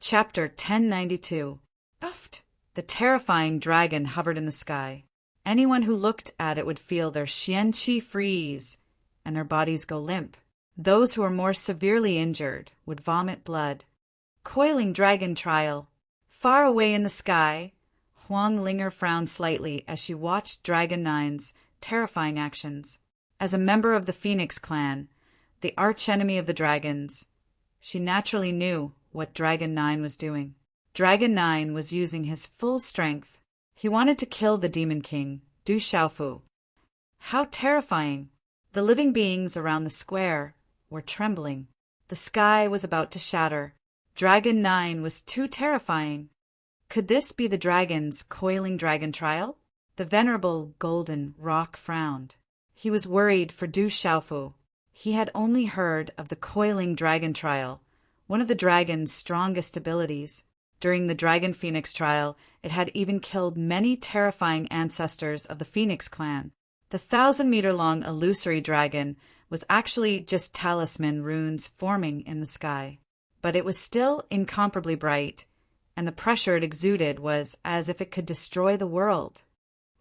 Chapter 1092. Uft! The terrifying dragon hovered in the sky. Anyone who looked at it would feel their xianqi freeze and their bodies go limp. Those who were more severely injured would vomit blood. Coiling dragon trial. Far away in the sky, Huang Linger frowned slightly as she watched Dragon Nine's terrifying actions. As a member of the Phoenix clan, the archenemy of the dragons, she naturally knew what Dragon 9 was doing. Dragon 9 was using his full strength. He wanted to kill the Demon King, Du Xiaofu. How terrifying! The living beings around the square were trembling. The sky was about to shatter. Dragon 9 was too terrifying. Could this be the dragon's coiling dragon trial? The venerable golden rock frowned. He was worried for Du Xiaofu. He had only heard of the coiling dragon trial, one of the dragon's strongest abilities. During the Dragon Phoenix trial, it had even killed many terrifying ancestors of the Phoenix clan. The 1,000-meter-long illusory dragon was actually just talisman runes forming in the sky. But it was still incomparably bright, and the pressure it exuded was as if it could destroy the world.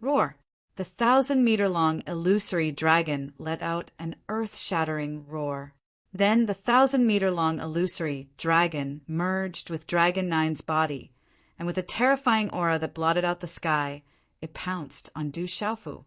Roar! The 1,000-meter-long illusory dragon let out an earth-shattering roar. Then the 1,000-meter-long illusory dragon merged with Dragon 9's body, and with a terrifying aura that blotted out the sky, it pounced on Du Xiaofu.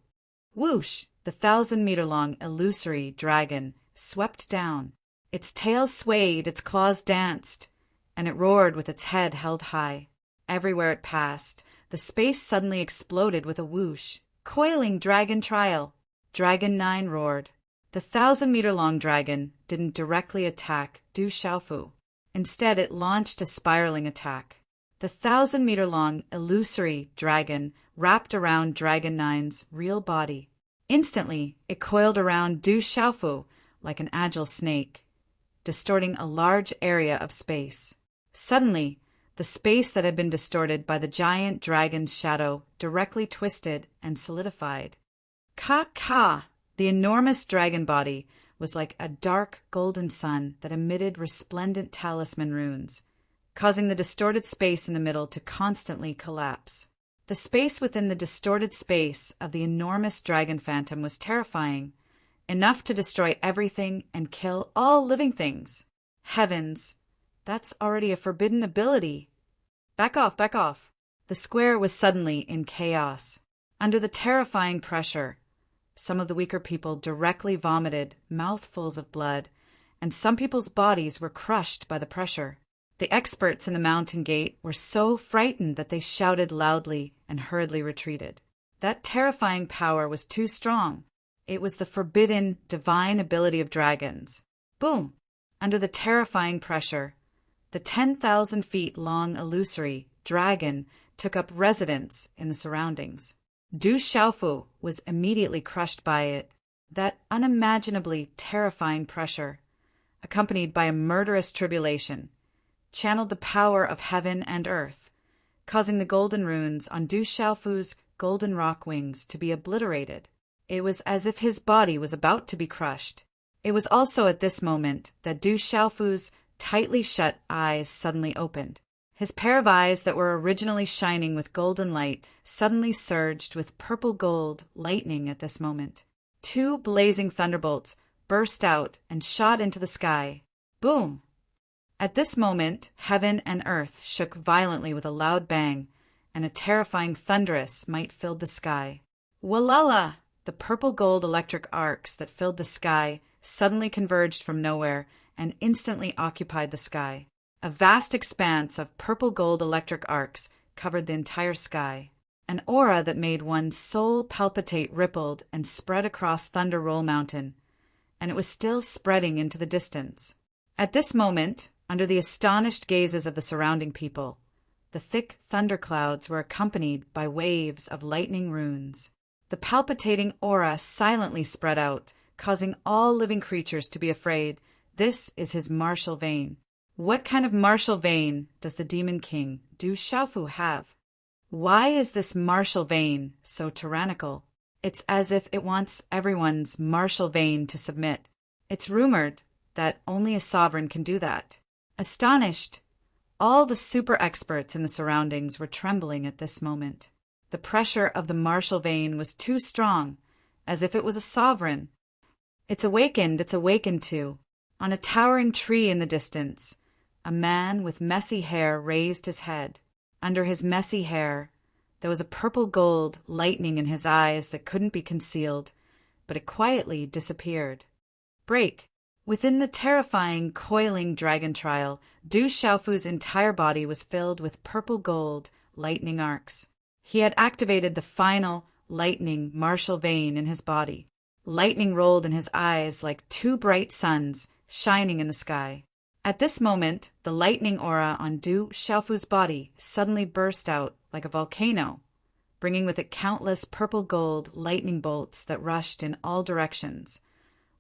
Whoosh! The 1,000-meter-long illusory dragon swept down. Its tail swayed, its claws danced, and it roared with its head held high. Everywhere it passed, the space suddenly exploded with a whoosh. Coiling dragon trial! Dragon 9 roared. The 1,000-meter-long dragon didn't directly attack Du Xiaofu. Instead, it launched a spiraling attack. The 1,000-meter-long illusory dragon wrapped around Dragon 9's real body. Instantly, it coiled around Du Xiaofu like an agile snake, distorting a large area of space. Suddenly, the space that had been distorted by the giant dragon's shadow directly twisted and solidified. Ka! The enormous dragon body was like a dark golden sun that emitted resplendent talisman runes, causing the distorted space in the middle to constantly collapse. The space within the distorted space of the enormous dragon phantom was terrifying, enough to destroy everything and kill all living things. Heavens! That's already a forbidden ability. Back off, back off. The square was suddenly in chaos. Under the terrifying pressure, some of the weaker people directly vomited mouthfuls of blood, and some people's bodies were crushed by the pressure. The experts in the mountain gate were so frightened that they shouted loudly and hurriedly retreated. That terrifying power was too strong. It was the forbidden, divine ability of dragons. Boom! Under the terrifying pressure, the 10,000 feet long illusory dragon took up residence in the surroundings. Du Xiaofu was immediately crushed by it. That unimaginably terrifying pressure, accompanied by a murderous tribulation, channeled the power of heaven and earth, causing the golden runes on Du Xiaofu's golden rock wings to be obliterated. It was as if his body was about to be crushed. It was also at this moment that Du Xiaofu's tightly shut eyes suddenly opened. His pair of eyes that were originally shining with golden light suddenly surged with purple gold lightning at this moment. 2 blazing thunderbolts burst out and shot into the sky. Boom! At this moment, heaven and earth shook violently with a loud bang, and a terrifying thunderous might filled the sky. Walala! The purple gold electric arcs that filled the sky suddenly converged from nowhere and instantly occupied the sky. A vast expanse of purple gold electric arcs covered the entire sky. An aura that made one's soul palpitate rippled and spread across Thunder Roll Mountain, and it was still spreading into the distance. At this moment, under the astonished gazes of the surrounding people, the thick thunderclouds were accompanied by waves of lightning runes. The palpitating aura silently spread out, causing all living creatures to be afraid. This is his martial vein. What kind of martial vein does the Demon King, Du Xiaofu, have? Why is this martial vein so tyrannical? It's as if it wants everyone's martial vein to submit. It's rumored that only a sovereign can do that. Astonished, All the super experts in the surroundings were trembling at this moment. The pressure of the martial vein was too strong, as if it was a sovereign. It's awakened too. On a towering tree in the distance, a man with messy hair raised his head. Under his messy hair, there was a purple gold lightning in his eyes that couldn't be concealed, but it quietly disappeared. Break. Within the terrifying, coiling dragon trial, Du Xiaofu's entire body was filled with purple gold lightning arcs. He had activated the final lightning martial vein in his body. Lightning rolled in his eyes like two bright suns shining in the sky. At this moment, the lightning aura on Du Xiaofu's body suddenly burst out like a volcano, bringing with it countless purple gold lightning bolts that rushed in all directions,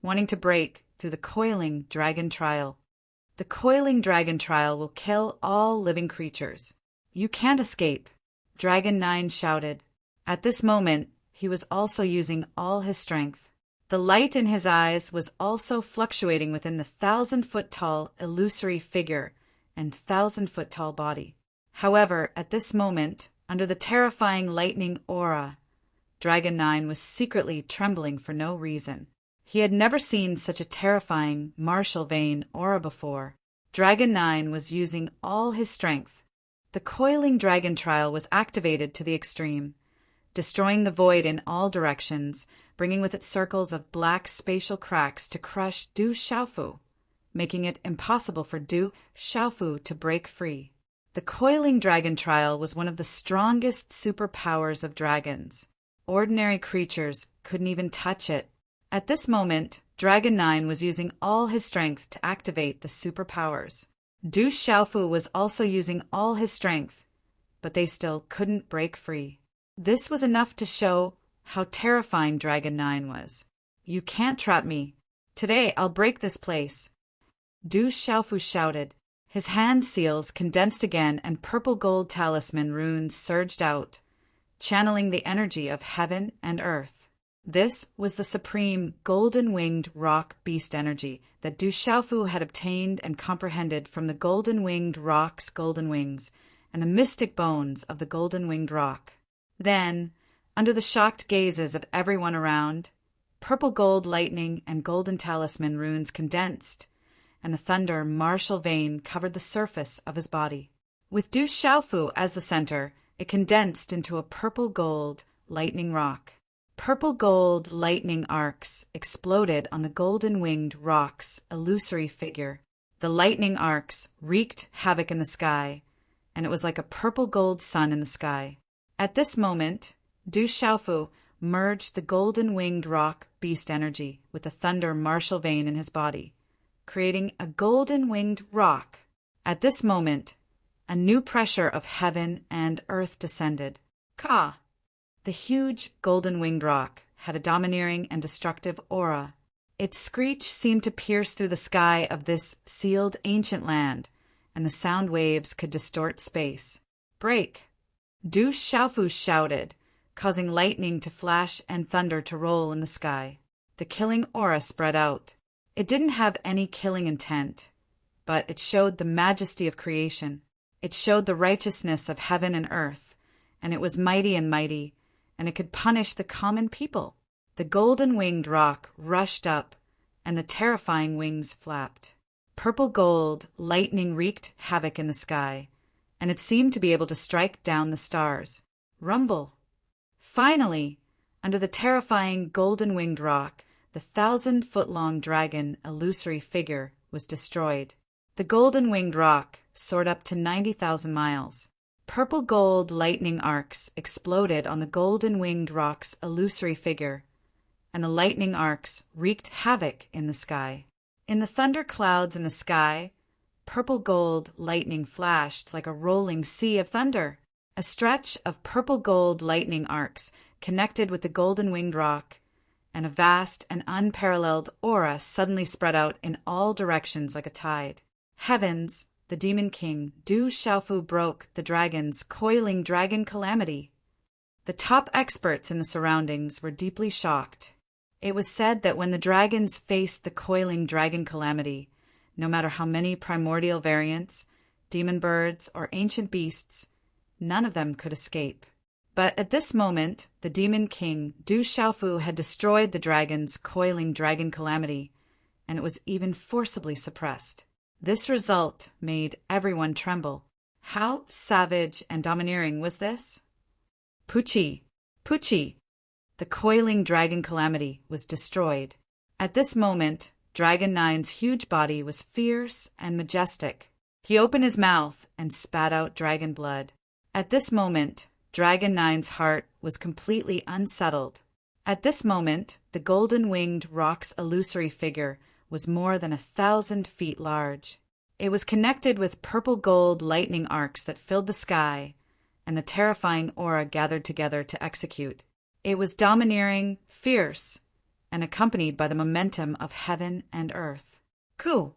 wanting to break through the coiling dragon trial. The coiling dragon trial will kill all living creatures. You can't escape, Dragon 9 shouted. At this moment, he was also using all his strength. The light in his eyes was also fluctuating within the 1,000-foot-tall illusory figure and 1,000-foot-tall body. However, at this moment, under the terrifying lightning aura, Dragon 9 was secretly trembling for no reason. He had never seen such a terrifying martial vein aura before. Dragon 9 was using all his strength. The coiling dragon trial was activated to the extreme, destroying the void in all directions, bringing with it circles of black spatial cracks to crush Du Xiaofu, making it impossible for Du Xiaofu to break free. The coiling dragon trial was one of the strongest superpowers of dragons. Ordinary creatures couldn't even touch it. At this moment, Dragon 9 was using all his strength to activate the superpowers. Du Xiaofu was also using all his strength, but they still couldn't break free. This was enough to show how terrifying Dragon 9 was. You can't trap me. Today I'll break this place. Du Xiaofu shouted. His hand seals condensed again and purple gold talisman runes surged out, channeling the energy of heaven and earth. This was the supreme golden-winged rock beast energy that Du Xiaofu had obtained and comprehended from the golden-winged rock's golden wings and the mystic bones of the golden-winged rock. Then, under the shocked gazes of everyone around, purple gold lightning and golden talisman runes condensed, and the thunder martial vein covered the surface of his body. With Du Xiaofu as the center, it condensed into a purple gold lightning rock. Purple gold lightning arcs exploded on the golden-winged rock's illusory figure. The lightning arcs wreaked havoc in the sky, and it was like a purple gold sun in the sky. At this moment, Du Xiaofu merged the golden-winged rock beast energy with the thunder martial vein in his body, creating a golden-winged rock. At this moment, a new pressure of heaven and earth descended. Ka! The huge golden-winged rock had a domineering and destructive aura. Its screech seemed to pierce through the sky of this sealed ancient land, and the sound waves could distort space. Break! Du Xiaofu shouted, causing lightning to flash and thunder to roll in the sky. The killing aura spread out. It didn't have any killing intent, but it showed the majesty of creation. It showed the righteousness of heaven and earth, and it was mighty, and it could punish the common people. The golden-winged rock rushed up, and the terrifying wings flapped. Purple gold lightning wreaked havoc in the sky, and it seemed to be able to strike down the stars. Rumble! Finally, under the terrifying golden-winged rock, the 1,000-foot-long dragon illusory figure was destroyed. The golden-winged rock soared up to 90,000 miles. Purple gold lightning arcs exploded on the golden-winged rock's illusory figure, and the lightning arcs wreaked havoc in the sky. In the thunder clouds in the sky, purple gold lightning flashed like a rolling sea of thunder. A stretch of purple gold lightning arcs connected with the golden-winged rock, and a vast and unparalleled aura suddenly spread out in all directions like a tide. Heavens! The Demon King, Du Xiaofu, broke the dragon's coiling dragon calamity. The top experts in the surroundings were deeply shocked. It was said that when the dragons faced the coiling dragon calamity, no matter how many primordial variants, demon birds, or ancient beasts, none of them could escape. But at this moment, the demon king, Du Xiaofu, had destroyed the dragon's coiling dragon calamity, and it was even forcibly suppressed. This result made everyone tremble. How savage and domineering was this? Pucci, Pucci! The coiling dragon calamity was destroyed. At this moment, Dragon Nine's huge body was fierce and majestic. He opened his mouth and spat out dragon blood. At this moment, Dragon Nine's heart was completely unsettled. At this moment, the golden-winged rock's illusory figure was more than 1,000 feet large. It was connected with purple-gold lightning arcs that filled the sky, and the terrifying aura gathered together to execute. It was domineering, fierce, and accompanied by the momentum of heaven and earth. Ku!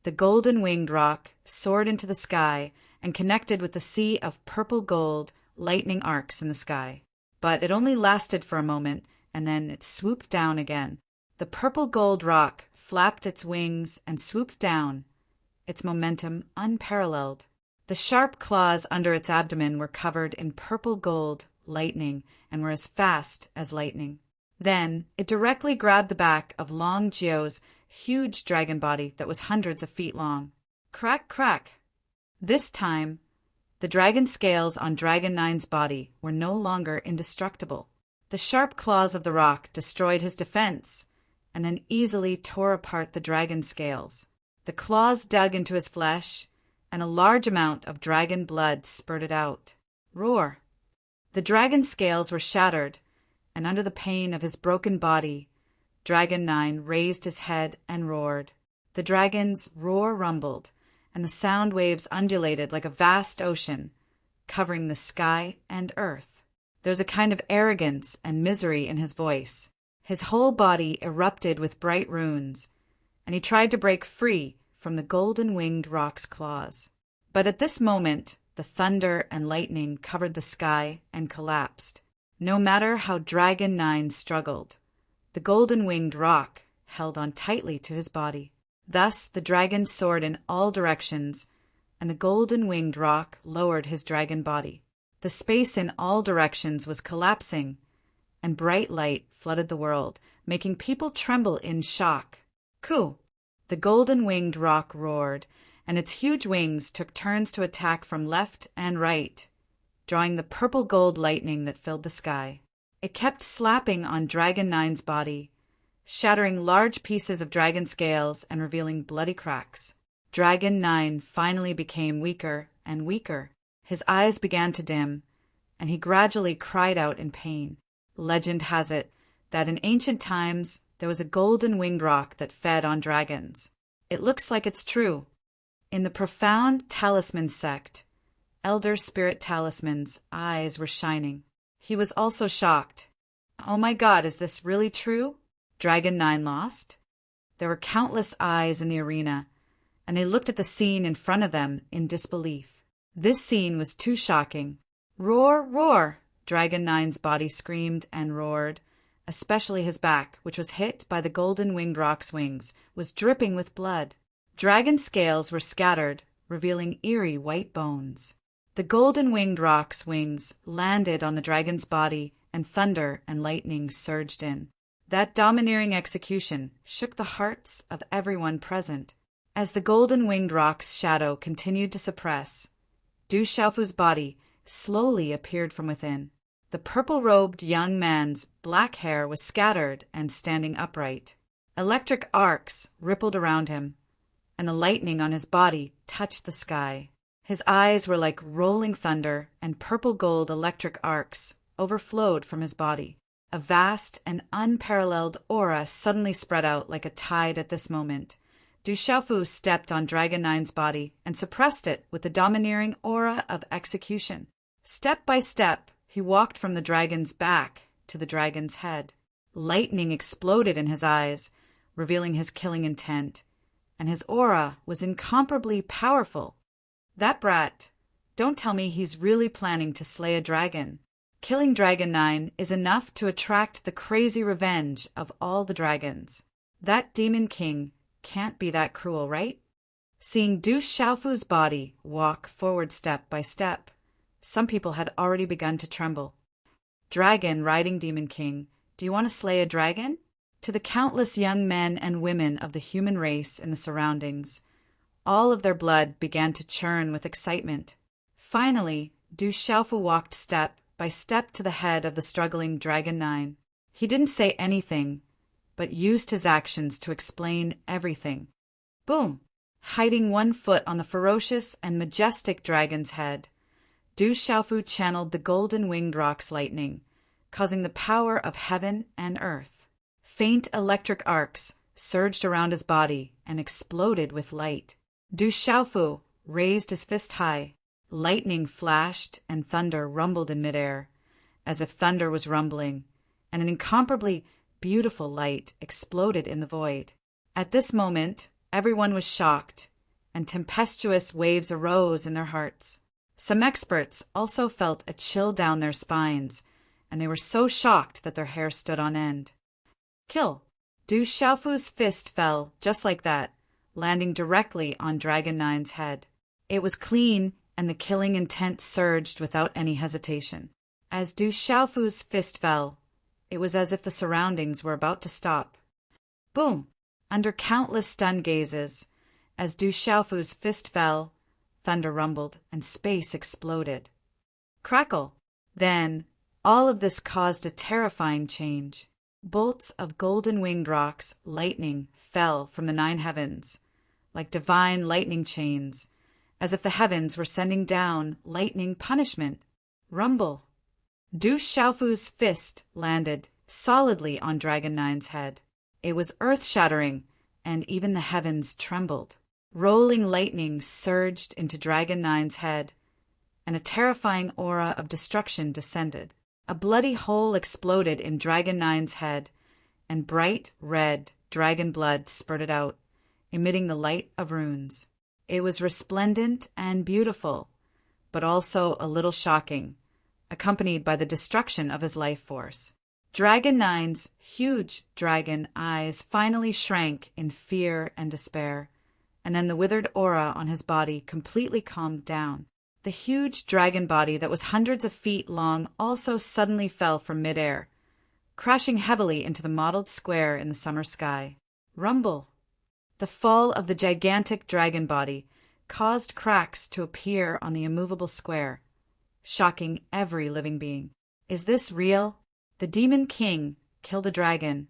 The golden-winged rock soared into the sky and connected with the sea of purple-gold lightning arcs in the sky. But it only lasted for a moment, and then it swooped down again. The purple-gold rock flapped its wings and swooped down, its momentum unparalleled. The sharp claws under its abdomen were covered in purple-gold lightning and were as fast as lightning. Then it directly grabbed the back of Long Jiao's huge dragon body that was hundreds of feet long. Crack, crack! This time, the dragon scales on Dragon Nine's body were no longer indestructible. The sharp claws of the rock destroyed his defense and then easily tore apart the dragon scales. The claws dug into his flesh, and a large amount of dragon blood spurted out. Roar! The dragon scales were shattered, and under the pain of his broken body, Dragon Nine raised his head and roared. The dragon's roar rumbled, and the sound waves undulated like a vast ocean, covering the sky and earth. There was a kind of arrogance and misery in his voice. His whole body erupted with bright runes, and he tried to break free from the golden-winged rock's claws. But at this moment, the thunder and lightning covered the sky and collapsed. No matter how Dragon Nine struggled, the golden-winged rock held on tightly to his body. Thus the dragon soared in all directions, and the golden-winged rock lowered his dragon body. The space in all directions was collapsing, and bright light flooded the world, making people tremble in shock. Ku! The golden-winged rock roared, and its huge wings took turns to attack from left and right, drawing the purple-gold lightning that filled the sky. It kept slapping on Dragon Nine's body, shattering large pieces of dragon scales and revealing bloody cracks. Dragon Nine finally became weaker and weaker. His eyes began to dim, and he gradually cried out in pain. Legend has it that in ancient times there was a golden-winged rock that fed on dragons. It looks like it's true. In the profound talisman sect, Elder Spirit Talisman's eyes were shining. He was also shocked. Oh my God, is this really true? Dragon Nine lost? There were countless eyes in the arena, and they looked at the scene in front of them in disbelief. This scene was too shocking. Roar, roar! Dragon Nine's body screamed and roared. Especially his back, which was hit by the golden-winged rock's wings, was dripping with blood. Dragon scales were scattered, revealing eerie white bones. The golden-winged rock's wings landed on the dragon's body, and thunder and lightning surged in. That domineering execution shook the hearts of everyone present. As the golden-winged rock's shadow continued to suppress, Du Xiaofu's body slowly appeared from within. The purple-robed young man's black hair was scattered and standing upright. Electric arcs rippled around him, and the lightning on his body touched the sky. His eyes were like rolling thunder, and purple-gold electric arcs overflowed from his body. A vast and unparalleled aura suddenly spread out like a tide at this moment. Du Xiaofu stepped on Dragon Nine's body and suppressed it with the domineering aura of execution. Step by step, he walked from the dragon's back to the dragon's head. Lightning exploded in his eyes, revealing his killing intent, and his aura was incomparably powerful. That brat, don't tell me he's really planning to slay a dragon. Killing Dragon Nine is enough to attract the crazy revenge of all the dragons. That demon king can't be that cruel, right? Seeing Du Xiaofu's body walk forward step by step, some people had already begun to tremble. Dragon riding Demon King, do you want to slay a dragon? To the countless young men and women of the human race in the surroundings, all of their blood began to churn with excitement. Finally, Du Xiaofu walked step by step to the head of the struggling Dragon 9. He didn't say anything, but used his actions to explain everything. Boom! Hiding one foot on the ferocious and majestic dragon's head, Du Xiaofu channeled the golden-winged rock's lightning, causing the power of heaven and earth. Faint electric arcs surged around his body and exploded with light. Du Xiaofu raised his fist high. Lightning flashed and thunder rumbled in midair, as if thunder was rumbling, and an incomparably beautiful light exploded in the void. At this moment, everyone was shocked, and tempestuous waves arose in their hearts. Some experts also felt a chill down their spines, and they were so shocked that their hair stood on end. Kill! Du Xiaofu's fist fell just like that, landing directly on Dragon 9's head. It was clean, and the killing intent surged without any hesitation. As Du Xiaofu's fist fell, it was as if the surroundings were about to stop. Boom! Under countless stunned gazes, as Du Xiaofu's fist fell, thunder rumbled and space exploded. Crackle! Then, all of this caused a terrifying change. Bolts of golden-winged rocks, lightning, fell from the 9 heavens, like divine lightning chains, as if the heavens were sending down lightning punishment. Rumble! Du Xiaofu's fist landed solidly on Dragon 9's head. It was earth-shattering, and even the heavens trembled. Rolling lightning surged into Dragon 9's head, and a terrifying aura of destruction descended. A bloody hole exploded in Dragon 9's head, and bright red dragon blood spurted out, emitting the light of runes. It was resplendent and beautiful, but also a little shocking, accompanied by the destruction of his life force. Dragon 9's huge dragon eyes finally shrank in fear and despair, and then the withered aura on his body completely calmed down. The huge dragon body that was hundreds of feet long also suddenly fell from midair, crashing heavily into the mottled square in the summer sky. Rumble! The fall of the gigantic dragon body caused cracks to appear on the immovable square, shocking every living being. Is this real? The Demon King killed a dragon.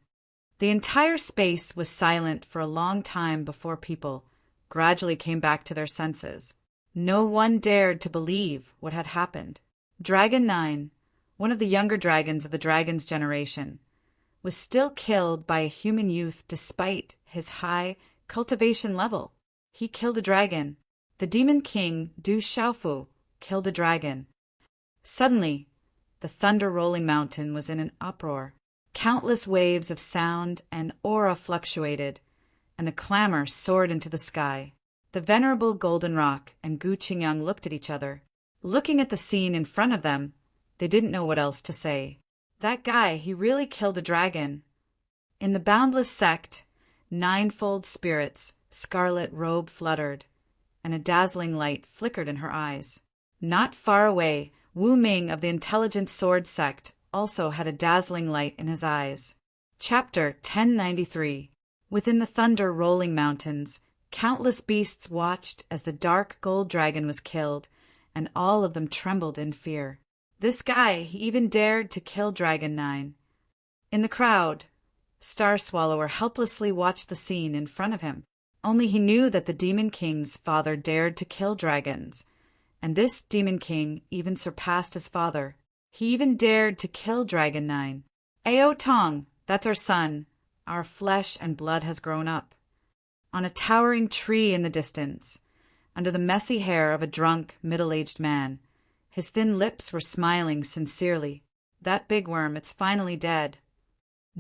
The entire space was silent for a long time before people gradually came back to their senses. No one dared to believe what had happened. Dragon 9, one of the younger dragons of the dragon's generation, was still killed by a human youth despite his high cultivation level. He killed a dragon. The Demon King, Du Xiaofu, killed a dragon. Suddenly, the thunder-rolling mountain was in an uproar. Countless waves of sound and aura fluctuated, and the clamor soared into the sky. The venerable Golden Rock and Gu Qingyang looked at each other. Looking at the scene in front of them, they didn't know what else to say. That guy, he really killed a dragon. In the boundless sect, ninefold spirits' scarlet robe fluttered, and a dazzling light flickered in her eyes. Not far away, Wu Ming of the Intelligent Sword sect also had a dazzling light in his eyes. Chapter 1093. Within the thunder-rolling mountains, countless beasts watched as the dark gold dragon was killed, and all of them trembled in fear. This guy, he even dared to kill Dragon 9. In the crowd, Star Swallower helplessly watched the scene in front of him. Only he knew that the Demon King's father dared to kill dragons, and this Demon King even surpassed his father. He even dared to kill Dragon 9. Ao Tong, that's our son. Our flesh and blood has grown up. On a towering tree in the distance, under the messy hair of a drunk, middle-aged man, his thin lips were smiling sincerely. That big worm, it's finally dead.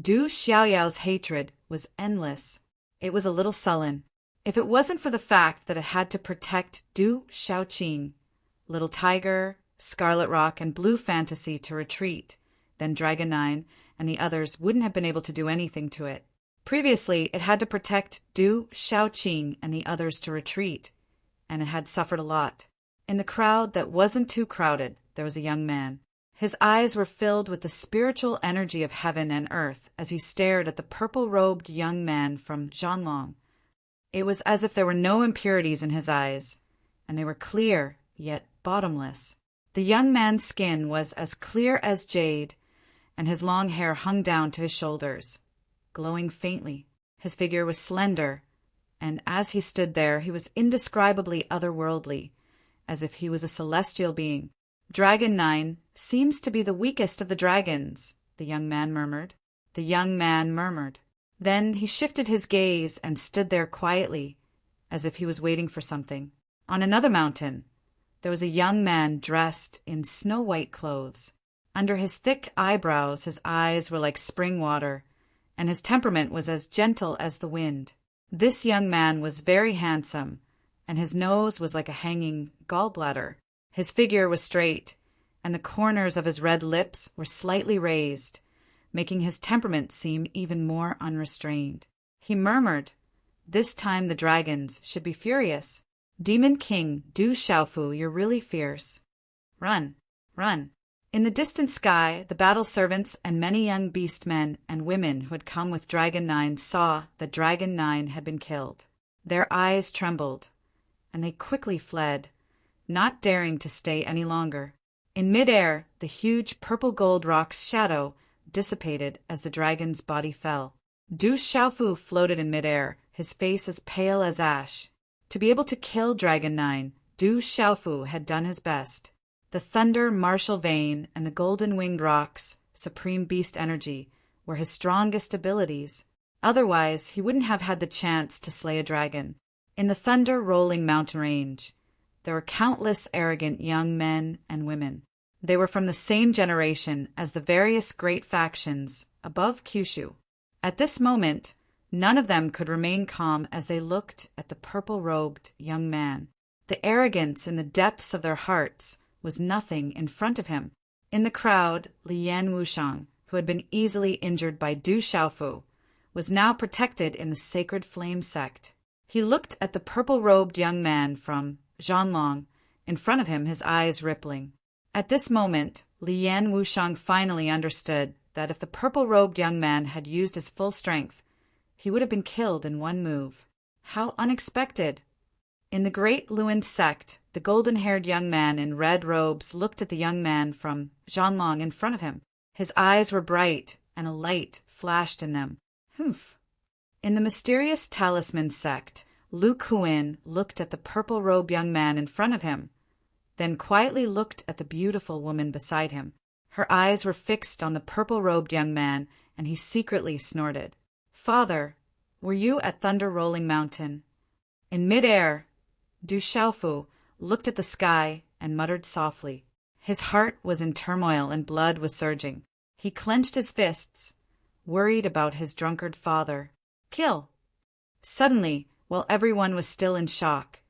Du Xiaoyao's hatred was endless. It was a little sullen. If it wasn't for the fact that it had to protect Du Xiaoqing, Little Tiger, Scarlet Rock, and Blue Fantasy to retreat, then Dragon 9 and the others wouldn't have been able to do anything to it. Previously, it had to protect Du Shaoqing and the others to retreat, and it had suffered a lot. In the crowd that wasn't too crowded, there was a young man. His eyes were filled with the spiritual energy of heaven and earth as he stared at the purple-robed young man from Zhanlong. It was as if there were no impurities in his eyes, and they were clear, yet bottomless. The young man's skin was as clear as jade, and his long hair hung down to his shoulders, glowing faintly. His figure was slender, and as he stood there, he was indescribably otherworldly, as if he was a celestial being. "Dragon 9 seems to be the weakest of the dragons," the young man murmured. The young man murmured. Then he shifted his gaze and stood there quietly, as if he was waiting for something. On another mountain, there was a young man dressed in snow-white clothes. Under his thick eyebrows, his eyes were like spring water, and his temperament was as gentle as the wind. This young man was very handsome, and his nose was like a hanging gallbladder. His figure was straight, and the corners of his red lips were slightly raised, making his temperament seem even more unrestrained. He murmured, "This time the dragons should be furious. Demon King Du Xiaofu, you're really fierce. Run, run." In the distant sky, the battle servants and many young beast men and women who had come with Dragon 9 saw that Dragon 9 had been killed. Their eyes trembled, and they quickly fled, not daring to stay any longer. In midair, the huge purple-gold rock's shadow dissipated as the dragon's body fell. Du Xiaofu floated in midair, his face as pale as ash. To be able to kill Dragon 9, Du Xiaofu had done his best. The thunder martial vein and the golden-winged rock's supreme beast energy were his strongest abilities. Otherwise, he wouldn't have had the chance to slay a dragon. In the thunder-rolling mountain range, there were countless arrogant young men and women. They were from the same generation as the various great factions above Kyushu. At this moment, none of them could remain calm as they looked at the purple-robed young man. The arrogance in the depths of their hearts was nothing in front of him. In the crowd, Lian Wushang, who had been easily injured by Du Xiaofu, was now protected in the Sacred Flame sect. He looked at the purple-robed young man from Zhanlong, in front of him, his eyes rippling. At this moment, Lian Wushang finally understood that if the purple-robed young man had used his full strength, he would have been killed in one move. How unexpected! In the great Luan sect, the golden-haired young man in red robes looked at the young man from Zhanlong in front of him. His eyes were bright, and a light flashed in them. Humph! In the mysterious talisman sect, Lu Kuin looked at the purple-robed young man in front of him, then quietly looked at the beautiful woman beside him. Her eyes were fixed on the purple-robed young man, and he secretly snorted. "Father, were you at Thunder Rolling Mountain?" In midair, Du Xiaofu looked at the sky and muttered softly. His heart was in turmoil and blood was surging. He clenched his fists, worried about his drunkard father. "Kill!" Suddenly, while everyone was still in shock,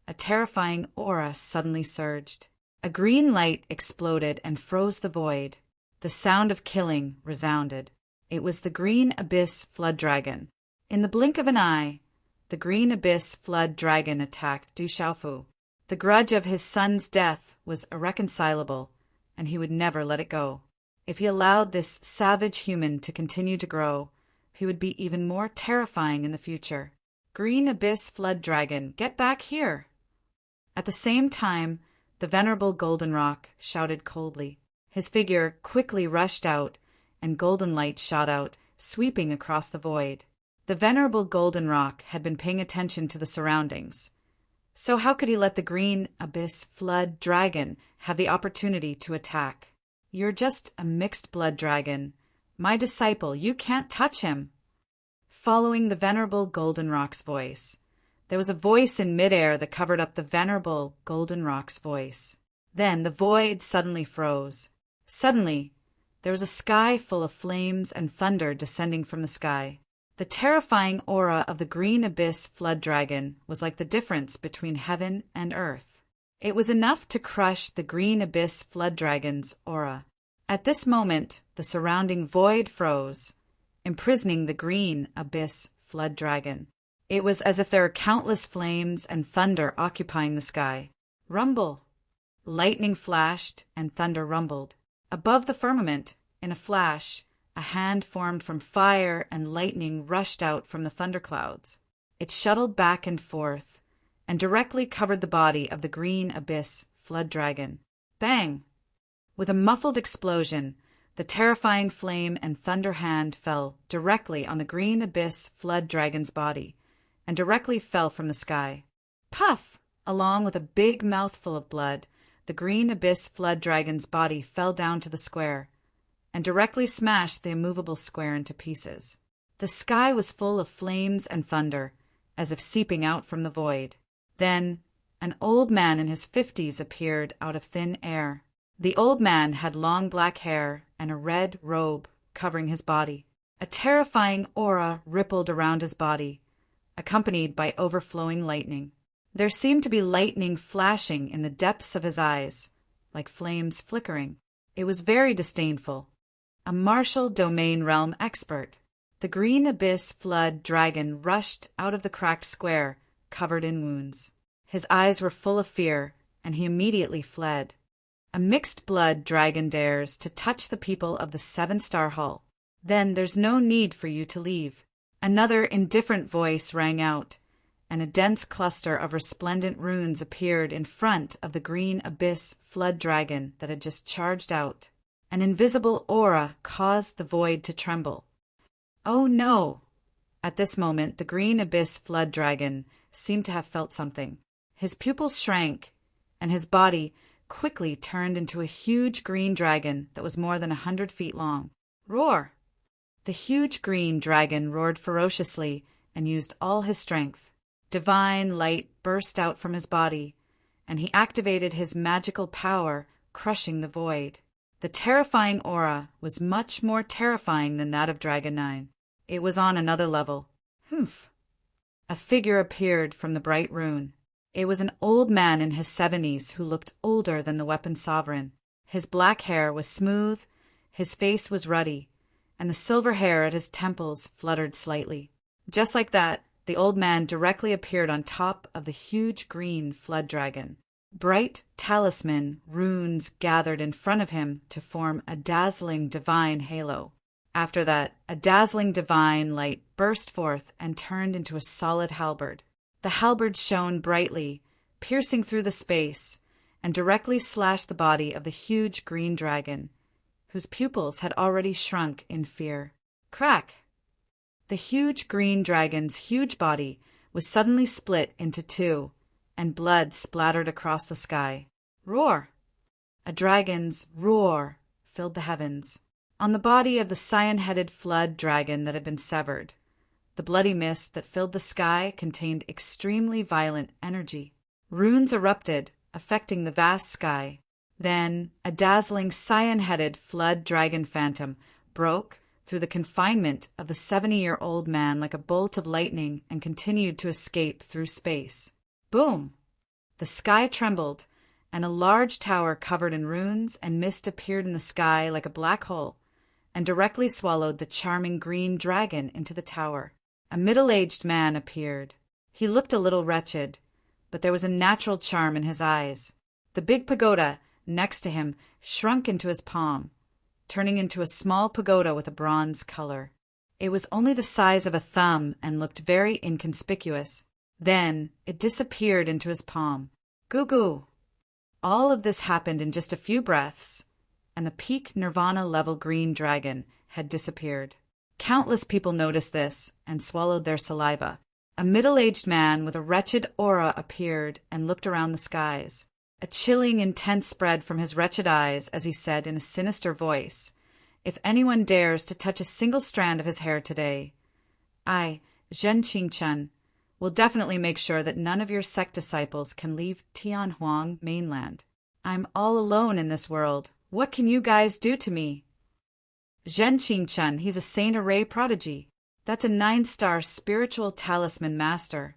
a terrifying aura suddenly surged. A green light exploded and froze the void. The sound of killing resounded. It was the Green Abyss Flood Dragon. In the blink of an eye, the Green Abyss Flood Dragon attacked Du Xiaofu. The grudge of his son's death was irreconcilable, and he would never let it go. If he allowed this savage human to continue to grow, he would be even more terrifying in the future. "Green Abyss Flood Dragon, get back here!" At the same time, the venerable Goldenrock shouted coldly. His figure quickly rushed out, and golden light shot out, sweeping across the void. The venerable Goldenrock had been paying attention to the surroundings. So how could he let the Green Abyss Flood Dragon have the opportunity to attack? "You're just a mixed-blood dragon. My disciple, you can't touch him." Following the venerable Goldenrock's voice, there was a voice in midair that covered up the venerable Goldenrock's voice. Then the void suddenly froze. Suddenly, there was a sky full of flames and thunder descending from the sky. The terrifying aura of the Green Abyss Flood Dragon was like the difference between heaven and earth. It was enough to crush the Green Abyss Flood Dragon's aura. At this moment, the surrounding void froze, imprisoning the green abyss flood dragon. It was as if there were countless flames and thunder occupying the sky. Rumble! Lightning flashed and thunder rumbled. Above the firmament, in a flash, a hand formed from fire and lightning rushed out from the thunderclouds. It shuttled back and forth, and directly covered the body of the green abyss flood dragon. Bang! With a muffled explosion, the terrifying flame and thunder hand fell directly on the green abyss flood dragon's body, and directly fell from the sky. Puff! Along with a big mouthful of blood, the green abyss flood dragon's body fell down to the square, and directly smashed the immovable square into pieces. The sky was full of flames and thunder, as if seeping out from the void. Then an old man in his 50s appeared out of thin air. The old man had long black hair and a red robe covering his body. A terrifying aura rippled around his body, accompanied by overflowing lightning. There seemed to be lightning flashing in the depths of his eyes, like flames flickering. It was very disdainful. A martial domain realm expert. The green abyss flood dragon rushed out of the cracked square, covered in wounds. His eyes were full of fear, and he immediately fled. A mixed blood dragon dares to touch the people of the 7-star hull. Then there's no need for you to leave. Another indifferent voice rang out, and a dense cluster of resplendent runes appeared in front of the green abyss flood dragon that had just charged out. An invisible aura caused the void to tremble. Oh no! At this moment, the green abyss flood dragon seemed to have felt something. His pupils shrank, and his body quickly turned into a huge green dragon that was more than 100 feet long. Roar! The huge green dragon roared ferociously and used all his strength. Divine light burst out from his body, and he activated his magical power, crushing the void. The terrifying aura was much more terrifying than that of Dragon 9. It was on another level. Humph! A figure appeared from the bright rune. It was an old man in his 70s who looked older than the weapon sovereign. His black hair was smooth, his face was ruddy, and the silver hair at his temples fluttered slightly. Just like that, the old man directly appeared on top of the huge green flood dragon. Bright talisman runes gathered in front of him to form a dazzling divine halo. After that, a dazzling divine light burst forth and turned into a solid halberd. The halberd shone brightly, piercing through the space, and directly slashed the body of the huge green dragon, whose pupils had already shrunk in fear. Crack! The huge green dragon's huge body was suddenly split into two, and blood splattered across the sky. Roar! A dragon's roar filled the heavens. On the body of the cyan-headed flood dragon that had been severed, the bloody mist that filled the sky contained extremely violent energy. Runes erupted, affecting the vast sky. Then a dazzling cyan-headed flood dragon phantom broke through the confinement of the 70-year-old man like a bolt of lightning and continued to escape through space. Boom! The sky trembled, and a large tower covered in runes and mist appeared in the sky like a black hole, and directly swallowed the charming green dragon into the tower. A middle-aged man appeared. He looked a little wretched, but there was a natural charm in his eyes. The big pagoda next to him shrunk into his palm, turning into a small pagoda with a bronze color. It was only the size of a thumb and looked very inconspicuous. Then it disappeared into his palm. Goo-goo! All of this happened in just a few breaths, and the peak nirvana-level green dragon had disappeared. Countless people noticed this and swallowed their saliva. A middle-aged man with a wretched aura appeared and looked around the skies. A chilling intent spread from his wretched eyes as he said in a sinister voice, "If anyone dares to touch a single strand of his hair today, I, Zhen Qingchen, will definitely make sure that none of your sect disciples can leave Tianhuang mainland. I'm all alone in this world. What can you guys do to me?" Zhen Qingchen, he's a Saint Array prodigy. That's a 9-star spiritual talisman master.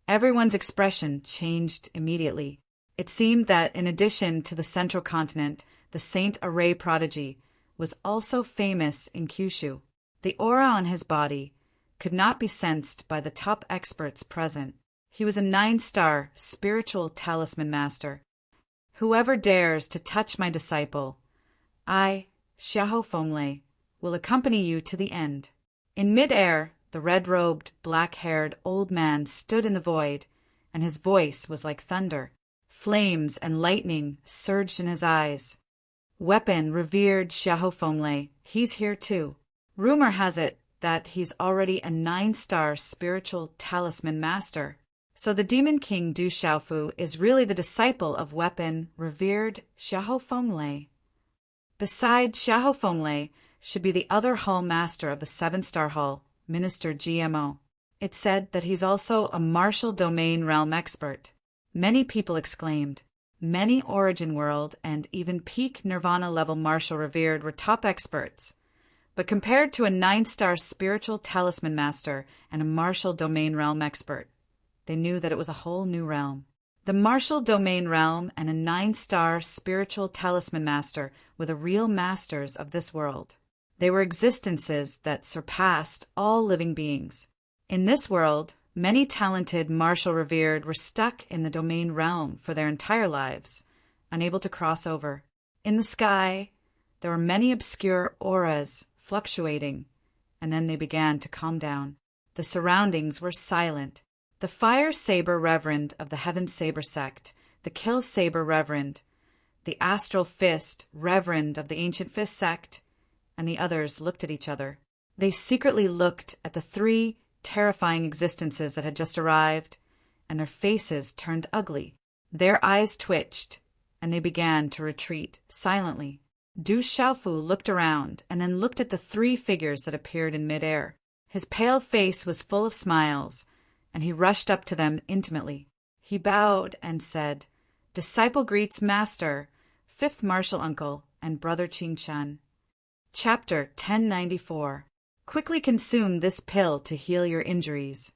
Everyone's expression changed immediately. It seemed that in addition to the central continent, the Saint Array prodigy was also famous in Kyushu. The aura on his body could not be sensed by the top experts present. He was a 9-star spiritual talisman master. Whoever dares to touch my disciple, I, Xiahou Fenglei, will accompany you to the end. In mid-air, the red-robed, black-haired old man stood in the void, and his voice was like thunder. Flames and lightning surged in his eyes. Weapon, revered Xiahou Fenglei, he's here too. Rumor has it that he's already a 9-star spiritual talisman master. So the Demon King Du Xiaofu is really the disciple of Weapon, revered Xiahou Fenglei. Besides Xiahou Fenglei should be the other hall master of the 7-star hall, Minister GMO. It's said that he's also a martial domain realm expert. Many people exclaimed. Many Origin World and even peak Nirvana level martial revered were top experts. But compared to a 9-star spiritual talisman master and a martial domain realm expert, they knew that it was a whole new realm. The martial domain realm and a 9-star spiritual talisman master were the real masters of this world. They were existences that surpassed all living beings. In this world, many talented martial revered were stuck in the domain realm for their entire lives, unable to cross over. In the sky, there were many obscure auras fluctuating, and then they began to calm down. The surroundings were silent. The Fire Saber Reverend of the Heaven Saber sect, the Kill Saber Reverend, the Astral Fist Reverend of the Ancient Fist sect, and the others looked at each other. They secretly looked at the 3 terrifying existences that had just arrived, and their faces turned ugly. Their eyes twitched, and they began to retreat silently. Du Xiaofu looked around and then looked at the 3 figures that appeared in midair. His pale face was full of smiles, and he rushed up to them intimately. He bowed and said, "Disciple greets Master, 5th Martial Uncle, and Brother Qingchen." Chapter 1094. Quickly consume this pill to heal your injuries.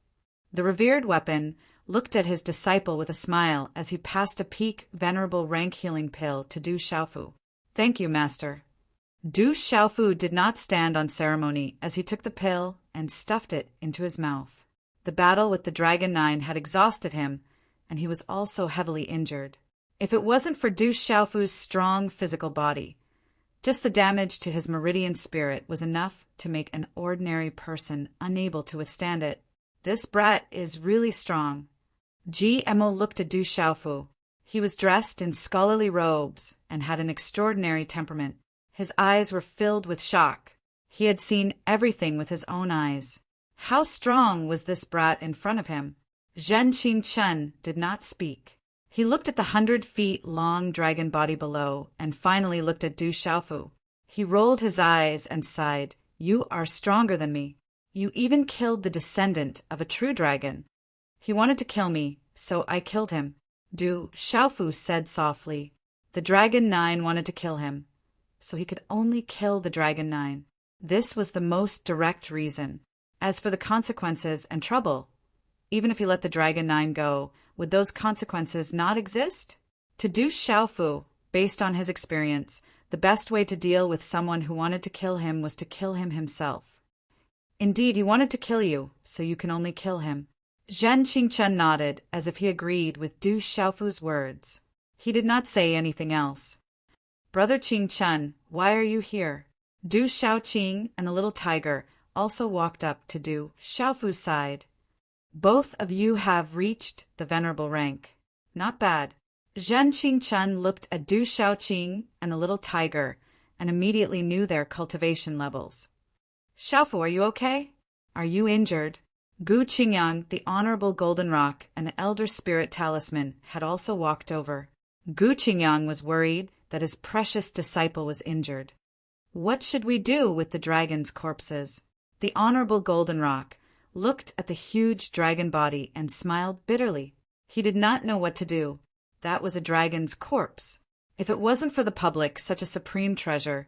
The revered Weapon looked at his disciple with a smile as he passed a peak venerable rank healing pill to Du Xiaofu. "Thank you, Master." Du Xiaofu did not stand on ceremony as he took the pill and stuffed it into his mouth. The battle with the Dragon 9 had exhausted him, and he was also heavily injured. If it wasn't for Du Xiaofu's strong physical body, just the damage to his meridian spirit was enough to make an ordinary person unable to withstand it. This brat is really strong. GMO looked at Du Xiaofu. He was dressed in scholarly robes and had an extraordinary temperament. His eyes were filled with shock. He had seen everything with his own eyes. How strong was this brat in front of him? Zhen Qingchen did not speak. He looked at the 100-feet-long dragon body below and finally looked at Du Xiaofu. He rolled his eyes and sighed. "You are stronger than me. You even killed the descendant of a true dragon." "He wanted to kill me, so I killed him," Du Xiaofu said softly. "The Dragon 9 wanted to kill him, so he could only kill the Dragon 9. This was the most direct reason. As for the consequences and trouble, even if he let the Dragon 9 go, would those consequences not exist?" To Du Xiaofu, based on his experience, the best way to deal with someone who wanted to kill him was to kill him himself. Indeed, he wanted to kill you, so you can only kill him. Zhen Qingchen nodded as if he agreed with Du Xiaofu's words. He did not say anything else. "Brother Qingchen, why are you here?" Du Xiaoqing and the little tiger also walked up to Du Xiaofu's side. "Both of you have reached the venerable rank. Not bad." Zhen Qingchen looked at Du Xiaoqing and the little tiger and immediately knew their cultivation levels. "Xiaofu, are you okay? Are you injured?" Gu Qingyang, the Honorable Golden Rock, and the Elder Spirit Talisman had also walked over. Gu Qingyang was worried that his precious disciple was injured. What should we do with the dragon's corpses? The Honorable Golden Rock looked at the huge dragon body and smiled bitterly. He did not know what to do. That was a dragon's corpse. If it wasn't for the public, such a supreme treasure,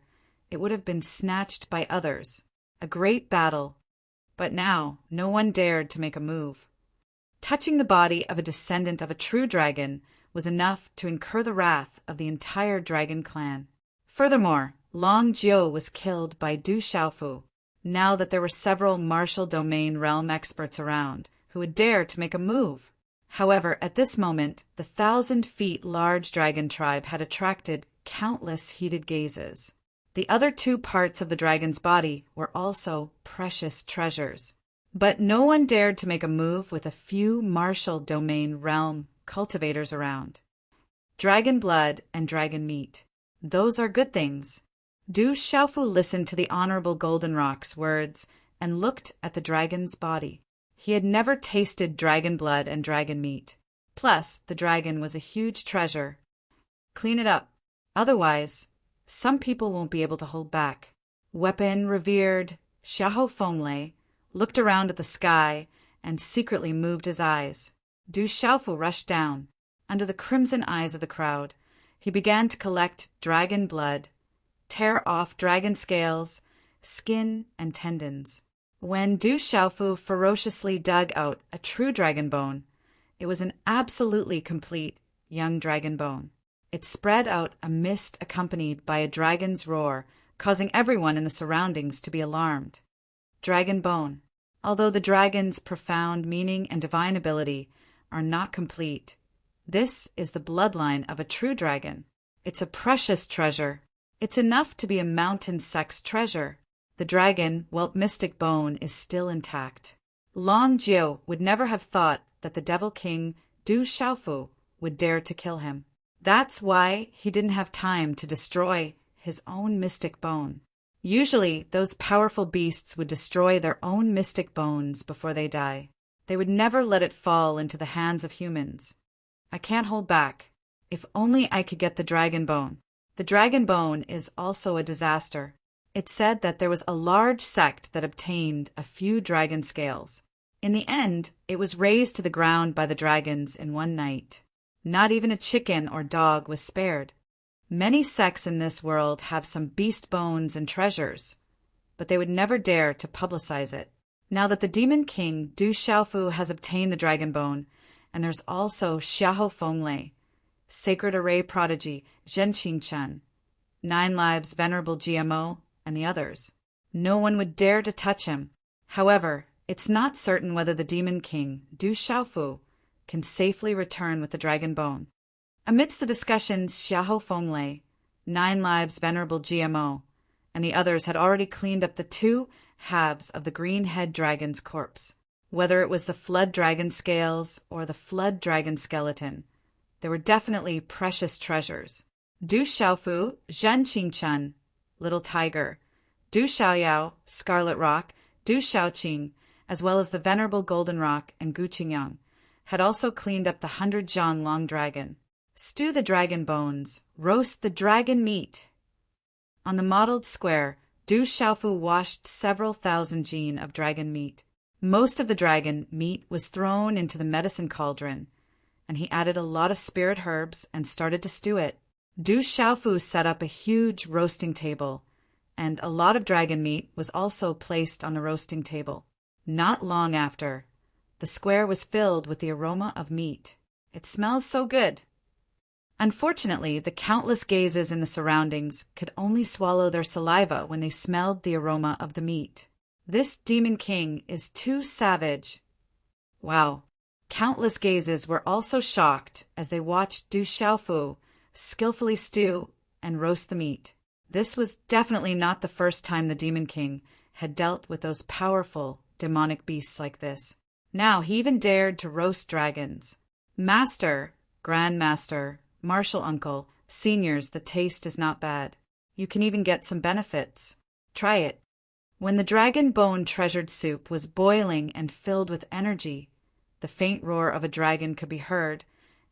it would have been snatched by others. A great battle. But now, no one dared to make a move. Touching the body of a descendant of a true dragon was enough to incur the wrath of the entire dragon clan. Furthermore, Long Jiu was killed by Du Xiaofu. now that there were several martial domain realm experts around who would dare to make a move. However, at this moment, the 1,000 feet large dragon tribe had attracted countless heated gazes. The other 2 parts of the dragon's body were also precious treasures. But no one dared to make a move with a few martial domain realm cultivators around. Dragon blood and dragon meat. Those are good things. Du Xiaofu listened to the Honorable Goldenrock's words and looked at the dragon's body. He had never tasted dragon blood and dragon meat. Plus, the dragon was a huge treasure. Clean it up. Otherwise, some people won't be able to hold back. Weapon revered Xiahou Fenglei looked around at the sky and secretly moved his eyes. Du Xiaofu rushed down. Under the crimson eyes of the crowd, he began to collect dragon blood, tear off dragon scales, skin, and tendons. When Du Xiaofu ferociously dug out a true dragon bone, it was an absolutely complete young dragon bone. It spread out a mist accompanied by a dragon's roar, causing everyone in the surroundings to be alarmed. Dragon bone. Although the dragon's profound meaning and divine ability are not complete, this is the bloodline of a true dragon. It's a precious treasure. It's enough to be a mountain sex treasure. The dragon, whelp mystic bone, is still intact. Long Jiu would never have thought that the Devil King Du Xiaofu would dare to kill him. That's why he didn't have time to destroy his own mystic bone. Usually, those powerful beasts would destroy their own mystic bones before they die. They would never let it fall into the hands of humans. I can't hold back. If only I could get the dragon bone. The dragon bone is also a disaster. It said that there was a large sect that obtained a few dragon scales. In the end, it was razed to the ground by the dragons in one night. Not even a chicken or dog was spared. Many sects in this world have some beast bones and treasures, but they would never dare to publicize it. Now that the Demon King Du Xiaofu has obtained the dragon bone, and there's also Xiahou Fenglei, Sacred Array Prodigy Zhen Qinchan, 9 Lives Venerable GMO, and the others, no one would dare to touch him. However, it's not certain whether the Demon King Du Xiaofu can safely return with the dragon bone. Amidst the discussions, Xiahou Fenglei, 9 Lives Venerable GMO, and the others had already cleaned up the 2 halves of the green head dragon's corpse. Whether it was the flood dragon scales or the flood dragon skeleton, there were definitely precious treasures. Du Xiaofu, Zhen Qinchan, Little Tiger, Du Xiaoyao, Scarlet Rock, Du Xiaoqing, as well as the Venerable Golden Rock and Gu Qingyang, had also cleaned up the 100-Zhan Long Dragon. Stew the dragon bones, roast the dragon meat. On the mottled square, Du Xiaofu washed several thousand jin of dragon meat. Most of the dragon meat was thrown into the medicine cauldron, and he added a lot of spirit herbs and started to stew it. Du Xiaofu set up a huge roasting table, and a lot of dragon meat was also placed on the roasting table. Not long after, the square was filled with the aroma of meat. It smells so good. Unfortunately, the countless gazes in the surroundings could only swallow their saliva when they smelled the aroma of the meat. This Demon King is too savage. Wow. Countless gazes were also shocked as they watched Du Xiaofu skillfully stew and roast the meat. This was definitely not the first time the Demon King had dealt with those powerful demonic beasts like this. Now he even dared to roast dragons. Master, Grandmaster, Martial Uncle, Seniors, the taste is not bad. You can even get some benefits. Try it. When the dragon bone treasured soup was boiling and filled with energy, the faint roar of a dragon could be heard,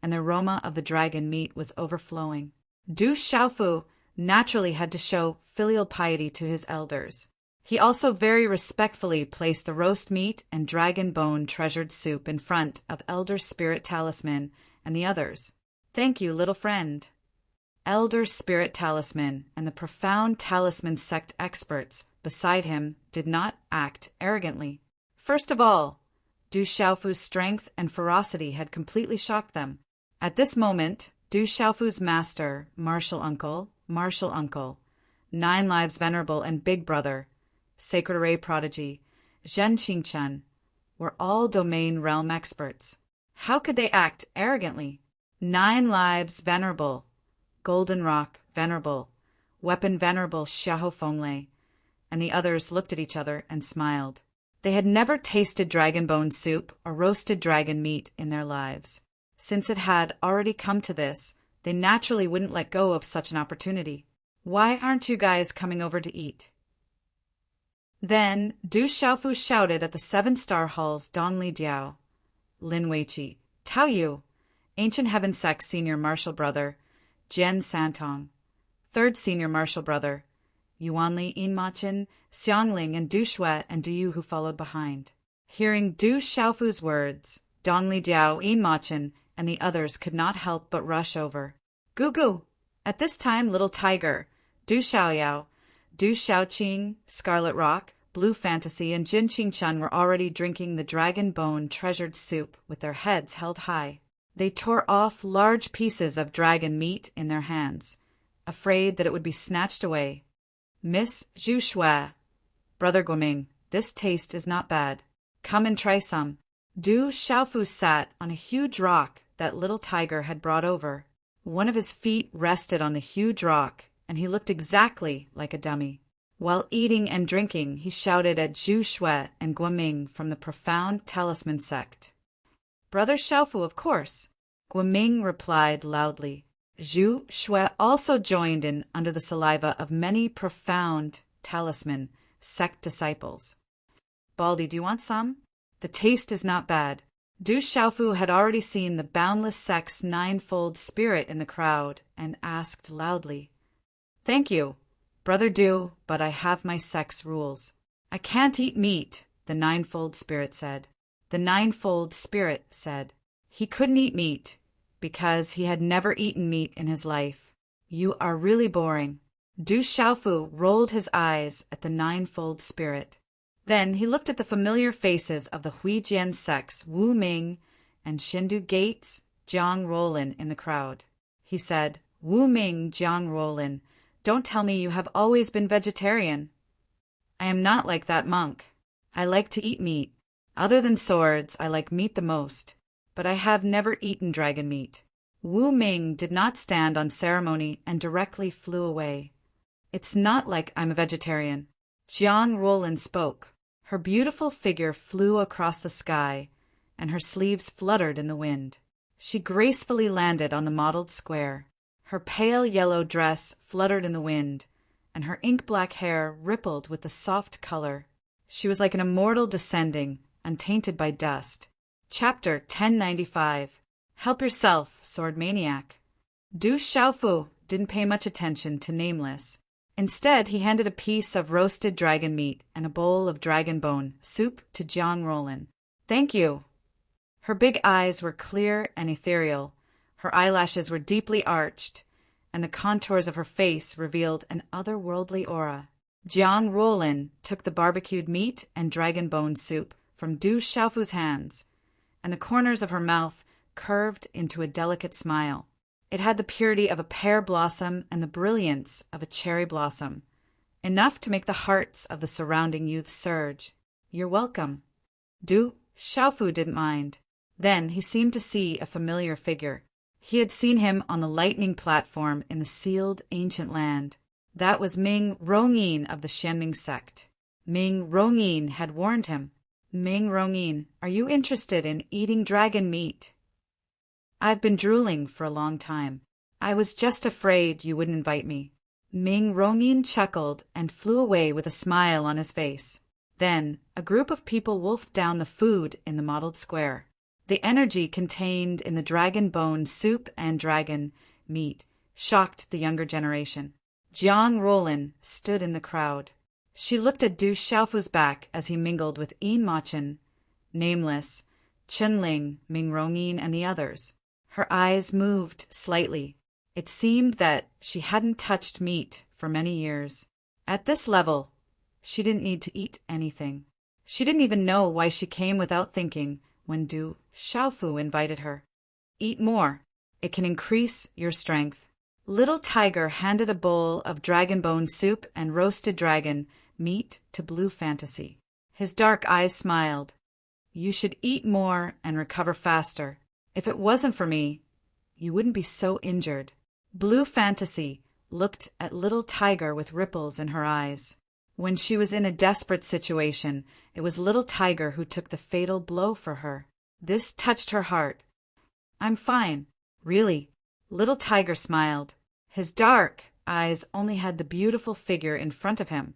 and the aroma of the dragon meat was overflowing. Du Xiaofu naturally had to show filial piety to his elders. He also very respectfully placed the roast meat and dragon bone treasured soup in front of Elder Spirit Talisman and the others. Thank you, little friend. Elder Spirit Talisman and the profound Talisman sect experts beside him did not act arrogantly. First of all, Du Xiaofu's strength and ferocity had completely shocked them. At this moment, Du Xiaofu's master, Martial Uncle, 9 Lives Venerable, and Big Brother Sacred Array prodigy, Zhen Qingchen, were all domain realm experts. How could they act arrogantly? 9 lives venerable, Golden Rock venerable, Weapon venerable Xiahou Fenglei, and the others looked at each other and smiled. They had never tasted dragon bone soup or roasted dragon meat in their lives. Since it had already come to this, they naturally wouldn't let go of such an opportunity. Why aren't you guys coming over to eat? Then Du Xiaofu shouted at the 7-star Hall's Dongli Diao, Lin Weiqi, Tao Yu, Ancient Heaven Sect Senior Martial Brother, Jian Santong, 3rd Senior Martial Brother, Yuanli Yinmachin, Xiangling, and Du Shui and Du Yu who followed behind. Hearing Du Xiaofu's words, Dongli Diao, Yinmachin, and the others could not help but rush over. Gugu! At this time, Little Tiger, Du Xiaoyao, Du Xiaoqing, Scarlet Rock, Blue Fantasy, and Jin Qingchen were already drinking the dragon bone treasured soup with their heads held high. They tore off large pieces of dragon meat in their hands, afraid that it would be snatched away. Miss Zhu Shui, Brother Guoming, this taste is not bad. Come and try some. Du Xiaofu sat on a huge rock that Little Tiger had brought over. One of his feet rested on the huge rock, and he looked exactly like a dummy. While eating and drinking, he shouted at Zhu Shui and Guoming from the Profound Talisman Sect. Brother Xiaofu, of course, Guoming replied loudly. Zhu Shui also joined in under the saliva of many Profound Talisman Sect disciples. Baldy, do you want some? The taste is not bad. Du Xiaofu had already seen the Boundless Sect's 9-fold spirit in the crowd and asked loudly, Thank you, Brother Du, but I have my sect's rules. I can't eat meat, the 9-fold spirit said. The 9-fold spirit said he couldn't eat meat because he had never eaten meat in his life. You are really boring. Du Xiaofu rolled his eyes at the 9-fold spirit. Then he looked at the familiar faces of the Huijian sects Wu Ming and Shindu Gates, Jiang Rolin in the crowd. He said, Wu Ming, Jiang Rolin, don't tell me you have always been vegetarian. I am not like that monk. I like to eat meat. Other than swords, I like meat the most, but I have never eaten dragon meat. Wu Ming did not stand on ceremony and directly flew away. It's not like I'm a vegetarian. Jiang Rolin spoke. Her beautiful figure flew across the sky, and her sleeves fluttered in the wind. She gracefully landed on the mottled square. Her pale yellow dress fluttered in the wind, and her ink-black hair rippled with the soft color. She was like an immortal descending, untainted by dust. Chapter 1095. Help yourself, sword maniac. Du Xiaofu didn't pay much attention to Nameless. Instead, he handed a piece of roasted dragon meat and a bowl of dragon bone soup to Jiang Rolin. Thank you. Her big eyes were clear and ethereal. Her eyelashes were deeply arched, and the contours of her face revealed an otherworldly aura. Jiang Rolin took the barbecued meat and dragon bone soup from Du Xiaofu's hands, and the corners of her mouth curved into a delicate smile. It had the purity of a pear blossom and the brilliance of a cherry blossom, enough to make the hearts of the surrounding youth surge. You're welcome. Du Xiaofu didn't mind. Then he seemed to see a familiar figure. He had seen him on the lightning platform in the sealed ancient land. That was Ming Rongyin of the Xianming sect. Ming Rongyin had warned him. Ming Rongyin, are you interested in eating dragon meat? I've been drooling for a long time. I was just afraid you wouldn't invite me. Ming Rongyin chuckled and flew away with a smile on his face. Then a group of people wolfed down the food in the mottled square. The energy contained in the dragon bone soup and dragon meat shocked the younger generation. Jiang Rolin stood in the crowd. She looked at Du Xiaofu's back as he mingled with Yin Machin, Nameless, Chenling, Ming Rongyin, and the others. Her eyes moved slightly. It seemed that she hadn't touched meat for many years. At this level, she didn't need to eat anything. She didn't even know why she came without thinking when Du Xiaofu invited her. Eat more. It can increase your strength. Little Tiger handed a bowl of dragon bone soup and roasted dragon meat to blue fantasy. His dark eyes smiled. You should eat more and recover faster. If it wasn't for me, you wouldn't be so injured. Blue fantasy looked at little Tiger with ripples in her eyes. When she was in a desperate situation, it was little Tiger who took the fatal blow for her. This touched her heart. I'm fine, really. Little Tiger smiled. His dark eyes only had the beautiful figure in front of him.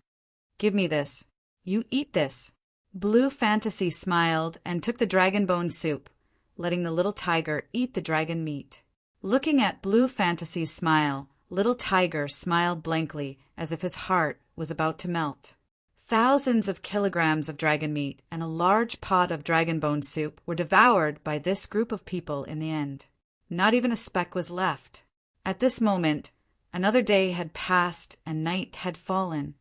Give me this. You eat this. Blue fantasy smiled and took the dragon bone soup, letting the little Tiger eat the dragon meat. Looking at Blue fantasy's smile, little Tiger smiled blankly as if his heart was about to melt. Thousands of kilograms of dragon meat and a large pot of dragon bone soup were devoured by this group of people in the end. Not even a speck was left. At this moment, another day had passed and night had fallen.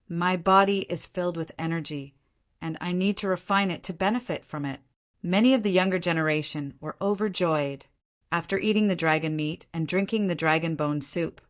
My body is filled with energy, and I need to refine it to benefit from it. Many of the younger generation were overjoyed. After eating the dragon meat and drinking the dragon bone soup,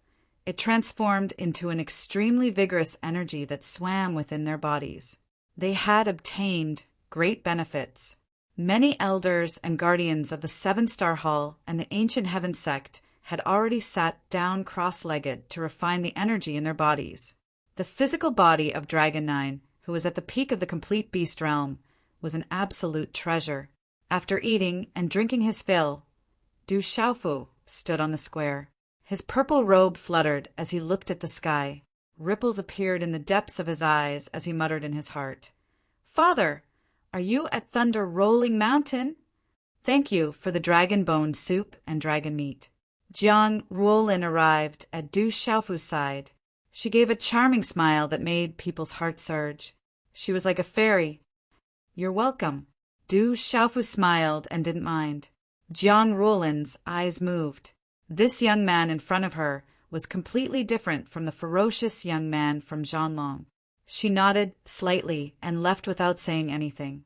it transformed into an extremely vigorous energy that swam within their bodies. They had obtained great benefits. Many elders and guardians of the Seven-Star Hall and the Ancient Heaven sect had already sat down cross-legged to refine the energy in their bodies. The physical body of Dragon 9, who was at the peak of the complete beast realm, was an absolute treasure. After eating and drinking his fill, Du Xiaofu stood on the square. His purple robe fluttered as he looked at the sky. Ripples appeared in the depths of his eyes as he muttered in his heart, Father, are you at Thunder Rolling Mountain? Thank you for the dragon bone soup and dragon meat. Jiang Ruolin arrived at Du Xiaofu's side. She gave a charming smile that made people's hearts surge. She was like a fairy. You're welcome. Du Xiaofu smiled and didn't mind. Jiang Ruolin's eyes moved. This young man in front of her was completely different from the ferocious young man from Zhanlong. She nodded slightly and left without saying anything.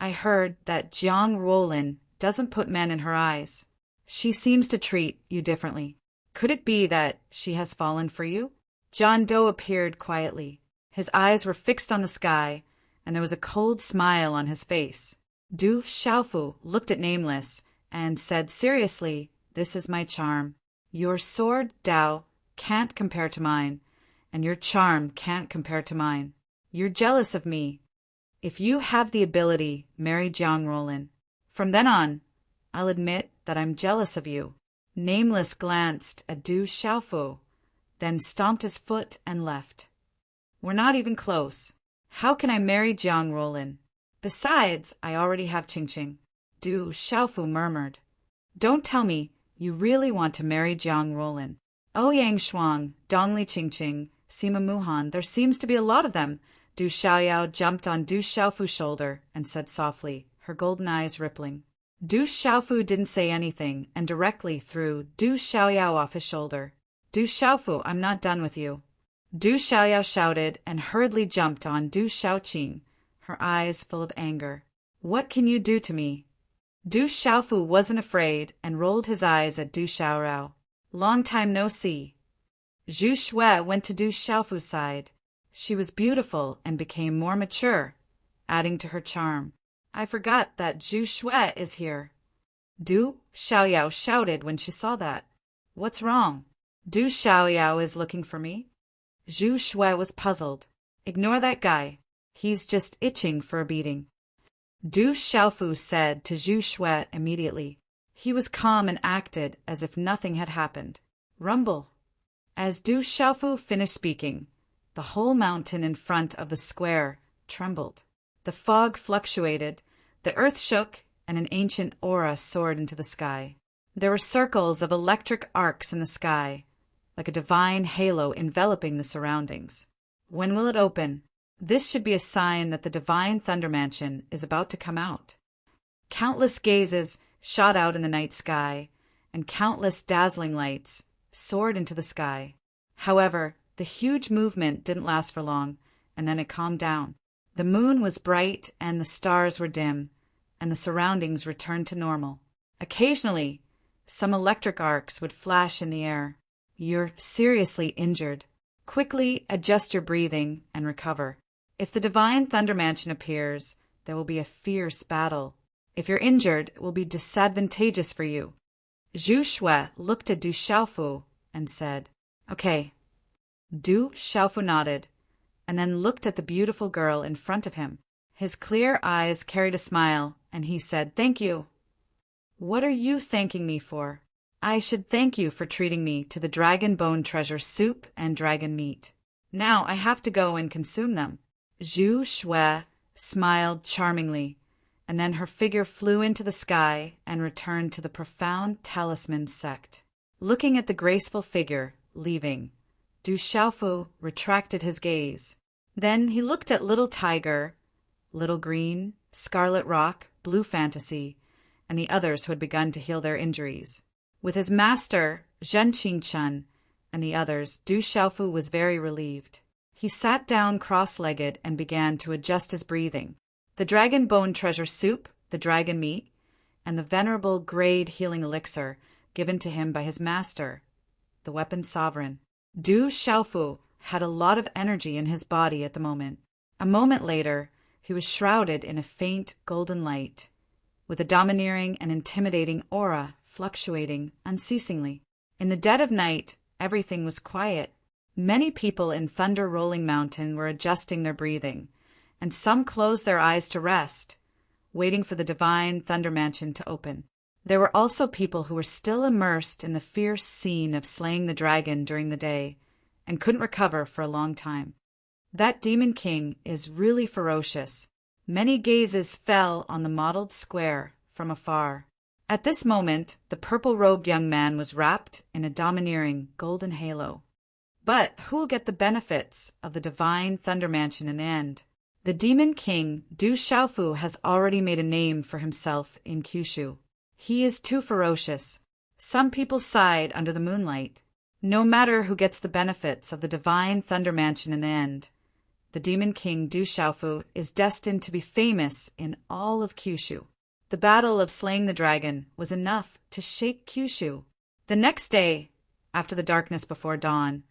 I heard that Jiang Ruolin doesn't put men in her eyes. She seems to treat you differently. Could it be that she has fallen for you? John Doe appeared quietly. His eyes were fixed on the sky, and there was a cold smile on his face. Du Xiaofu looked at Nameless and said seriously, This is my charm. Your sword, Dao, can't compare to mine, and your charm can't compare to mine. You're jealous of me. If you have the ability, marry Jiang Ruolin. From then on, I'll admit that I'm jealous of you. Nameless glanced at Du Xiaofu, then stomped his foot and left. We're not even close. How can I marry Jiang Ruolin? Besides, I already have Qingqing. Du Xiaofu murmured. Don't tell me you really want to marry Jiang Ruolin. Ouyang Shuang, Dongli Qingqing, Sima Muhan, there seems to be a lot of them. Du Xiaoyao jumped on Du Xiaofu's shoulder and said softly, her golden eyes rippling. Du Xiaofu didn't say anything and directly threw Du Xiaoyao off his shoulder. Du Xiaofu, I'm not done with you. Du Xiaoyao shouted and hurriedly jumped on Du Xiaoqing, her eyes full of anger. What can you do to me? Du Xiaofu wasn't afraid and rolled his eyes at Du Xiaorao. Long time no see. Zhu Shui went to Du Xiaofu's side. She was beautiful and became more mature, adding to her charm. I forgot that Zhu Shui is here. Du Xiaoyao shouted when she saw that. What's wrong? Du Xiaoyao is looking for me? Zhu Shui was puzzled. Ignore that guy. He's just itching for a beating. Du Xiaofu said to Zhu Shui immediately. He was calm and acted as if nothing had happened. Rumble. As Du Xiaofu finished speaking, the whole mountain in front of the square trembled. The fog fluctuated, the earth shook, and an ancient aura soared into the sky. There were circles of electric arcs in the sky, like a divine halo enveloping the surroundings. When will it open? This should be a sign that the divine Thunder Mansion is about to come out. Countless gazes shot out in the night sky, and countless dazzling lights soared into the sky. However, the huge movement didn't last for long, and then it calmed down. The moon was bright and the stars were dim, and the surroundings returned to normal. Occasionally, some electric arcs would flash in the air. You're seriously injured. Quickly adjust your breathing and recover. If the divine Thunder Mansion appears, there will be a fierce battle. If you're injured, it will be disadvantageous for you. Zhu Shui looked at Du Xiaofu and said, "Okay." Du Xiaofu nodded, and then looked at the beautiful girl in front of him. His clear eyes carried a smile, and he said, "Thank you." "What are you thanking me for?" "I should thank you for treating me to the dragon bone treasure soup and dragon meat. Now I have to go and consume them." Zhu Shui smiled charmingly, and then her figure flew into the sky and returned to the profound talisman sect. Looking at the graceful figure leaving, Du Xiaofu retracted his gaze. Then he looked at Little Tiger, Little Green, Scarlet Rock, Blue Fantasy, and the others who had begun to heal their injuries. With his master, Zhen Qingchen, and the others, Du Xiaofu was very relieved. He sat down cross-legged and began to adjust his breathing. The dragon bone treasure soup, the dragon meat, and the venerable grade healing elixir given to him by his master, the weapon sovereign. Du Xiaofu had a lot of energy in his body at the moment. A moment later, he was shrouded in a faint golden light, with a domineering and intimidating aura fluctuating unceasingly. In the dead of night, everything was quiet. Many people in Thunder Rolling Mountain were adjusting their breathing, and some closed their eyes to rest, waiting for the divine Thunder Mansion to open. There were also people who were still immersed in the fierce scene of slaying the dragon during the day and couldn't recover for a long time. That demon king is really ferocious. Many gazes fell on the mottled square from afar. At this moment, the purple-robed young man was wrapped in a domineering golden halo. But who will get the benefits of the divine Thunder Mansion in the end? The demon king, Du Xiaofu, has already made a name for himself in Kyushu. He is too ferocious. Some people sighed under the moonlight. No matter who gets the benefits of the divine Thunder Mansion in the end, the demon king Du Xiaofu is destined to be famous in all of Kyushu. The battle of slaying the dragon was enough to shake Kyushu. The next day, after the darkness before dawn,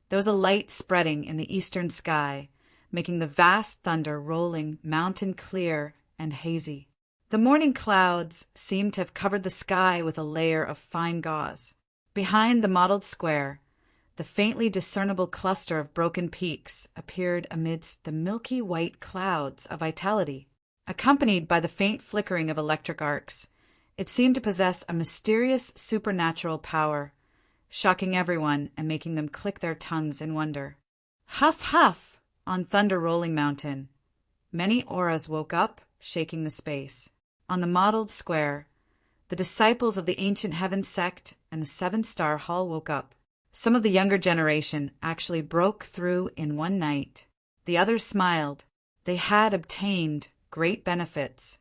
there was a light spreading in the eastern sky, making the vast Thunder Rolling Mountain clear and hazy. The morning clouds seemed to have covered the sky with a layer of fine gauze. Behind the mottled square, the faintly discernible cluster of broken peaks appeared amidst the milky white clouds of vitality. Accompanied by the faint flickering of electric arcs, it seemed to possess a mysterious supernatural power, shocking everyone and making them click their tongues in wonder. Huff, huff! On Thunder Rolling Mountain, many auras woke up, shaking the space. On the mottled square, the disciples of the Ancient Heaven sect and the Seven-Star Hall woke up. Some of the younger generation actually broke through in one night. The others smiled. They had obtained great benefits.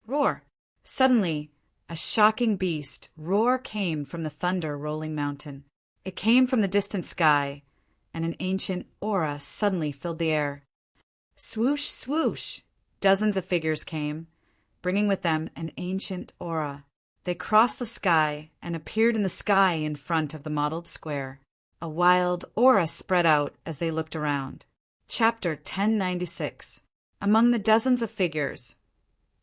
Roar! Suddenly, a shocking beast roar came from the Thunder Rolling Mountain. It came from the distant sky, and an ancient aura suddenly filled the air. Swoosh, swoosh! Dozens of figures came, bringing with them an ancient aura. They crossed the sky and appeared in the sky in front of the mottled square. A wild aura spread out as they looked around. Chapter 1096. Among the dozens of figures,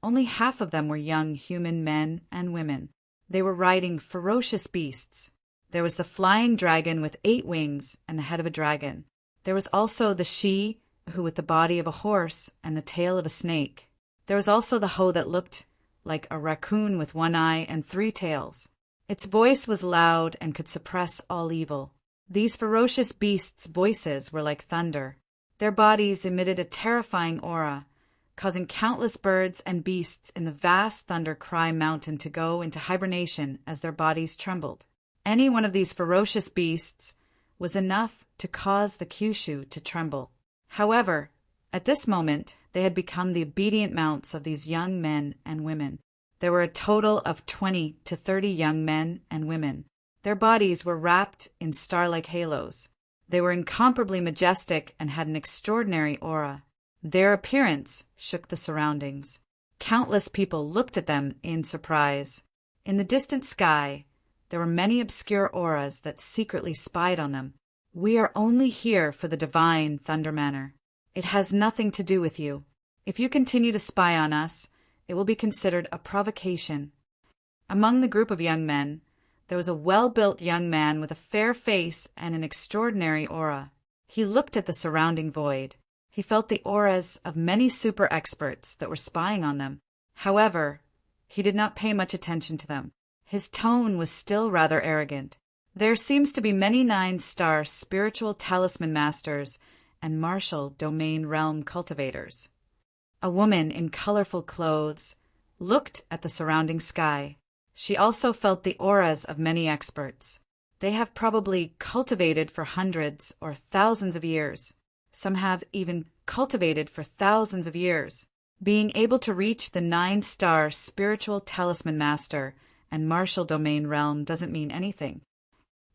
only half of them were young human men and women. They were riding ferocious beasts. There was the flying dragon with 8 wings and the head of a dragon. There was also the she, who with the body of a horse and the tail of a snake. There was also the hoe that looked like a raccoon with 1 eye and 3 tails. Its voice was loud and could suppress all evil. These ferocious beasts' voices were like thunder. Their bodies emitted a terrifying aura, causing countless birds and beasts in the vast Thunder Cry Mountain to go into hibernation as their bodies trembled. Any one of these ferocious beasts was enough to cause the Kyushu to tremble. However, at this moment, they had become the obedient mounts of these young men and women. There were a total of 20 to 30 young men and women. Their bodies were wrapped in star-like halos. They were incomparably majestic and had an extraordinary aura. Their appearance shook the surroundings. Countless people looked at them in surprise. In the distant sky, there were many obscure auras that secretly spied on them. We are only here for the divine Thunder Manor. It has nothing to do with you. If you continue to spy on us, it will be considered a provocation." Among the group of young men, there was a well-built young man with a fair face and an extraordinary aura. He looked at the surrounding void. He felt the auras of many super-experts that were spying on them. However, he did not pay much attention to them. His tone was still rather arrogant. "There seems to be many 9-star spiritual talisman masters and martial domain realm cultivators." A woman in colorful clothes looked at the surrounding sky. She also felt the auras of many experts. They have probably cultivated for hundreds or thousands of years. Some have even cultivated for thousands of years. Being able to reach the 9-star spiritual talisman master and martial domain realm doesn't mean anything.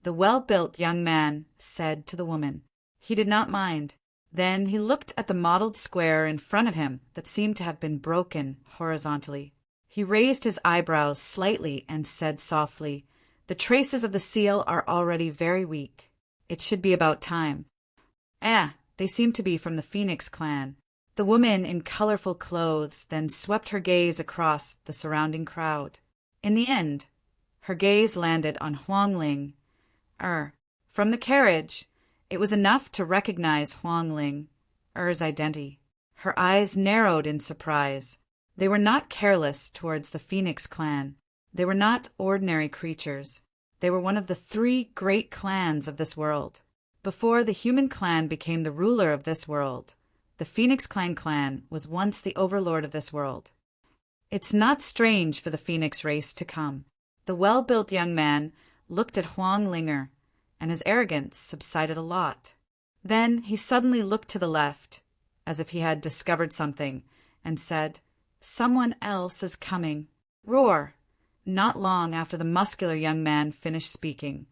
The well-built young man said to the woman. He did not mind. Then he looked at the mottled square in front of him that seemed to have been broken horizontally. He raised his eyebrows slightly and said softly, "The traces of the seal are already very weak. It should be about time." They seem to be from the Phoenix clan." The woman in colorful clothes then swept her gaze across the surrounding crowd. In the end, her gaze landed on Huang Ling. From the carriage, it was enough to recognize Huang Ling's identity. Her eyes narrowed in surprise. They were not careless towards the Phoenix clan. They were not ordinary creatures. They were one of the 3 great clans of this world. Before the human clan became the ruler of this world, the Phoenix clan was once the overlord of this world. It's not strange for the Phoenix race to come. The well-built young man looked at Huang Linger, and his arrogance subsided a lot. Then he suddenly looked to the left, as if he had discovered something, and said, "Someone else is coming." Roar! Not long after the muscular young man finished speaking,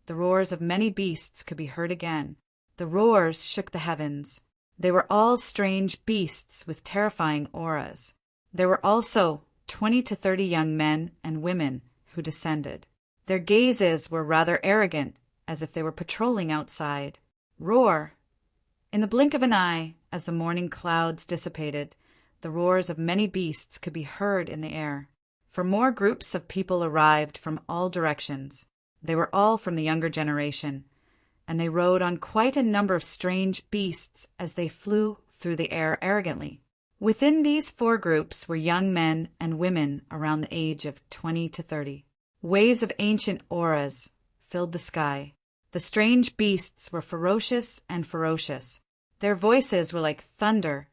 the roars of many beasts could be heard again. The roars shook the heavens. They were all strange beasts with terrifying auras. There were also 20 to 30 young men and women who descended. Their gazes were rather arrogant, as if they were patrolling outside. Roar! In the blink of an eye, as the morning clouds dissipated, the roars of many beasts could be heard in the air. For more groups of people arrived from all directions. They were all from the younger generation, and they rode on quite a number of strange beasts as they flew through the air arrogantly. Within these 4 groups were young men and women around the age of 20 to 30. Waves of ancient auras filled the sky. The strange beasts were ferocious and ferocious. Their voices were like thunder,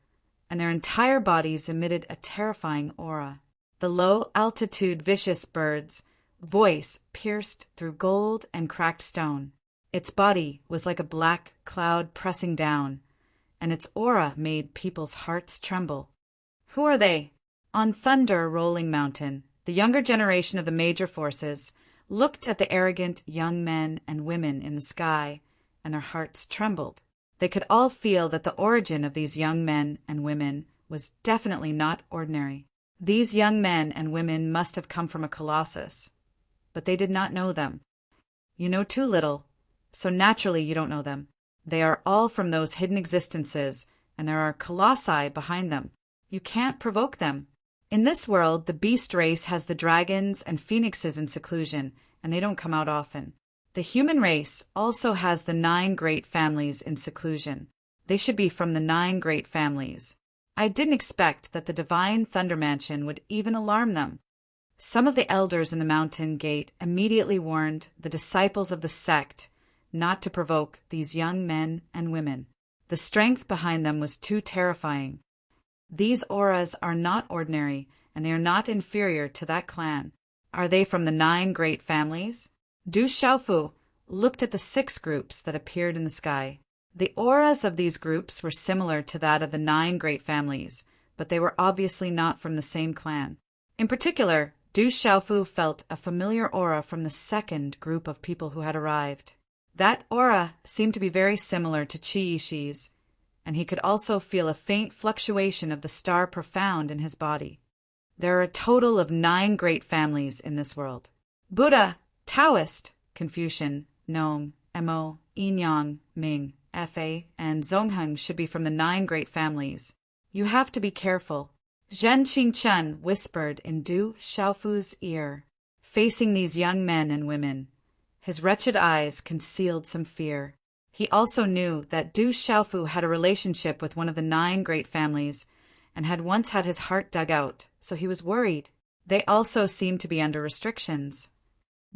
and their entire bodies emitted a terrifying aura. The low-altitude vicious bird's voice pierced through gold and cracked stone. Its body was like a black cloud pressing down, and its aura made people's hearts tremble. Who are they? On Thunder Rolling Mountain, the younger generation of the major forces looked at the arrogant young men and women in the sky, and their hearts trembled. They could all feel that the origin of these young men and women was definitely not ordinary. These young men and women must have come from a colossus, but they did not know them. You know too little, so naturally you don't know them. They are all from those hidden existences, and there are colossi behind them. You can't provoke them. In this world, the beast race has the dragons and phoenixes in seclusion, and they don't come out often. The human race also has the 9 great families in seclusion. They should be from the 9 great families. I didn't expect that the divine Thunder Mansion would even alarm them. Some of the elders in the mountain gate immediately warned the disciples of the sect not to provoke these young men and women. The strength behind them was too terrifying. These auras are not ordinary, and they are not inferior to that clan. Are they from the 9 great families? Du Xiaofu looked at the 6 groups that appeared in the sky. The auras of these groups were similar to that of the 9 great families, but they were obviously not from the same clan. In particular, Du Xiaofu felt a familiar aura from the 2nd group of people who had arrived. That aura seemed to be very similar to Qi Yishi's, and he could also feel a faint fluctuation of the star profound in his body. There are a total of 9 great families in this world. Buddha, Taoist, Confucian, Nong, Mo, Inyang, Ming, Fa, and Zongheng should be from the 9 great families. You have to be careful. Zhen Qingchen whispered in Du Xiaofu's ear, facing these young men and women. His wretched eyes concealed some fear. He also knew that Du Xiaofu had a relationship with one of the 9 great families and had once had his heart dug out, so he was worried. They also seemed to be under restrictions.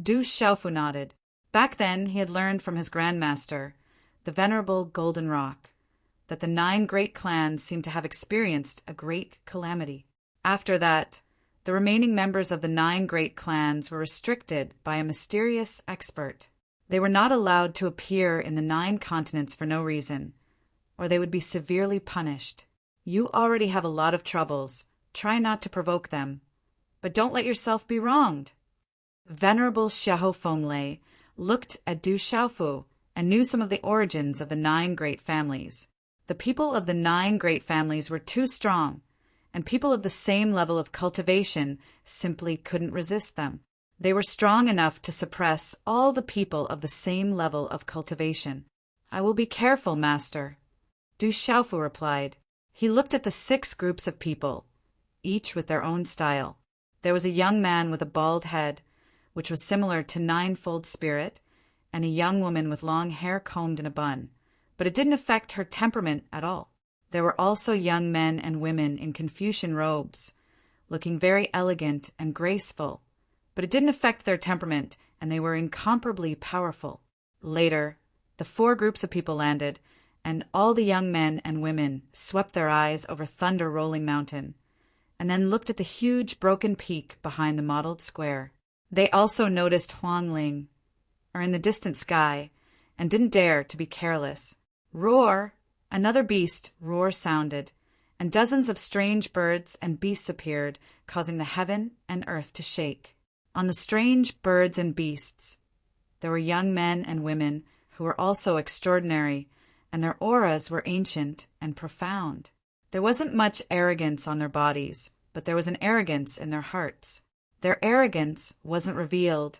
Du Xiaofu nodded. Back then he had learned from his grandmaster, the venerable Golden Rock, that the 9 great clans seemed to have experienced a great calamity. After that, the remaining members of the 9 great clans were restricted by a mysterious expert. They were not allowed to appear in the 9 continents for no reason, or they would be severely punished. You already have a lot of troubles. Try not to provoke them. But don't let yourself be wronged. Venerable Xiahou Fenglei looked at Du Xiaofu and knew some of the origins of the 9 great families. The people of the 9 great families were too strong, and people of the same level of cultivation simply couldn't resist them. They were strong enough to suppress all the people of the same level of cultivation. I will be careful, master, Du Xiaofu replied. He looked at the 6 groups of people, each with their own style. There was a young man with a bald head, which was similar to Ninefold Spirit, and a young woman with long hair combed in a bun, but it didn't affect her temperament at all. There were also young men and women in Confucian robes, looking very elegant and graceful, but it didn't affect their temperament, and they were incomparably powerful. Later, the 4 groups of people landed, and all the young men and women swept their eyes over Thunder Rolling Mountain, and then looked at the huge broken peak behind the mottled square. They also noticed Huangling, or in the distant sky, and didn't dare to be careless. Roar! Another beast, roar sounded, and dozens of strange birds and beasts appeared, causing the heaven and earth to shake. On the strange birds and beasts, there were young men and women who were also extraordinary, and their auras were ancient and profound. There wasn't much arrogance on their bodies, but there was an arrogance in their hearts. Their arrogance wasn't revealed,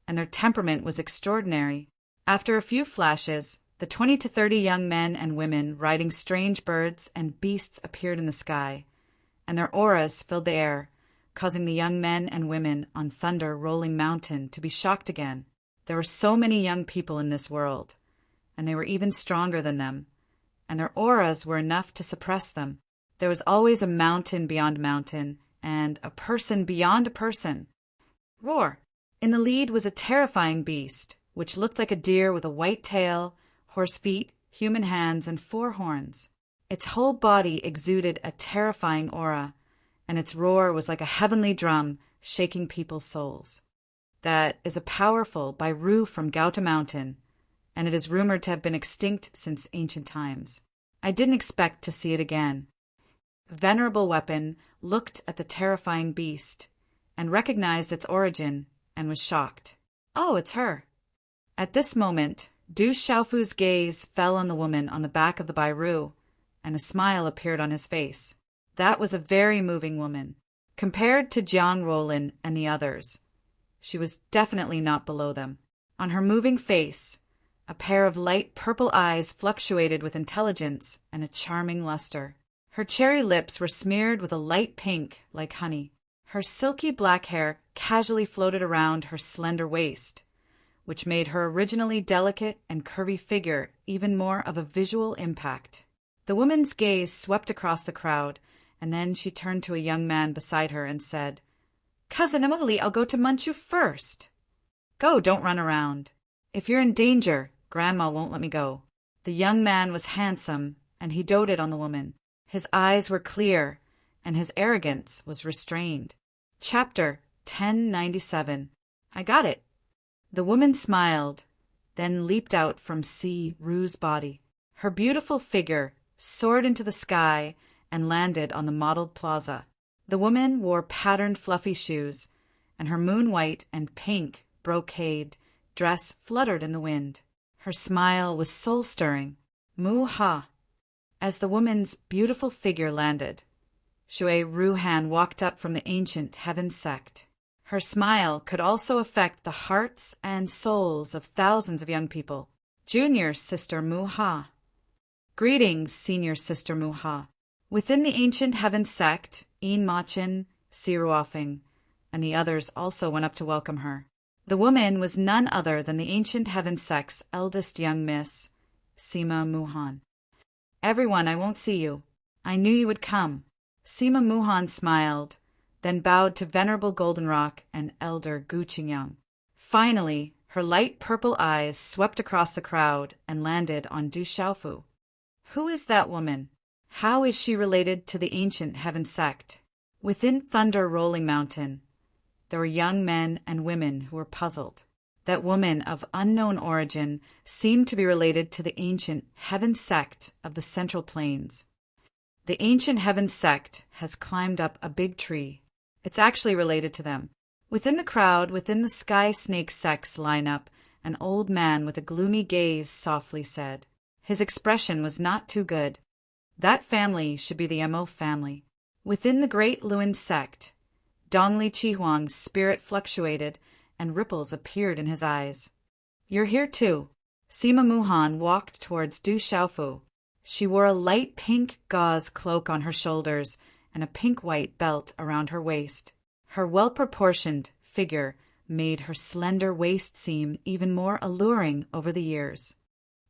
and their temperament was extraordinary. After a few flashes, the 20 to 30 young men and women riding strange birds and beasts appeared in the sky, and their auras filled the air, causing the young men and women on Thunder Rolling Mountain to be shocked again. There were so many young people in this world, and they were even stronger than them, and their auras were enough to suppress them. There was always a mountain beyond mountain, and a person beyond a person. Roar! In the lead was a terrifying beast, which looked like a deer with a white tail, horse feet, human hands, and 4 horns. Its whole body exuded a terrifying aura, and its roar was like a heavenly drum shaking people's souls. That is a powerful Bairu from Gauta Mountain, and it is rumored to have been extinct since ancient times. I didn't expect to see it again. Venerable Weapon looked at the terrifying beast and recognized its origin and was shocked. Oh, it's her. At this moment, Du Xiaofu's gaze fell on the woman on the back of the Bairu, and a smile appeared on his face. That was a very moving woman. Compared to Jiang Rolin and the others, she was definitely not below them. On her moving face, a pair of light purple eyes fluctuated with intelligence and a charming luster. Her cherry lips were smeared with a light pink like honey. Her silky black hair casually floated around her slender waist, which made her originally delicate and curvy figure even more of a visual impact. The woman's gaze swept across the crowd, and then she turned to a young man beside her and said, "Cousin Emily, I'll go to Manchu first." "Go, don't run around. If you're in danger, Grandma won't let me go." The young man was handsome, and he doted on the woman. His eyes were clear, and his arrogance was restrained. Chapter 1097. I got it. The woman smiled, then leaped out from Si Ru's body. Her beautiful figure soared into the sky and landed on the mottled plaza. The woman wore patterned fluffy shoes, and her moon-white and pink brocade dress fluttered in the wind. Her smile was soul-stirring. Mu-ha! As the woman's beautiful figure landed, Shui Ruhan walked up from the ancient heaven sect. Her smile could also affect the hearts and souls of thousands of young people. Junior Sister Mu-ha. Greetings, Senior Sister Mu-ha. Within the ancient heaven sect, Een Machin, Siruofing, and the others also went up to welcome her. The woman was none other than the ancient heaven sect's eldest young miss, Sima Muhan. Everyone, I won't see you. I knew you would come. Sima Muhan smiled, then bowed to Venerable Goldenrock and Elder Gu Qingyang. Finally, her light purple eyes swept across the crowd and landed on Du Xiaofu. Who is that woman? How is she related to the ancient heaven sect? Within Thunder Rolling Mountain, there were young men and women who were puzzled. That woman of unknown origin seemed to be related to the ancient heaven sect of the Central Plains. The ancient heaven sect has climbed up a big tree. It's actually related to them. Within the crowd, within the Sky Snake sect's lineup, an old man with a gloomy gaze softly said. His expression was not too good. That family should be the Mo family. Within the Great Luin sect, Dongli Chihuang's spirit fluctuated, and ripples appeared in his eyes. You're here too. Sima Muhan walked towards Du Xiaofu. She wore a light pink gauze cloak on her shoulders and a pink-white belt around her waist. Her well-proportioned figure made her slender waist seem even more alluring over the years.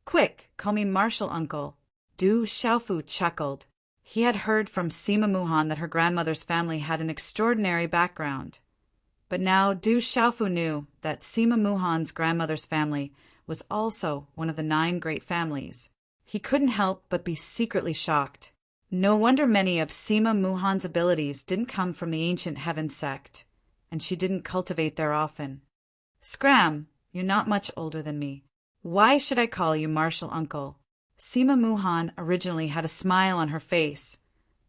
Quick, call me Marshal Uncle. Du Xiaofu chuckled. He had heard from Sima Muhan that her grandmother's family had an extraordinary background. But now Du Xiaofu knew that Sima Muhan's grandmother's family was also one of the 9 great families. He couldn't help but be secretly shocked. No wonder many of Sima Muhan's abilities didn't come from the ancient heaven sect, and she didn't cultivate there often. Scram, you're not much older than me. Why should I call you Marshal Uncle? Sima Muhan originally had a smile on her face,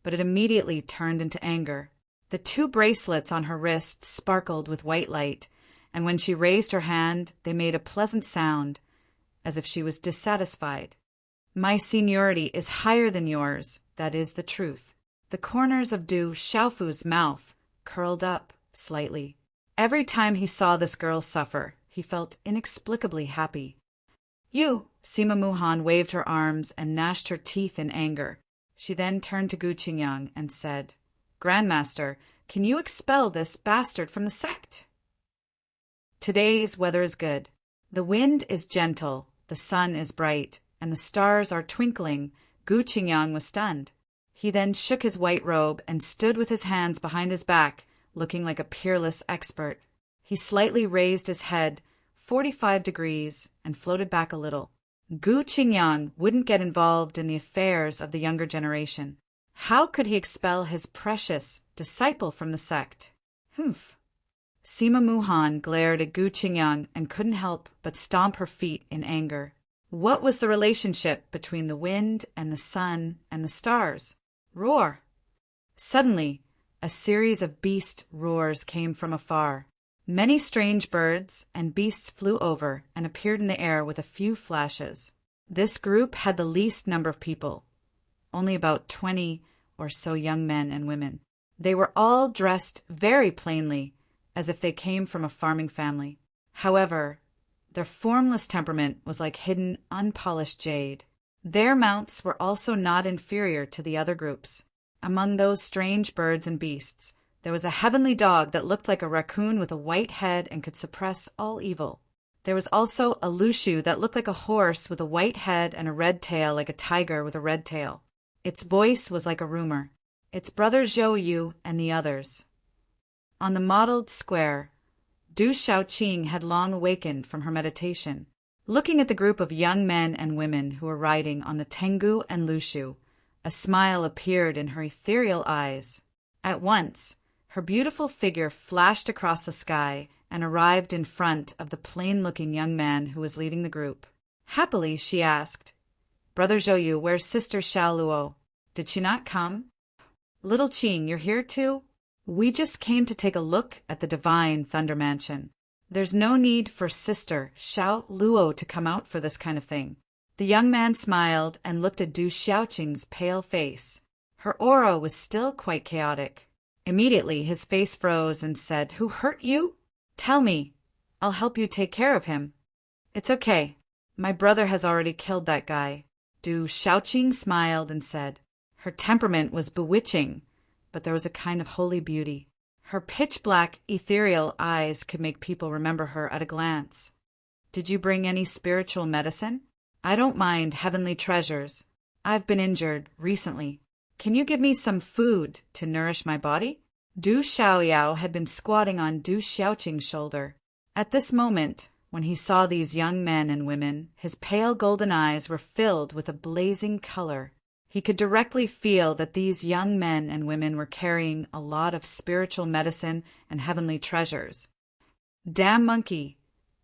but it immediately turned into anger. The 2 bracelets on her wrist sparkled with white light, and when she raised her hand, they made a pleasant sound, as if she was dissatisfied. My seniority is higher than yours, that is the truth. The corners of Du Xiaofu's mouth curled up slightly. Every time he saw this girl suffer, he felt inexplicably happy. You! Sima Muhan waved her arms and gnashed her teeth in anger. She then turned to Gu Qingyang and said, Grandmaster, can you expel this bastard from the sect? Today's weather is good. The wind is gentle, the sun is bright, and the stars are twinkling. Gu Qingyang was stunned. He then shook his white robe and stood with his hands behind his back, looking like a peerless expert. He slightly raised his head 45 degrees and floated back a little. Gu Qingyang wouldn't get involved in the affairs of the younger generation. How could he expel his precious disciple from the sect? Humph. Sima Muhan glared at Gu Qingyang and couldn't help but stomp her feet in anger. What was the relationship between the wind and the sun and the stars? Roar! Suddenly, a series of beast roars came from afar. Many strange birds and beasts flew over and appeared in the air with a few flashes. This group had the least number of people, only about 20 or so young men and women. They were all dressed very plainly, as if they came from a farming family. However, their formless temperament was like hidden, unpolished jade. Their mounts were also not inferior to the other groups. Among those strange birds and beasts, there was a heavenly dog that looked like a raccoon with a white head and could suppress all evil. There was also a lushu that looked like a horse with a white head and a red tail like a tiger with a red tail. Its voice was like a rumor. Its brother Zhou Yu and the others. On the mottled square, Du Xiaoqing had long awakened from her meditation. Looking at the group of young men and women who were riding on the Tengu and Lushu, a smile appeared in her ethereal eyes. At once, her beautiful figure flashed across the sky and arrived in front of the plain-looking young man who was leading the group. Happily, she asked, Brother Zhouyu, where's Sister Xiaoluo? Did she not come? Little Qing, you're here too? We just came to take a look at the divine Thunder Mansion. There's no need for Sister Xiaoluo to come out for this kind of thing. The young man smiled and looked at Du Xiaoqing's pale face. Her aura was still quite chaotic. Immediately, his face froze and said, Who hurt you? Tell me. I'll help you take care of him. It's okay. My brother has already killed that guy. Du Shaoqing smiled and said. Her temperament was bewitching, but there was a kind of holy beauty. Her pitch-black, ethereal eyes could make people remember her at a glance. Did you bring any spiritual medicine? I don't mind heavenly treasures. I've been injured recently. Can you give me some food to nourish my body? Du Xiaoyao had been squatting on Du Xiaoqing's shoulder. At this moment, when he saw these young men and women, his pale golden eyes were filled with a blazing color. He could directly feel that these young men and women were carrying a lot of spiritual medicine and heavenly treasures. Damn monkey!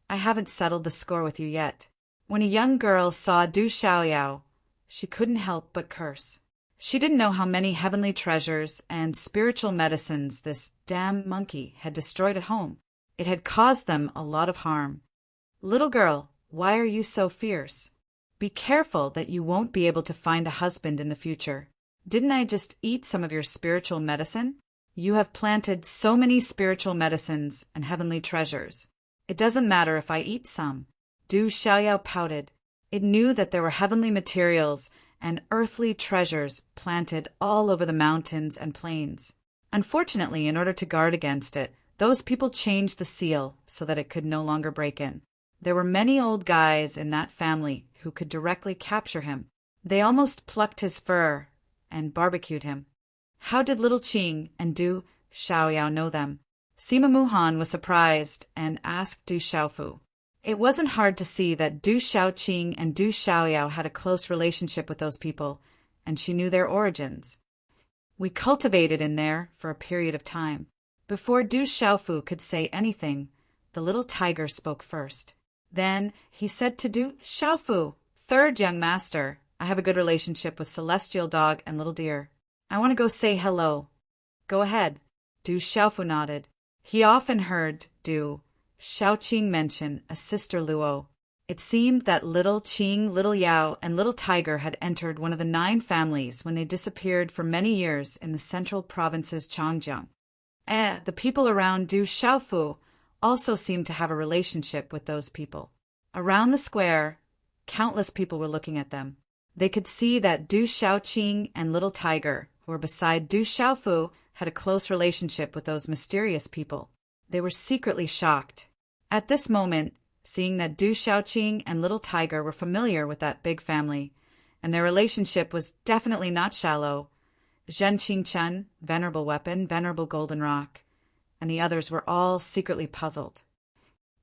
I haven't settled the score with you yet. When a young girl saw Du Xiaoyao, she couldn't help but curse. She didn't know how many heavenly treasures and spiritual medicines this damn monkey had destroyed at home. It had caused them a lot of harm. Little girl, why are you so fierce? Be careful that you won't be able to find a husband in the future. Didn't I just eat some of your spiritual medicine? You have planted so many spiritual medicines and heavenly treasures. It doesn't matter if I eat some. Du Xiaoyao pouted. It knew that there were heavenly materials and earthly treasures planted all over the mountains and plains. Unfortunately, in order to guard against it, those people changed the seal so that it could no longer break in. There were many old guys in that family who could directly capture him. They almost plucked his fur and barbecued him. How did Little Qing and Du Xiaoyao know them? Sima Muhan was surprised and asked Du Xiaofu. It wasn't hard to see that Du Xiaoqing and Du Xiaoyao had a close relationship with those people, and she knew their origins. We cultivated in there for a period of time. Before Du Xiaofu could say anything, the little tiger spoke first. Then he said to Du Xiaofu, Third young master, I have a good relationship with Celestial Dog and Little Deer. I want to go say hello. Go ahead. Du Xiaofu nodded. He often heard Du Xiaoqing mention a sister Luo. It seemed that Little Qing, Little Yao, and Little Tiger had entered one of the 9 families when they disappeared for many years in the central province's Changjiang. The people around Du Xiaofu also seemed to have a relationship with those people. Around the square, countless people were looking at them. They could see that Du Xiaoqing and Little Tiger, who were beside Du Xiaofu, had a close relationship with those mysterious people. They were secretly shocked. At this moment, seeing that Du Xiaoqing and Little Tiger were familiar with that big family, and their relationship was definitely not shallow, Zhen Qingchen, Venerable Weapon, Venerable Golden Rock, and the others were all secretly puzzled.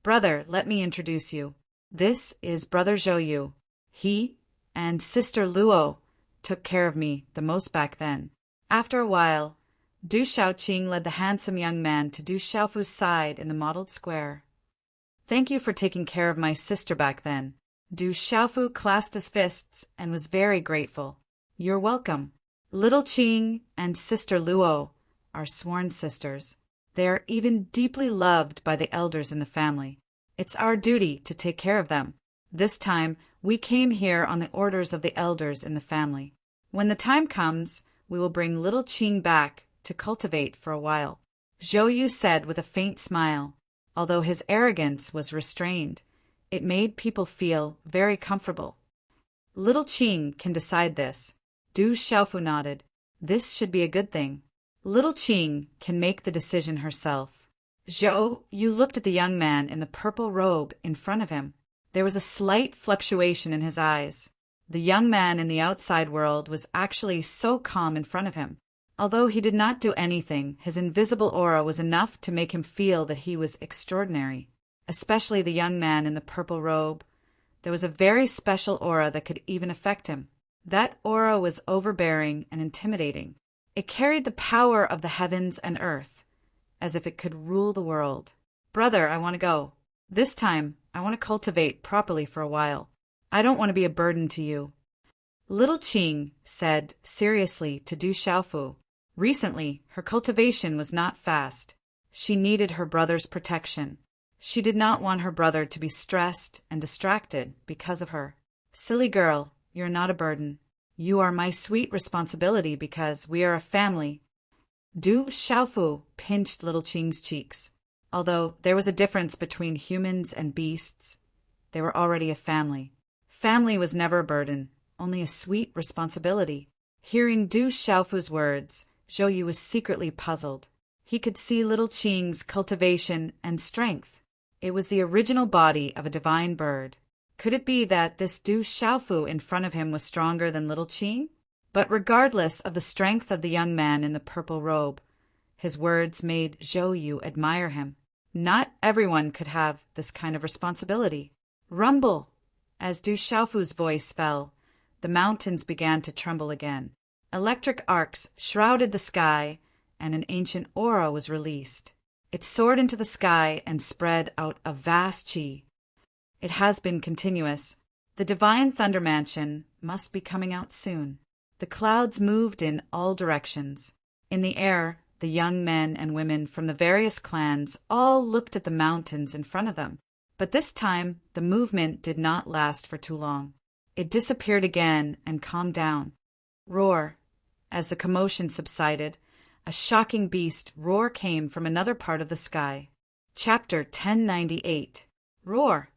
Brother, let me introduce you. This is Brother Zhou. He and Sister Luo took care of me the most back then. After a while, Du Xiaoqing led the handsome young man to Du Xiaofu's side in the mottled square. Thank you for taking care of my sister back then. Du Xiaofu clasped his fists and was very grateful. You're welcome. Little Qing and Sister Luo are sworn sisters. They are even deeply loved by the elders in the family. It's our duty to take care of them. This time, we came here on the orders of the elders in the family. When the time comes, we will bring Little Qing back to cultivate for a while. Zhou Yu said with a faint smile. Although his arrogance was restrained, it made people feel very comfortable. Little Qing can decide this. Du Xiaofu nodded. This should be a good thing. Little Qing can make the decision herself. Zhou Yu looked at the young man in the purple robe in front of him. There was a slight fluctuation in his eyes. The young man in the outside world was actually so calm in front of him. Although he did not do anything, his invisible aura was enough to make him feel that he was extraordinary. Especially the young man in the purple robe. There was a very special aura that could even affect him. That aura was overbearing and intimidating. It carried the power of the heavens and earth, as if it could rule the world. Brother, I want to go. This time, I want to cultivate properly for a while. I don't want to be a burden to you. Little Qing said seriously to Du Xiaofu. Recently, her cultivation was not fast. She needed her brother's protection. She did not want her brother to be stressed and distracted because of her. Silly girl, you're not a burden. You are my sweet responsibility because we are a family. Du Xiaofu pinched Little Qing's cheeks. Although there was a difference between humans and beasts, they were already a family. Family was never a burden, only a sweet responsibility. Hearing Du Xiaofu's words, Zhou Yu was secretly puzzled. He could see little Qing's cultivation and strength. It was the original body of a divine bird. Could it be that this Du Xiaofu in front of him was stronger than little Qing? But regardless of the strength of the young man in the purple robe, his words made Zhou Yu admire him. Not everyone could have this kind of responsibility. Rumble! As Du Xiaofu's voice fell, the mountains began to tremble again. Electric arcs shrouded the sky, and an ancient aura was released. It soared into the sky and spread out a vast qi. It has been continuous. The divine thunder mansion must be coming out soon. The clouds moved in all directions. In the air, the young men and women from the various clans all looked at the mountains in front of them. But this time, the movement did not last for too long. It disappeared again and calmed down. Roar! As the commotion subsided, a shocking beast roar came from another part of the sky. Chapter 1098. Roar!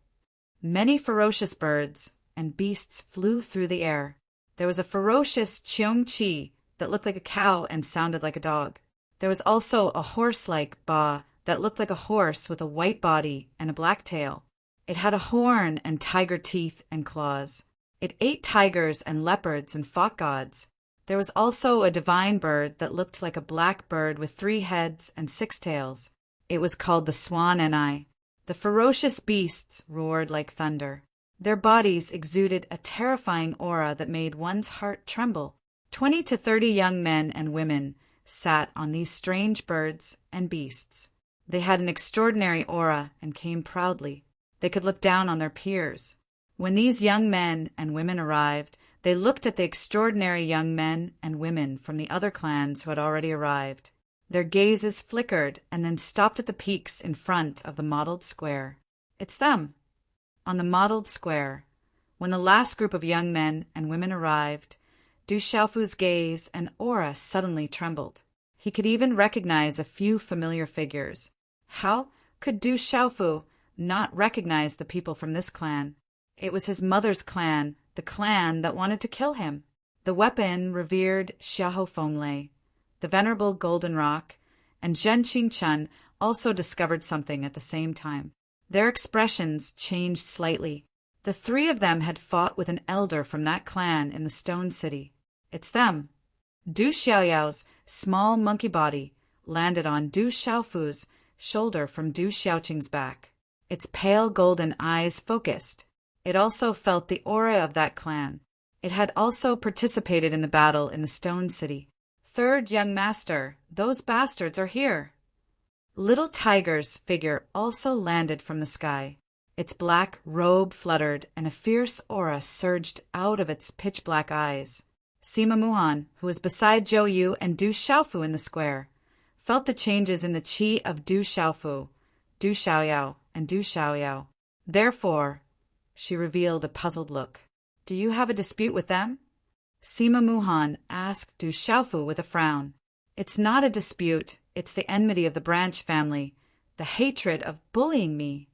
Many ferocious birds and beasts flew through the air. There was a ferocious Cheong-chi that looked like a cow and sounded like a dog. There was also a horse-like Ba that looked like a horse with a white body and a black tail. It had a horn and tiger teeth and claws. It ate tigers and leopards and fought gods. There was also a divine bird that looked like a black bird with 3 heads and 6 tails. It was called the Swan and I. The ferocious beasts roared like thunder. Their bodies exuded a terrifying aura that made one's heart tremble. 20 to 30 young men and women sat on these strange birds and beasts. They had an extraordinary aura and came proudly. They could look down on their peers. When these young men and women arrived, they looked at the extraordinary young men and women from the other clans who had already arrived. Their gazes flickered and then stopped at the peaks in front of the mottled square. It's them. On the mottled square, when the last group of young men and women arrived, Du Xiaofu's gaze and aura suddenly trembled. He could even recognize a few familiar figures. How could Du Xiaofu not recognize the people from this clan? It was his mother's clan, the clan that wanted to kill him. The weapon revered Xiahou Fenglei, the venerable Golden Rock, and Zhen Qingchen also discovered something at the same time. Their expressions changed slightly. The 3 of them had fought with an elder from that clan in the Stone City. It's them. Du Xiaoyao's small monkey body landed on Du Xiaofu's shoulder from Du Xiaoqing's back. Its pale golden eyes focused. It also felt the aura of that clan. It had also participated in the battle in the Stone City. Third young master, those bastards are here. Little Tiger's figure also landed from the sky. Its black robe fluttered and a fierce aura surged out of its pitch-black eyes. Sima Muhan, who was beside Zhou Yu and Du Xiaofu in the square, felt the changes in the qi of Du Xiaofu, Du Xiaoyao, and Du Xiaoyao. Therefore, she revealed a puzzled look. Do you have a dispute with them? Sima Muhan asked Du Xiaofu with a frown. It's not a dispute, it's the enmity of the branch family, the hatred of bullying me.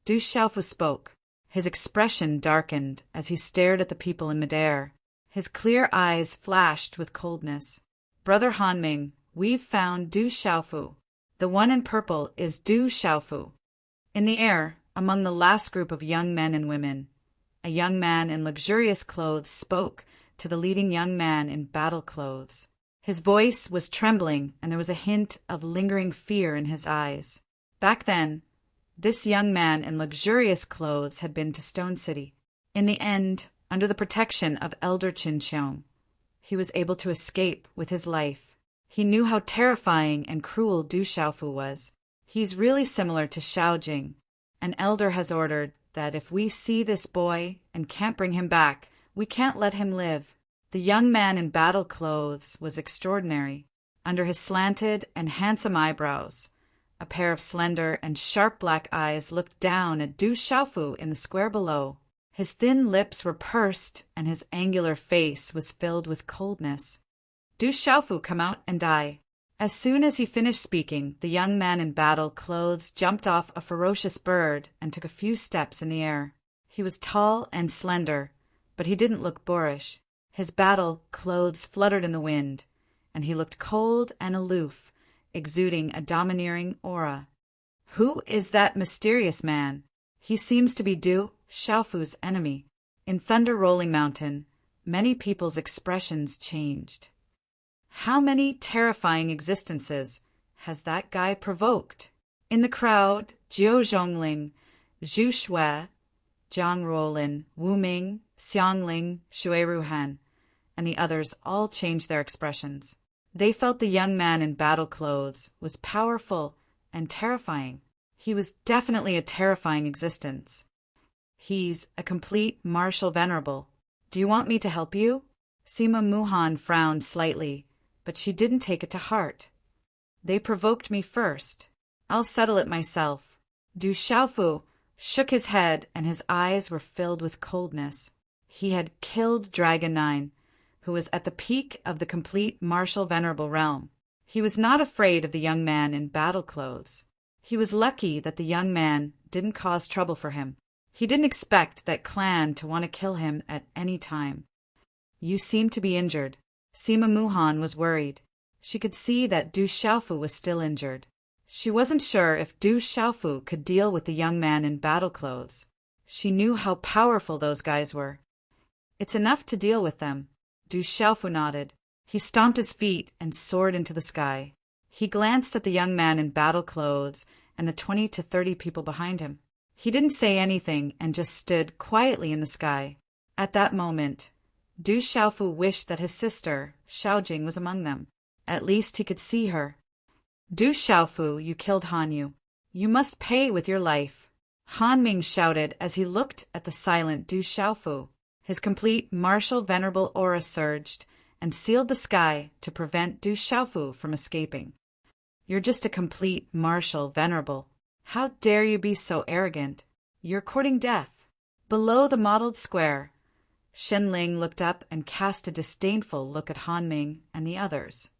Du Xiaofu spoke. His expression darkened as he stared at the people in midair. His clear eyes flashed with coldness. Brother Hanming, we've found Du Xiaofu. The one in purple is Du Xiaofu. In the air, among the last group of young men and women, a young man in luxurious clothes spoke to the leading young man in battle clothes. His voice was trembling, and there was a hint of lingering fear in his eyes. Back then, this young man in luxurious clothes had been to Stone City. In the end, under the protection of Elder Qinqiang, he was able to escape with his life. He knew how terrifying and cruel Du Xiaofu was. He's really similar to Xiaojing. An elder has ordered that if we see this boy and can't bring him back, we can't let him live. The young man in battle clothes was extraordinary. Under his slanted and handsome eyebrows, a pair of slender and sharp black eyes looked down at Du Xiaofu in the square below. His thin lips were pursed, and his angular face was filled with coldness. Du Xiaofu, come out and die. As soon as he finished speaking, the young man in battle clothes jumped off a ferocious bird and took a few steps in the air. He was tall and slender, but he didn't look boorish. His battle clothes fluttered in the wind, and he looked cold and aloof, exuding a domineering aura. Who is that mysterious man? He seems to be Du Xiaofu's enemy. In Thunder Rolling Mountain, many people's expressions changed. How many terrifying existences has that guy provoked? In the crowd, Jiu Zhongling, Zhu Shui, Jiang Ruolin, Wu Ming, Xiangling, Shui Ruhan, and the others all changed their expressions. They felt the young man in battle clothes was powerful and terrifying. He was definitely a terrifying existence. He's a complete martial venerable. Do you want me to help you? Sima Muhan frowned slightly, but she didn't take it to heart. They provoked me first. I'll settle it myself. Du Xiaofu shook his head and his eyes were filled with coldness. He had killed Dragon 9, who was at the peak of the complete martial venerable realm. He was not afraid of the young man in battle clothes. He was lucky that the young man didn't cause trouble for him. He didn't expect that clan to want to kill him at any time. You seem to be injured. Sima Muhan was worried. She could see that Du Xiaofu was still injured. She wasn't sure if Du Xiaofu could deal with the young man in battle clothes. She knew how powerful those guys were. It's enough to deal with them. Du Xiaofu nodded. He stomped his feet and soared into the sky. He glanced at the young man in battle clothes and the 20 to 30 people behind him. He didn't say anything and just stood quietly in the sky. At that moment, Du Xiaofu wished that his sister, Xiaojing, was among them. At least he could see her. Du Xiaofu, you killed Han Yu. You must pay with your life. Han Ming shouted as he looked at the silent Du Xiaofu. His complete martial venerable aura surged and sealed the sky to prevent Du Xiaofu from escaping. You're just a complete martial venerable. How dare you be so arrogant? You're courting death. Below the mottled square, Shen Ling looked up and cast a disdainful look at Han Ming and the others.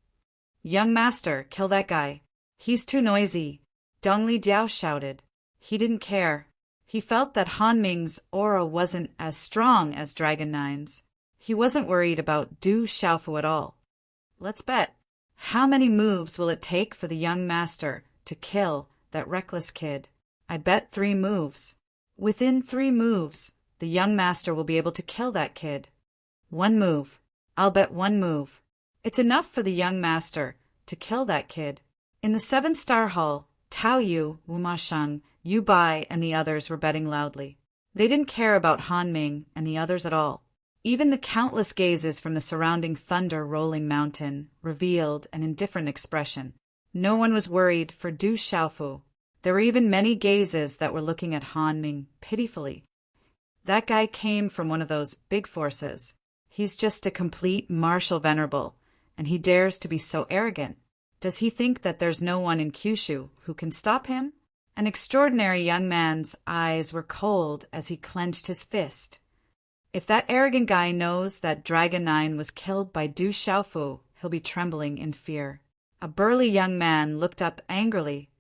Young master, kill that guy. He's too noisy, Dong Li Diao shouted. He didn't care. He felt that Han Ming's aura wasn't as strong as Dragon 9's. He wasn't worried about Du Xiaofu at all. Let's bet. How many moves will it take for the young master to kill that reckless kid? I bet 3 moves. Within 3 moves, the young master will be able to kill that kid. 1 move. I'll bet 1 move. It's enough for the young master to kill that kid. In the 7-star hall, Tao Yu, Wu Masheng, Yu Bai, and the others were betting loudly. They didn't care about Han Ming and the others at all. Even the countless gazes from the surrounding Thunder Rolling Mountain revealed an indifferent expression. No one was worried for Du Xiaofu. There were even many gazes that were looking at Han Ming pitifully. That guy came from one of those big forces. He's just a complete martial venerable, and he dares to be so arrogant. Does he think that there's no one in Kyushu who can stop him? An extraordinary young man's eyes were cold as he clenched his fist. If that arrogant guy knows that Dragon 9 was killed by Du Xiaofu, he'll be trembling in fear. A burly young man looked up angrily.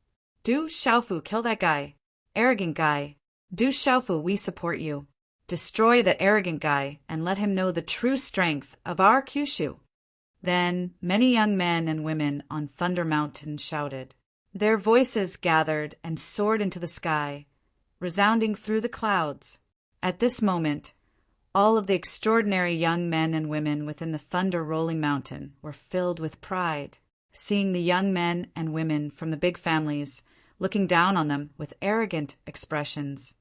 Du Xiaofu, kill that guy. Arrogant guy. Du Xiaofu, we support you. Destroy that arrogant guy and let him know the true strength of our Kyushu. Then many young men and women on Thunder Mountain shouted. Their voices gathered and soared into the sky, resounding through the clouds. At this moment, all of the extraordinary young men and women within the Thunder Rolling Mountain were filled with pride, seeing the young men and women from the big families looking down on them with arrogant expressions.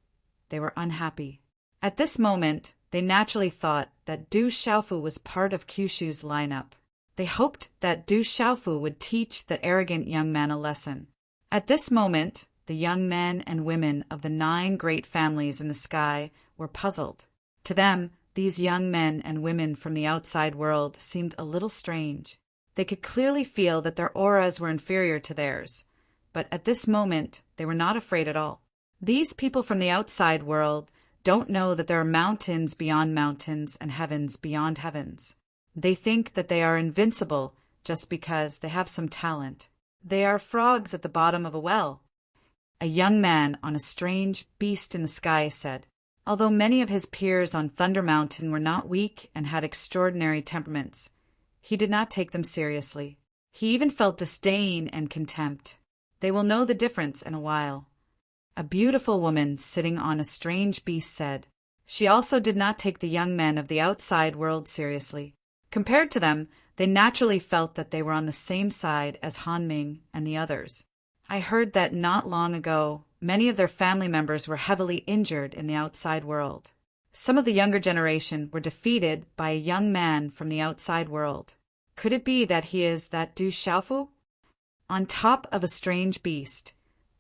They were unhappy. At this moment, they naturally thought that Du Xiaofu was part of Kyushu's lineup. They hoped that Du Xiaofu would teach the arrogant young man a lesson. At this moment, the young men and women of the 9 great families in the sky were puzzled. To them, these young men and women from the outside world seemed a little strange. They could clearly feel that their auras were inferior to theirs, but at this moment, they were not afraid at all. These people from the outside world don't know that there are mountains beyond mountains and heavens beyond heavens. They think that they are invincible just because they have some talent. They are frogs at the bottom of a well. A young man on a strange beast in the sky said, Although many of his peers on Thunder Mountain were not weak and had extraordinary temperaments, he did not take them seriously. He even felt disdain and contempt. They will know the difference in a while. A beautiful woman sitting on a strange beast said. She also did not take the young men of the outside world seriously. Compared to them, they naturally felt that they were on the same side as Han Ming and the others. I heard that not long ago, many of their family members were heavily injured in the outside world. Some of the younger generation were defeated by a young man from the outside world. Could it be that he is that Du Xiaofu? On top of a strange beast,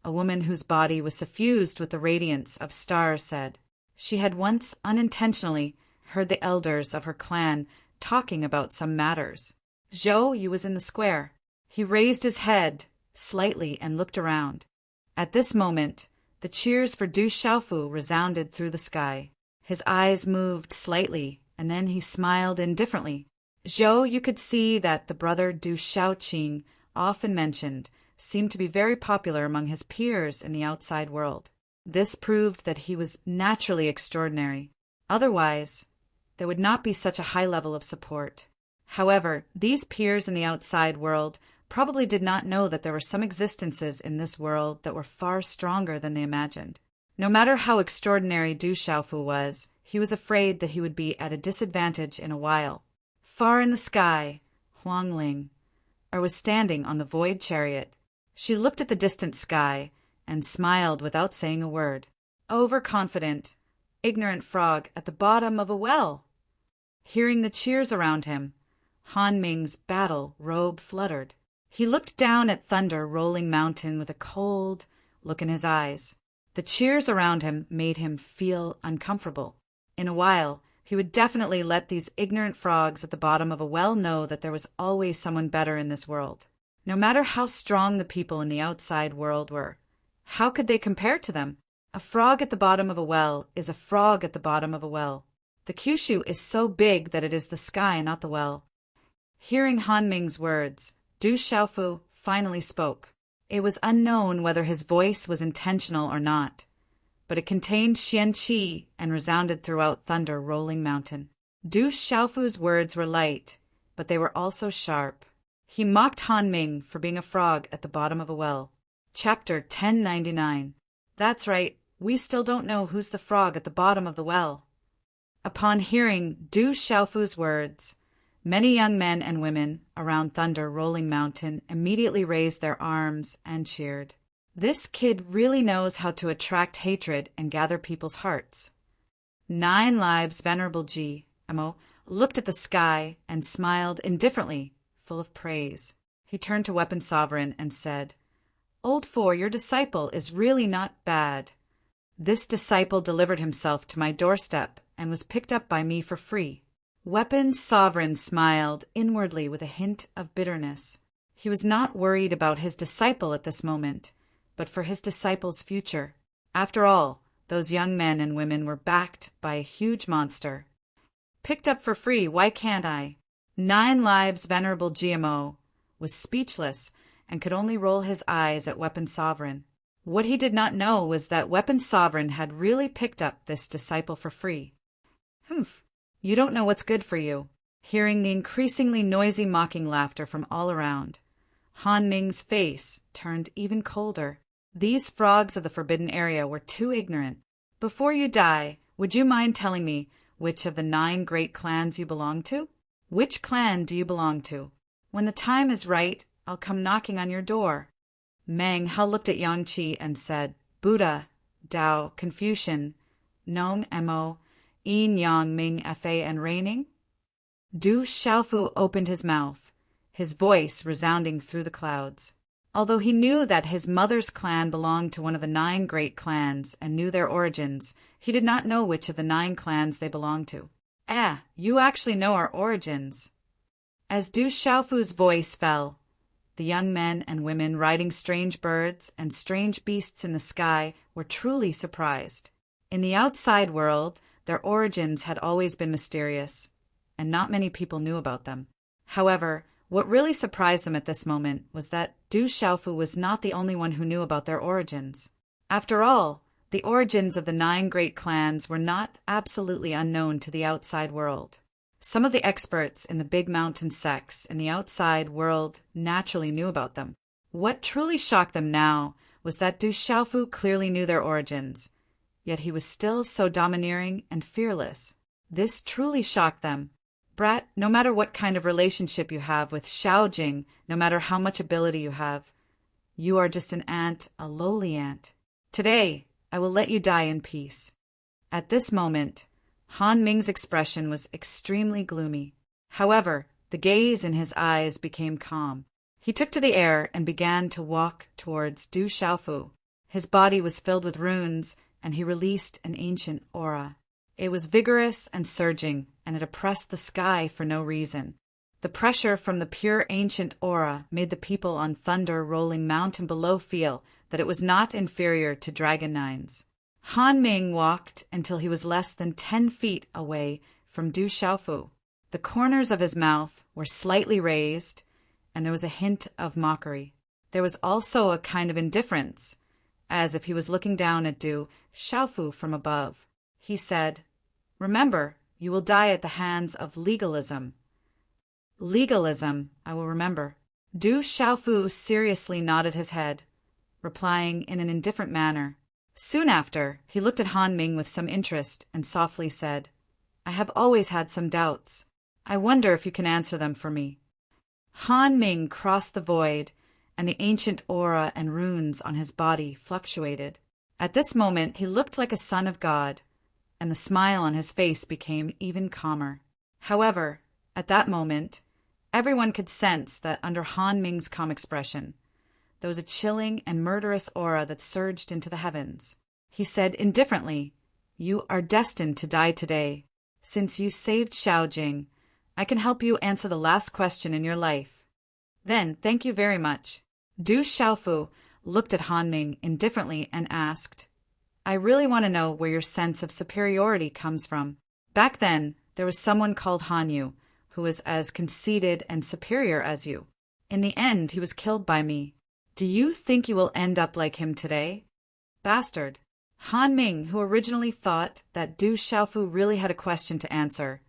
a woman whose body was suffused with the radiance of stars said. She had once unintentionally heard the elders of her clan talking about some matters. Zhou Yu was in the square. He raised his head slightly and looked around. At this moment, the cheers for Du Xiaofu resounded through the sky. His eyes moved slightly, and then he smiled indifferently. Zhou Yu could see that the brother Du Xiaoqing, often mentioned, seemed to be very popular among his peers in the outside world. This proved that he was naturally extraordinary. Otherwise, there would not be such a high level of support. However, these peers in the outside world probably did not know that there were some existences in this world that were far stronger than they imagined. No matter how extraordinary Du Xiaofu was, he was afraid that he would be at a disadvantage in a while. Far in the sky, Huang Ling was standing on the void chariot. She looked at the distant sky and smiled without saying a word. Overconfident, ignorant frog at the bottom of a well. Hearing the cheers around him, Han Ming's battle robe fluttered. He looked down at Thunder Rolling Mountain with a cold look in his eyes. The cheers around him made him feel uncomfortable. In a while, he would definitely let these ignorant frogs at the bottom of a well know that there was always someone better in this world. No matter how strong the people in the outside world were, how could they compare to them? A frog at the bottom of a well is a frog at the bottom of a well. The Kyushu is so big that it is the sky, not the well. Hearing Han Ming's words, Du Xiaofu finally spoke. It was unknown whether his voice was intentional or not, but it contained xianqi and resounded throughout Thunder Rolling Mountain. Du Xiaofu's words were light, but they were also sharp. He mocked Han Ming for being a frog at the bottom of a well. Chapter 1099. That's right, we still don't know who's the frog at the bottom of the well. Upon hearing Du Xiaofu's words, many young men and women around Thunder Rolling Mountain immediately raised their arms and cheered. This kid really knows how to attract hatred and gather people's hearts. 9 Lives Venerable G.M.O. looked at the sky and smiled indifferently, full of praise. He turned to Weapon Sovereign and said, Old Four, your disciple is really not bad. This disciple delivered himself to my doorstep and was picked up by me for free. Weapon Sovereign smiled inwardly with a hint of bitterness. He was not worried about his disciple at this moment, but for his disciple's future. After all, those young men and women were backed by a huge monster. Picked up for free, why can't I? 9 Lives Venerable GMO was speechless and could only roll his eyes at Weapon Sovereign. What he did not know was that Weapon Sovereign had really picked up this disciple for free. Humph, you don't know what's good for you. Hearing the increasingly noisy mocking laughter from all around, Han Ming's face turned even colder. These frogs of the forbidden area were too ignorant. Before you die, would you mind telling me which of the 9 great clans you belong to? Which clan do you belong to? When the time is right, I'll come knocking on your door. Meng Hao looked at Yang Qi and said, Buddha, Tao, Confucian, Nong Mo, Yin Yang Ming Fa and reigning? Du Xiaofu opened his mouth, his voice resounding through the clouds. Although he knew that his mother's clan belonged to one of the 9 great clans and knew their origins, he did not know which of the 9 clans they belonged to. You actually know our origins. As Du Xiaofu's voice fell, the young men and women riding strange birds and strange beasts in the sky were truly surprised. In the outside world, their origins had always been mysterious, and not many people knew about them. However, what really surprised them at this moment was that Du Xiaofu was not the only one who knew about their origins. After all, The origins of the 9 great clans were not absolutely unknown to the outside world. Some of the experts in the big mountain sects in the outside world naturally knew about them. What truly shocked them now was that Du Xiaofu clearly knew their origins, yet he was still so domineering and fearless. This truly shocked them. Brat, no matter what kind of relationship you have with Xiaojing, no matter how much ability you have, you are just an ant, a lowly ant. Today, I will let you die in peace. At this moment, Han Ming's expression was extremely gloomy. However, the gaze in his eyes became calm. He took to the air and began to walk towards Du Xiaofu. His body was filled with runes, and he released an ancient aura. It was vigorous and surging, and it oppressed the sky for no reason. The pressure from the pure ancient aura made the people on Thunder Rolling Mountain below feel that it was not inferior to Dragon Nines. Han Ming walked until he was less than 10 feet away from Du Xiaofu. The corners of his mouth were slightly raised, and there was a hint of mockery. There was also a kind of indifference, as if he was looking down at Du Xiaofu from above. He said, "Remember, you will die at the hands of legalism." "Legalism, I will remember." Du Xiaofu seriously nodded his head, replying in an indifferent manner. Soon after, he looked at Han Ming with some interest and softly said, "I have always had some doubts. I wonder if you can answer them for me." Han Ming crossed the void, and the ancient aura and runes on his body fluctuated. At this moment, he looked like a son of God, and the smile on his face became even calmer. However, at that moment, everyone could sense that under Han Ming's calm expression, there was a chilling and murderous aura that surged into the heavens. He said indifferently, "You are destined to die today. Since you saved Xiaojing, I can help you answer the last question in your life. Then, thank you very much." Du Xiaofu looked at Han Ming indifferently and asked, "I really want to know where your sense of superiority comes from. Back then, there was someone called Han Yu, who was as conceited and superior as you. In the end, he was killed by me. Do you think you will end up like him today?" Bastard. Han Ming, who originally thought that Du Xiaofu really had a question to answer,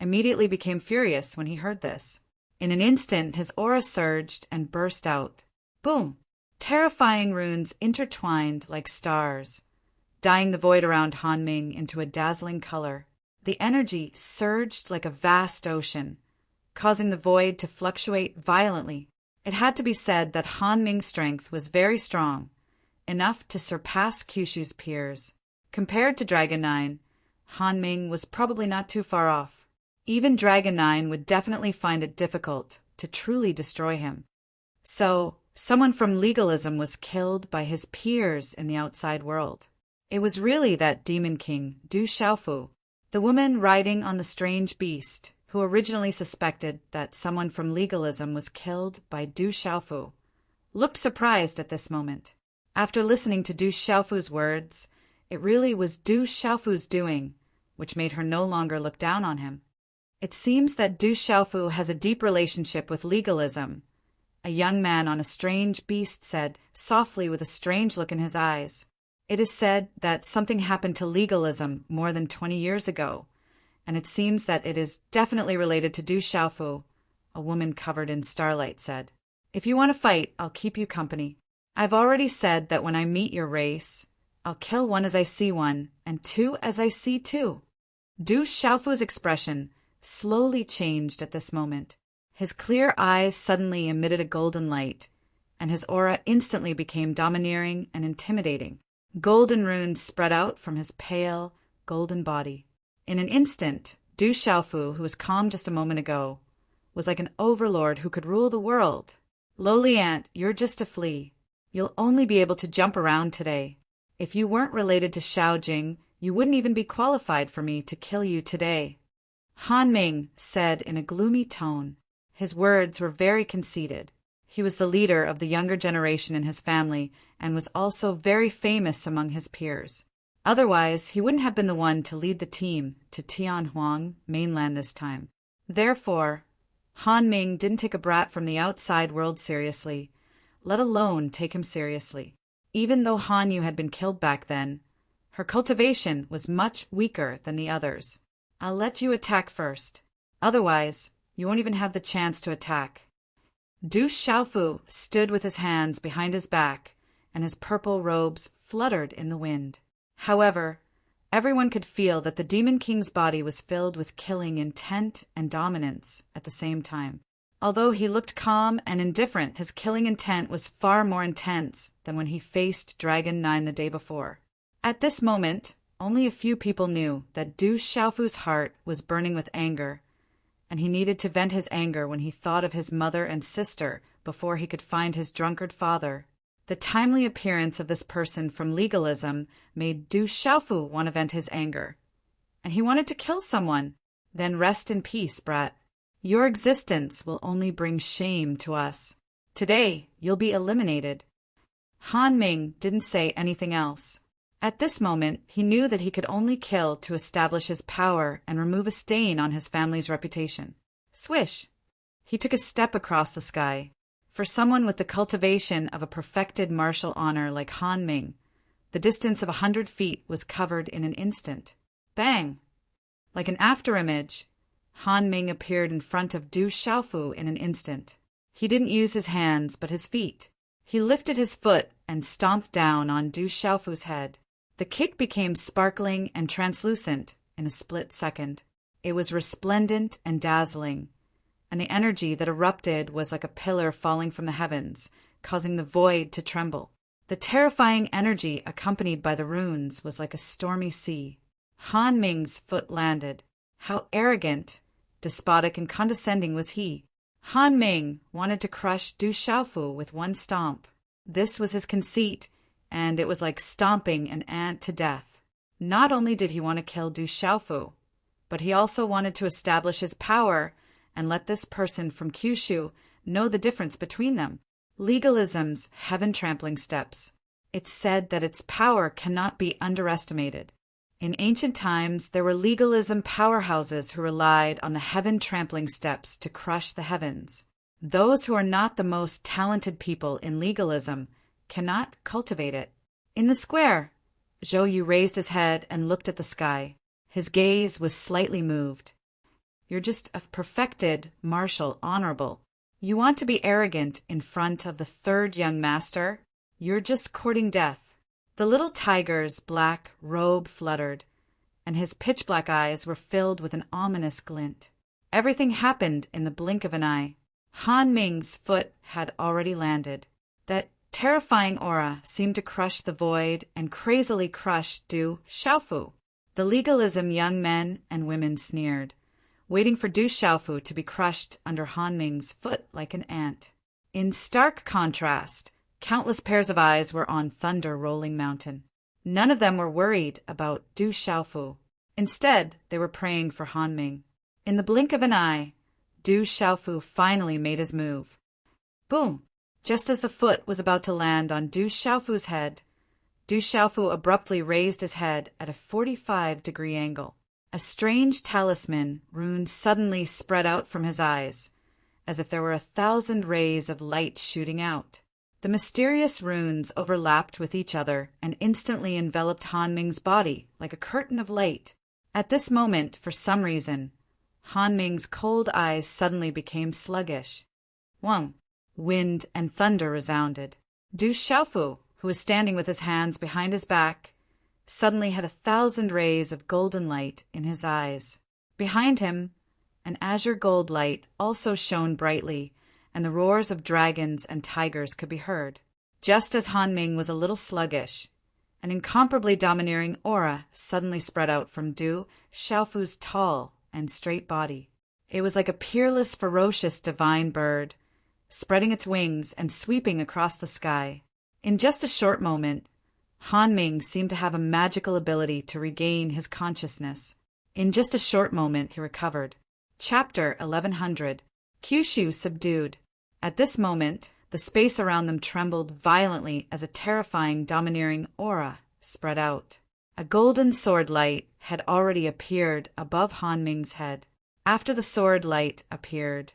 immediately became furious when he heard this. In an instant, his aura surged and burst out. Boom! Terrifying runes intertwined like stars, dyeing the void around Han Ming into a dazzling color. The energy surged like a vast ocean, causing the void to fluctuate violently. It had to be said that Han Ming's strength was very strong, enough to surpass Kyushu's peers. Compared to Dragon 9, Han Ming was probably not too far off. Even Dragon 9 would definitely find it difficult to truly destroy him. So, someone from legalism was killed by his peers in the outside world. It was really that demon king, Du Xiaofu, the woman riding on the strange beast, who originally suspected that someone from legalism was killed by Du Xiaofu, looked surprised at this moment. After listening to Du Xiaofu's words, it really was Du Xiaofu's doing, which made her no longer look down on him. It seems that Du Xiaofu has a deep relationship with legalism, a young man on a strange beast said, softly with a strange look in his eyes. It is said that something happened to legalism more than 20 years ago, and it seems that it is definitely related to Du Xiaofu, a woman covered in starlight said. "If you want to fight, I'll keep you company. I've already said that when I meet your race, I'll kill one as I see one, and two as I see two." Du Xiaofu's expression slowly changed at this moment. His clear eyes suddenly emitted a golden light, and his aura instantly became domineering and intimidating. Golden runes spread out from his pale, golden body. In an instant, Du Xiaofu, who was calm just a moment ago, was like an overlord who could rule the world. "Lowly ant, you're just a flea. You'll only be able to jump around today. If you weren't related to Xiaojing, you wouldn't even be qualified for me to kill you today," Han Ming said in a gloomy tone. His words were very conceited. He was the leader of the younger generation in his family and was also very famous among his peers. Otherwise, he wouldn't have been the one to lead the team to Tianhuang mainland this time. Therefore, Han Ming didn't take a brat from the outside world seriously, let alone take him seriously. Even though Han Yu had been killed back then, Her cultivation was much weaker than the others. I'll let you attack first. Otherwise, you won't even have the chance to attack. Du Xiaofu stood with his hands behind his back, and his purple robes fluttered in the wind. However, everyone could feel that the Demon King's body was filled with killing intent and dominance at the same time. Although he looked calm and indifferent, his killing intent was far more intense than when he faced Dragon 9 the day before. At this moment, only a few people knew that Du Xiaofu's heart was burning with anger, and he needed to vent his anger when he thought of his mother and sister before he could find his drunkard father. The timely appearance of this person from legalism made Du Xiaofu want to vent his anger, and he wanted to kill someone. Then rest in peace, brat. Your existence will only bring shame to us. Today, you'll be eliminated. Han Ming didn't say anything else. At this moment, he knew that he could only kill to establish his power and remove a stain on his family's reputation. Swish! He took a step across the sky. For someone with the cultivation of a perfected martial honor like Han Ming, the distance of 100 feet was covered in an instant. Bang! Like an afterimage, Han Ming appeared in front of Du Xiaofu in an instant. He didn't use his hands, but his feet. He lifted his foot and stomped down on Du Xiaofu's head. The kick became sparkling and translucent in a split second. It was resplendent and dazzling, and the energy that erupted was like a pillar falling from the heavens, causing the void to tremble. The terrifying energy accompanied by the runes was like a stormy sea. Han Ming's foot landed. How arrogant, despotic, and condescending was he! Han Ming wanted to crush Du Xiaofu with one stomp. This was his conceit, and it was like stomping an ant to death. Not only did he want to kill Du Xiaofu, but he also wanted to establish his power and let this person from Kyushu know the difference between them. Legalism's heaven-trampling steps. It's said that its power cannot be underestimated. In ancient times, there were legalism powerhouses who relied on the heaven-trampling steps to crush the heavens. Those who are not the most talented people in legalism cannot cultivate it. In the square, Zhou Yu raised his head and looked at the sky. His gaze was slightly moved. You're just a perfected, martial, honorable. You want to be arrogant in front of the third young master? You're just courting death. The little tiger's black robe fluttered, and his pitch-black eyes were filled with an ominous glint. Everything happened in the blink of an eye. Han Ming's foot had already landed. That terrifying aura seemed to crush the void and crazily crush Du Xiaofu. The legalism young men and women sneered, waiting for Du Xiaofu to be crushed under Han Ming's foot like an ant. In stark contrast, countless pairs of eyes were on Thunder Rolling Mountain. None of them were worried about Du Xiaofu. Instead, they were praying for Han Ming. In the blink of an eye, Du Xiaofu finally made his move. Boom! Just as the foot was about to land on Du Xiaofu's head, Du Xiaofu abruptly raised his head at a 45-degree angle. A strange talisman rune suddenly spread out from his eyes, as if there were 1,000 rays of light shooting out. The mysterious runes overlapped with each other and instantly enveloped Han Ming's body like a curtain of light. At this moment, for some reason, Han Ming's cold eyes suddenly became sluggish. Wang! Wind and thunder resounded. Du Xiaofu, who was standing with his hands behind his back, suddenly had 1,000 rays of golden light in his eyes. Behind him, an azure gold light also shone brightly, and the roars of dragons and tigers could be heard. Just as Han Ming was a little sluggish, an incomparably domineering aura suddenly spread out from Du Xiaofu's tall and straight body. It was like a peerless, ferocious, divine bird, spreading its wings and sweeping across the sky. In just a short moment, Han Ming seemed to have a magical ability to regain his consciousness. In just a short moment, he recovered. Chapter 1100. Kyushu subdued. At this moment, the space around them trembled violently as a terrifying, domineering aura spread out. A golden sword light had already appeared above Han Ming's head. After the sword light appeared,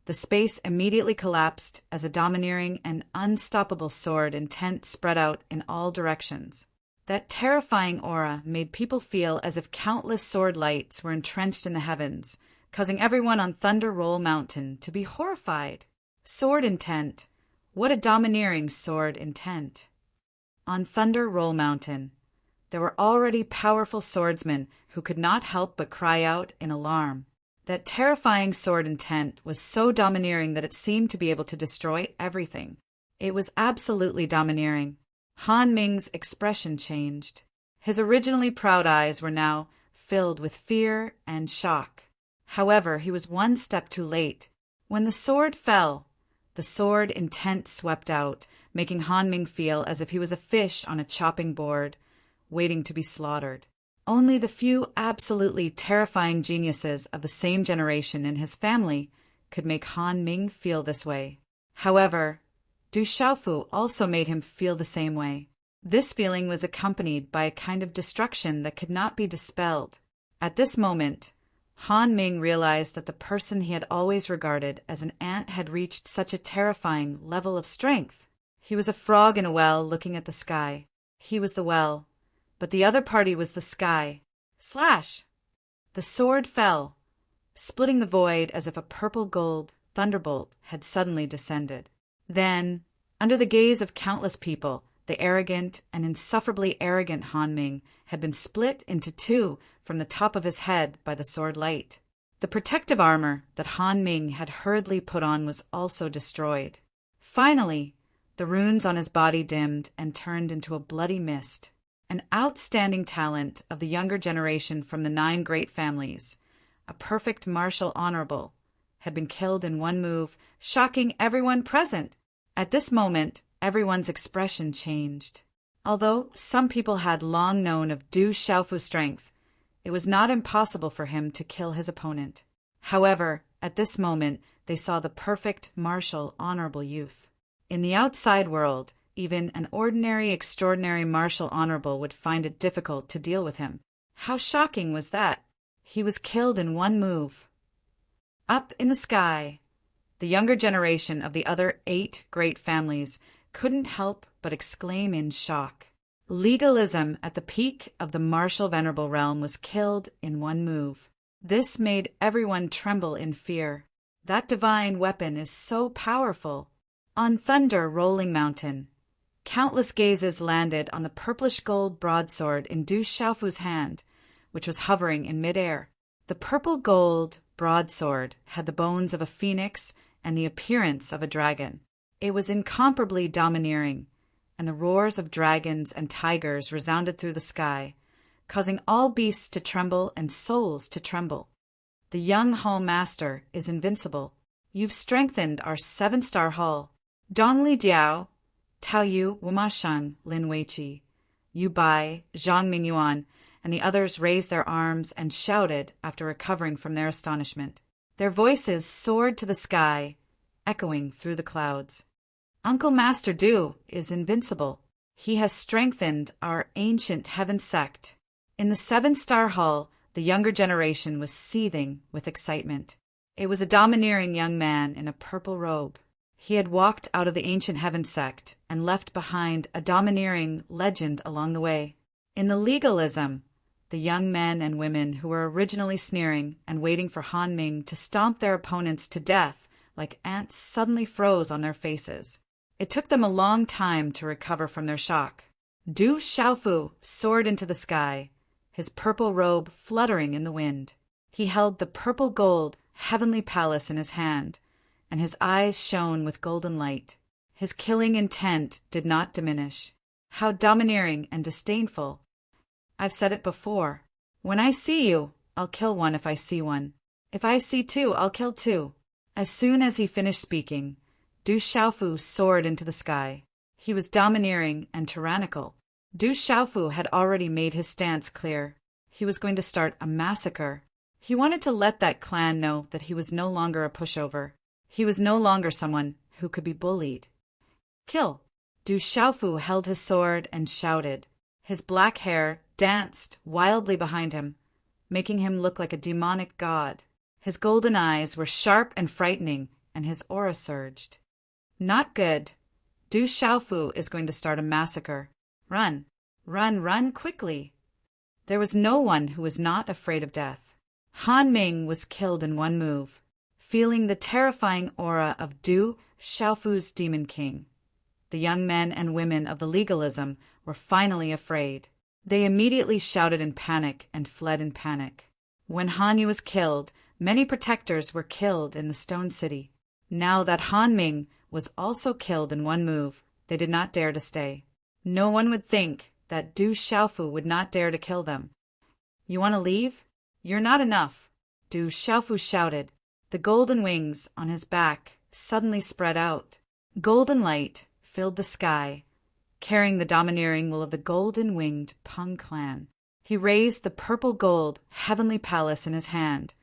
the space immediately collapsed as a domineering and unstoppable sword intent spread out in all directions. That terrifying aura made people feel as if countless sword lights were entrenched in the heavens, causing everyone on Thunder Roll Mountain to be horrified. Sword intent. What a domineering sword intent. On Thunder Roll Mountain, there were already powerful swordsmen who could not help but cry out in alarm. That terrifying sword intent was so domineering that it seemed to be able to destroy everything. It was absolutely domineering. Han Ming's expression changed. His originally proud eyes were now filled with fear and shock. However, he was one step too late. When the sword fell, the sword intent swept out, making Han Ming feel as if he was a fish on a chopping board, waiting to be slaughtered. Only the few absolutely terrifying geniuses of the same generation in his family could make Han Ming feel this way. However, Du Xiaofu also made him feel the same way. This feeling was accompanied by a kind of destruction that could not be dispelled. At this moment, Han Ming realized that the person he had always regarded as an ant had reached such a terrifying level of strength. He was a frog in a well looking at the sky. He was the well, but the other party was the sky. Slash! The sword fell, splitting the void as if a purple-gold thunderbolt had suddenly descended. Then, under the gaze of countless people, the arrogant and insufferably arrogant Han Ming had been split into two from the top of his head by the sword light. The protective armor that Han Ming had hurriedly put on was also destroyed. Finally, the runes on his body dimmed and turned into a bloody mist. An outstanding talent of the younger generation from the 9 great families, a perfect martial honorable, had been killed in one move, shocking everyone present. At this moment, everyone's expression changed. Although some people had long known of Du Xiaofu's strength, it was not impossible for him to kill his opponent. However, at this moment, they saw the perfect martial honorable youth. In the outside world, even an ordinary extraordinary martial honorable would find it difficult to deal with him. How shocking was that? He was killed in one move. Up in the sky, the younger generation of the other 8 great families couldn't help but exclaim in shock. Legalism at the peak of the martial venerable realm was killed in one move. This made everyone tremble in fear. That divine weapon is so powerful. On Thunder Rolling Mountain, countless gazes landed on the purplish gold broadsword in Du Xiaofu's hand, which was hovering in midair. The purple gold broadsword had the bones of a phoenix and the appearance of a dragon. It was incomparably domineering, and the roars of dragons and tigers resounded through the sky, causing all beasts to tremble and souls to tremble. The young hall master is invincible. You've strengthened our 7-star hall. Dongli Diao, Tao Yu, Wumashan, Lin Weiqi, Yu Bai, Zhang Mingyuan, and the others raised their arms and shouted after recovering from their astonishment. Their voices soared to the sky, echoing through the clouds. Uncle Master Du is invincible. He has strengthened our ancient heaven sect. In the 7-star hall, the younger generation was seething with excitement. It was a domineering young man in a purple robe. He had walked out of the ancient heaven sect and left behind a domineering legend along the way. In the legalism, the young men and women who were originally sneering and waiting for Han Ming to stomp their opponents to death like ants suddenly froze on their faces. It took them a long time to recover from their shock. Du Xiaofu soared into the sky, his purple robe fluttering in the wind. He held the purple gold heavenly palace in his hand, and his eyes shone with golden light. His killing intent did not diminish. How domineering and disdainful. I've said it before. When I see you, I'll kill one if I see one. If I see 2, I'll kill 2. As soon as he finished speaking, Du Xiaofu soared into the sky. He was domineering and tyrannical. Du Xiaofu had already made his stance clear. He was going to start a massacre. He wanted to let that clan know that he was no longer a pushover. He was no longer someone who could be bullied. Kill! Du Xiaofu held his sword and shouted. His black hair danced wildly behind him, making him look like a demonic god. His golden eyes were sharp and frightening, and his aura surged. Not good. Du Xiaofu is going to start a massacre. Run. Run, run quickly. There was no one who was not afraid of death. Han Ming was killed in one move, feeling the terrifying aura of Du Xiaofu's Demon King. The young men and women of the legalism were finally afraid. They immediately shouted in panic and fled in panic. When Han Yu was killed, many protectors were killed in the Stone City. Now that Han Ming was also killed in one move, they did not dare to stay. No one would think that Du Xiaofu would not dare to kill them. You want to leave? You're not enough, Du Xiaofu shouted. The golden wings on his back suddenly spread out. Golden light filled the sky, carrying the domineering will of the golden-winged Peng clan. He raised the purple-gold heavenly palace in his hand,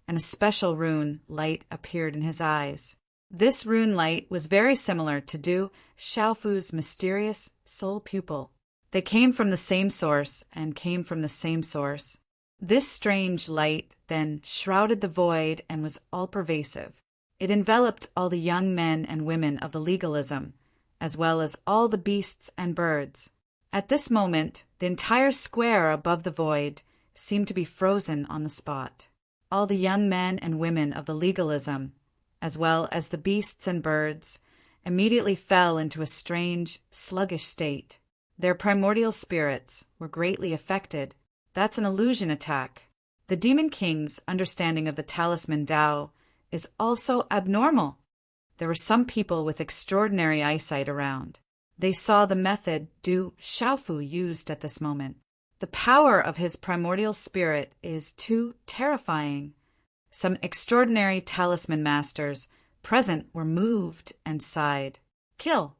and a special rune light appeared in his eyes. This rune light was very similar to Du Xiaofu's mysterious soul pupil. They came from the same source and came from the same source. This strange light then shrouded the void and was all-pervasive. It enveloped all the young men and women of the legalism, as well as all the beasts and birds. At this moment, the entire square above the void seemed to be frozen on the spot. All the young men and women of the legalism, as well as the beasts and birds, immediately fell into a strange, sluggish state. Their primordial spirits were greatly affected. That's an illusion attack. The Demon King's understanding of the talisman Tao is also abnormal. There were some people with extraordinary eyesight around. They saw the method Du Xiaofu used at this moment. The power of his primordial spirit is too terrifying. Some extraordinary talisman masters present were moved and sighed. Kill!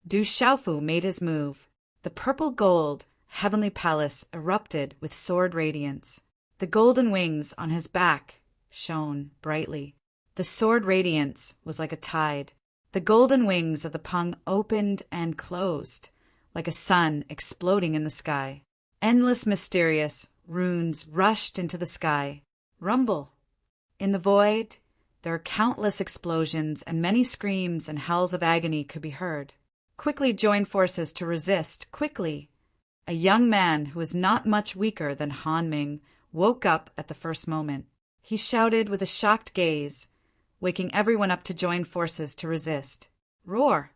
Du Xiaofu made his move. The purple-gold heavenly palace erupted with sword radiance. The golden wings on his back shone brightly. The sword radiance was like a tide. The golden wings of the Peng opened and closed, like a sun exploding in the sky. Endless mysterious runes rushed into the sky. Rumble. In the void, there are countless explosions, and many screams and howls of agony could be heard. Quickly join forces to resist, quickly. A young man who was not much weaker than Han Ming woke up at the first moment. He shouted with a shocked gaze, waking everyone up to join forces to resist. Roar!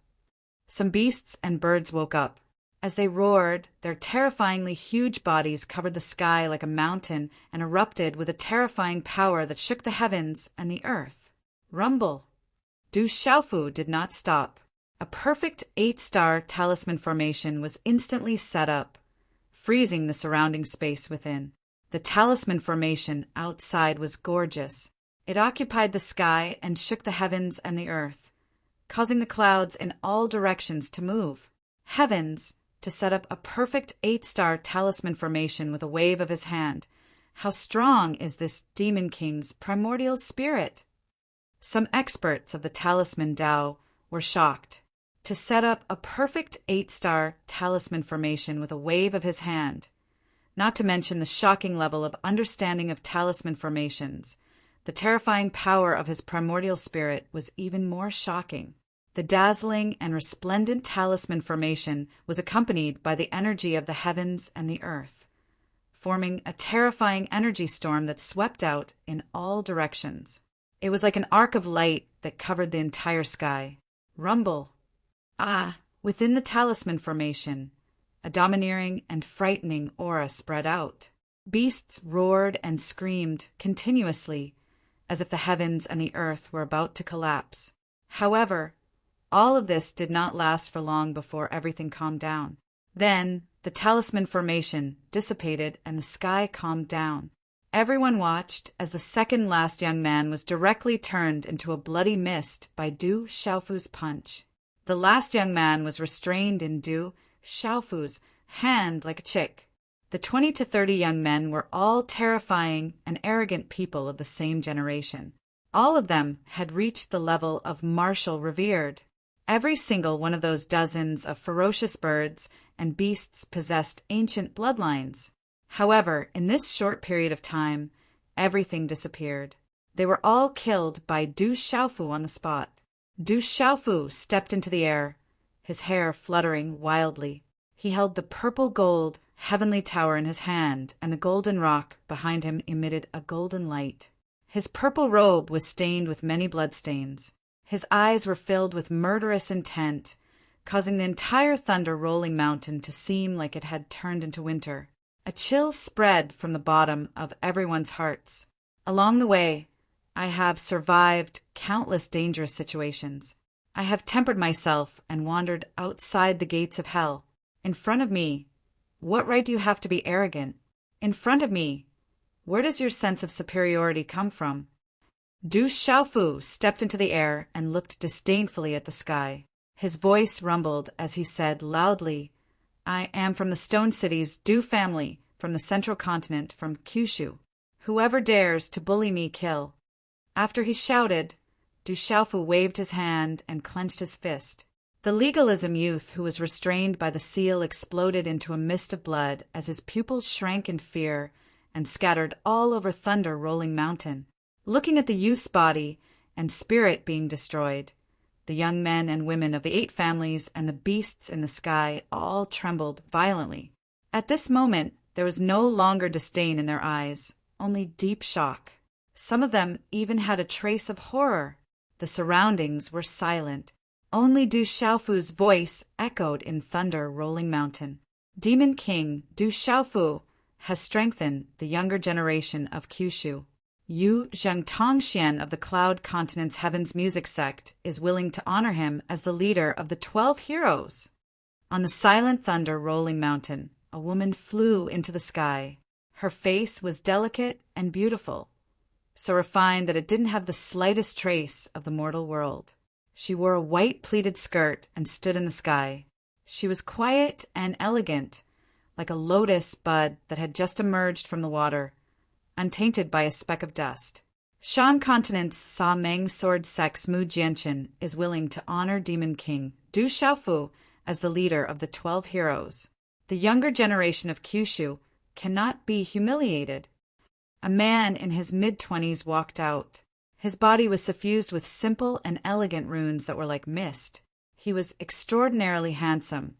Some beasts and birds woke up. As they roared, their terrifyingly huge bodies covered the sky like a mountain and erupted with a terrifying power that shook the heavens and the earth. Rumble! Du Xiaofu did not stop. A perfect 8-star talisman formation was instantly set up, freezing the surrounding space within. The talisman formation outside was gorgeous. It occupied the sky and shook the heavens and the earth, causing the clouds in all directions to move. Heavens, to set up a perfect 8-star talisman formation with a wave of his hand. How strong is this Demon King's primordial spirit? Some experts of the talisman Tao were shocked. To set up a perfect 8-star talisman formation with a wave of his hand, not to mention the shocking level of understanding of talisman formations, the terrifying power of his primordial spirit was even more shocking. The dazzling and resplendent talisman formation was accompanied by the energy of the heavens and the earth, forming a terrifying energy storm that swept out in all directions. It was like an arc of light that covered the entire sky. Rumble! Ah, within the talisman formation, a domineering and frightening aura spread out. Beasts roared and screamed continuously, as if the heavens and the earth were about to collapse. However, all of this did not last for long before everything calmed down. Then, the talisman formation dissipated and the sky calmed down. Everyone watched as the second-last young man was directly turned into a bloody mist by Du Xiaofu's punch. The last young man was restrained in Du Xiaofu's hand like a chick. The 20 to 30 young men were all terrifying and arrogant people of the same generation. All of them had reached the level of martial revered. Every single one of those dozens of ferocious birds and beasts possessed ancient bloodlines. However, in this short period of time, everything disappeared. They were all killed by Du Xiaofu on the spot. Du Xiaofu stepped into the air, his hair fluttering wildly. He held the purple gold heavenly tower in his hand, and the golden rock behind him emitted a golden light. His purple robe was stained with many bloodstains. His eyes were filled with murderous intent, causing the entire thunder-rolling mountain to seem like it had turned into winter. A chill spread from the bottom of everyone's hearts. Along the way, I have survived countless dangerous situations. I have tempered myself and wandered outside the gates of hell. In front of me, what right do you have to be arrogant? In front of me, where does your sense of superiority come from? Du Xiaofu stepped into the air and looked disdainfully at the sky. His voice rumbled as he said loudly, I am from the Stone City's Du family, from the central continent, from Kyushu. Whoever dares to bully me, kill. After he shouted, Du Xiaofu waved his hand and clenched his fist. The legalism youth who was restrained by the seal exploded into a mist of blood as his pupils shrank in fear and scattered all over thunder-rolling mountain. Looking at the youth's body and spirit being destroyed, the young men and women of the 8 families and the beasts in the sky all trembled violently. At this moment, there was no longer disdain in their eyes, only deep shock. Some of them even had a trace of horror. The surroundings were silent. Only Du Xiaofu's voice echoed in thunder-rolling mountain. Demon King Du Xiaofu has strengthened the younger generation of Kyushu. Yu Zhengtongxian of the Cloud Continent's Heaven's Music Sect is willing to honor him as the leader of the 12 heroes. On the silent thunder-rolling mountain, a woman flew into the sky. Her face was delicate and beautiful, so refined that it didn't have the slightest trace of the mortal world. She wore a white pleated skirt and stood in the sky. She was quiet and elegant, like a lotus bud that had just emerged from the water, untainted by a speck of dust. Shan Continent's Sa Meng Sword Sect's Mu Jianchen is willing to honor Demon King Du Xiaofu as the leader of the 12 heroes. The younger generation of Kyushu cannot be humiliated. A man in his mid-20s walked out. His body was suffused with simple and elegant runes that were like mist. He was extraordinarily handsome,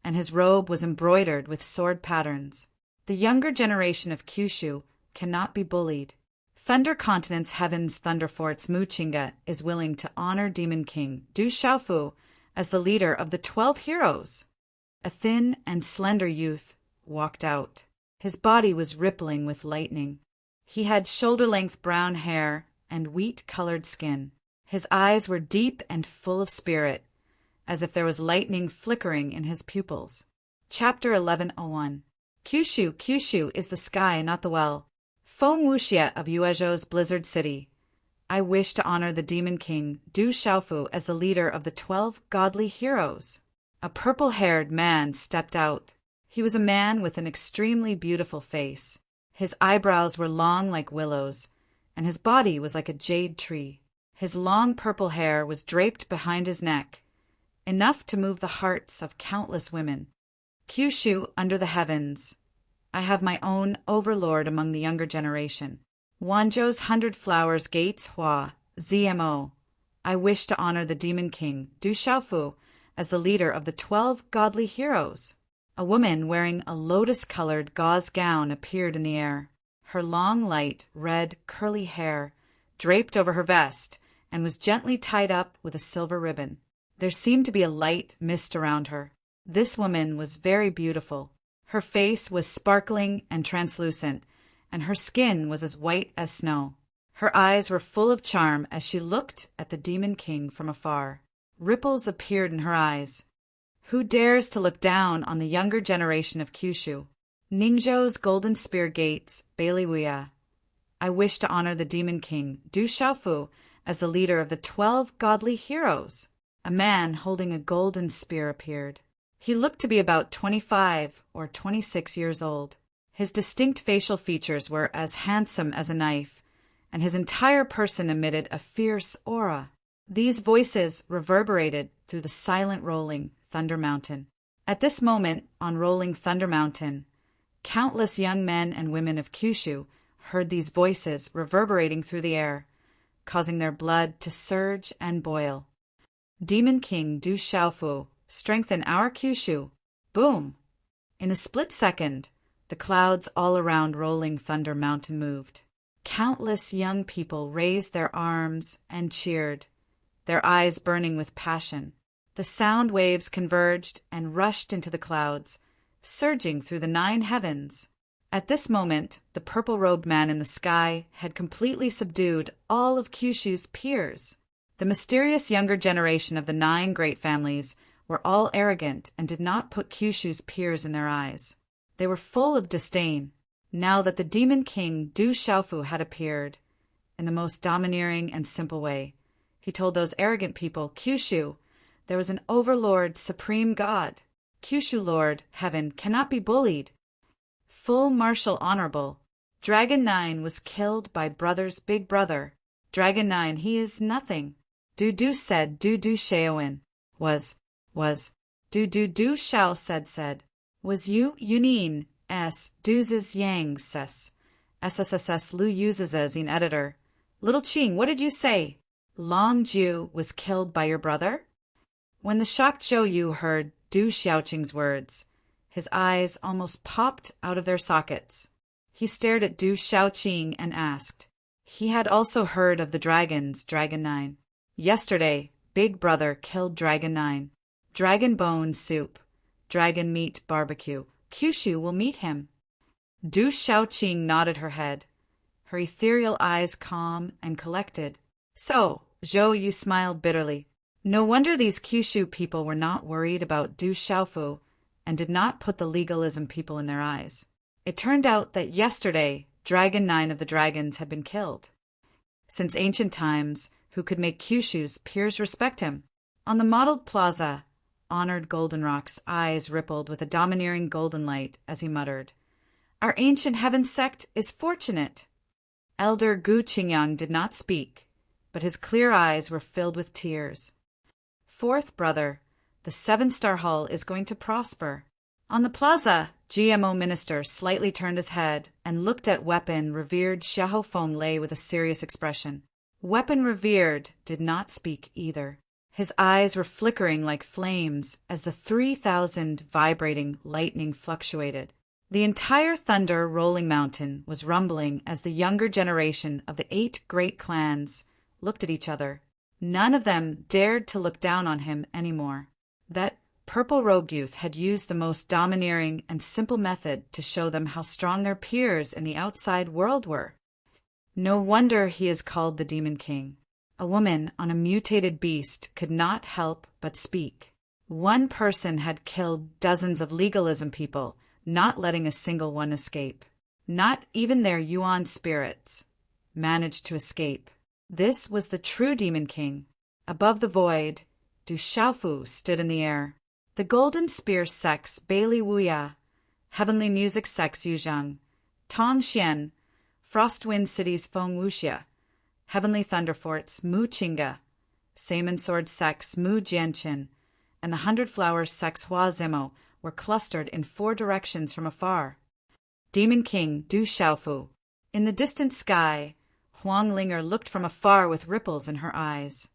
and his robe was embroidered with sword patterns. The younger generation of Kyushu cannot be bullied. Thunder Continent's Heaven's Thunderfort's Muchinga is willing to honor Demon King Du Xiaofu as the leader of the 12 heroes. A thin and slender youth walked out. His body was rippling with lightning. He had shoulder-length brown hair and wheat-colored skin. His eyes were deep and full of spirit, as if there was lightning flickering in his pupils. Chapter 1101. Kyushu, Kyushu is the sky, not the well. Feng Wuxia of Yuezhou's Blizzard City. I wish to honor the Demon King Du Xiaofu as the leader of the 12 godly heroes. A purple-haired man stepped out. He was a man with an extremely beautiful face. His eyebrows were long like willows, and his body was like a jade tree. His long purple hair was draped behind his neck, enough to move the hearts of countless women. Kyushu under the heavens. I have my own overlord among the younger generation. Wanzhou's 100 Flowers Gates Hua, ZMO. I wish to honor the Demon King Du Xiaofu as the leader of the 12 godly heroes. A woman wearing a lotus-colored gauze gown appeared in the air. Her long, light, red, curly hair draped over her vest and was gently tied up with a silver ribbon. There seemed to be a light mist around her. This woman was very beautiful. Her face was sparkling and translucent, and her skin was as white as snow. Her eyes were full of charm as she looked at the Demon King from afar. Ripples appeared in her eyes. Who dares to look down on the younger generation of Kyushu? Ningzhou's Golden Spear Gates, Bailiwia. I wish to honor the Demon King Du Xiaofu as the leader of the 12 godly heroes. A man holding a golden spear appeared. He looked to be about 25 or 26 years old. His distinct facial features were as handsome as a knife, and his entire person emitted a fierce aura. These voices reverberated through the silent rolling Thunder Mountain. At this moment, on rolling Thunder Mountain, countless young men and women of Kyushu heard these voices reverberating through the air, causing their blood to surge and boil. Demon King Du Xiaofu, strengthen our Kyushu. Boom! In a split second, the clouds all around rolling Thunder Mountain moved. Countless young people raised their arms and cheered, their eyes burning with passion. The sound waves converged and rushed into the clouds, surging through the 9 heavens. At this moment, the purple-robed man in the sky had completely subdued all of Kyushu's peers. The mysterious younger generation of the 9 great families were all arrogant and did not put Kyushu's peers in their eyes. They were full of disdain, now that the demon king Du Xiaofu had appeared. In the most domineering and simple way, he told those arrogant people, Kyushu, there was an overlord, supreme god. Kyushu Lord, heaven, cannot be bullied. Full martial honorable. Dragon 9 was killed by brother's big brother. Dragon 9, he is nothing. Du said, Du Shaoin. Was. Du Shao said. Was Yunin, Du's Yang, ses. SSSS Lu uses as an editor. Little Qing, what did you say? Long Ju was killed by your brother? When the shocked Zhou Yu heard Du Xiaoqing's words, his eyes almost popped out of their sockets. He stared at Du Xiaoqing and asked. He had also heard of the dragons, Dragon 9. Yesterday, Big Brother killed Dragon 9. Dragon bone soup. Dragon meat barbecue. Kyushu will meet him. Du Xiaoqing nodded her head, her ethereal eyes calm and collected. So, Zhou Yu smiled bitterly. No wonder these Kyushu people were not worried about Du Xiaofu and did not put the legalism people in their eyes. It turned out that yesterday, Dragon 9 of the dragons had been killed. Since ancient times, who could make Kyushu's peers respect him? On the mottled plaza, honored Goldenrock's eyes rippled with a domineering golden light as he muttered, Our ancient heaven sect is fortunate. Elder Gu Qingyang did not speak, but his clear eyes were filled with tears. Fourth brother, the 7-star hall is going to prosper. On the plaza, GMO minister slightly turned his head and looked at Weapon revered Xiahou Feng Lei with a serious expression. Weapon revered did not speak either. His eyes were flickering like flames as the 3,000 vibrating lightning fluctuated. The entire Thunder Rolling Mountain was rumbling as the younger generation of the 8 great clans looked at each other. None of them dared to look down on him anymore. That purple-robed youth had used the most domineering and simple method to show them how strong their peers in the outside world were. No wonder he is called the Demon King. A woman on a mutated beast could not help but speak. One person had killed dozens of legalism people, not letting a single one escape. Not even their Yuan spirits managed to escape. This was the true Demon King. Above the void, Du Xiaofu stood in the air. The Golden Spear sects Bailey Wuya, Heavenly Music sects Yuzhang, Tong Xian, Frostwind Cities Feng Wuxia, Heavenly Thunder Forts Mu Qinga, Saman Sword sects Mu Jianqin, and the 100 Flowers sects Hua Zimo were clustered in 4 directions from afar. Demon King Du Xiaofu. In the distant sky, Huang Linger looked from afar with ripples in her eyes.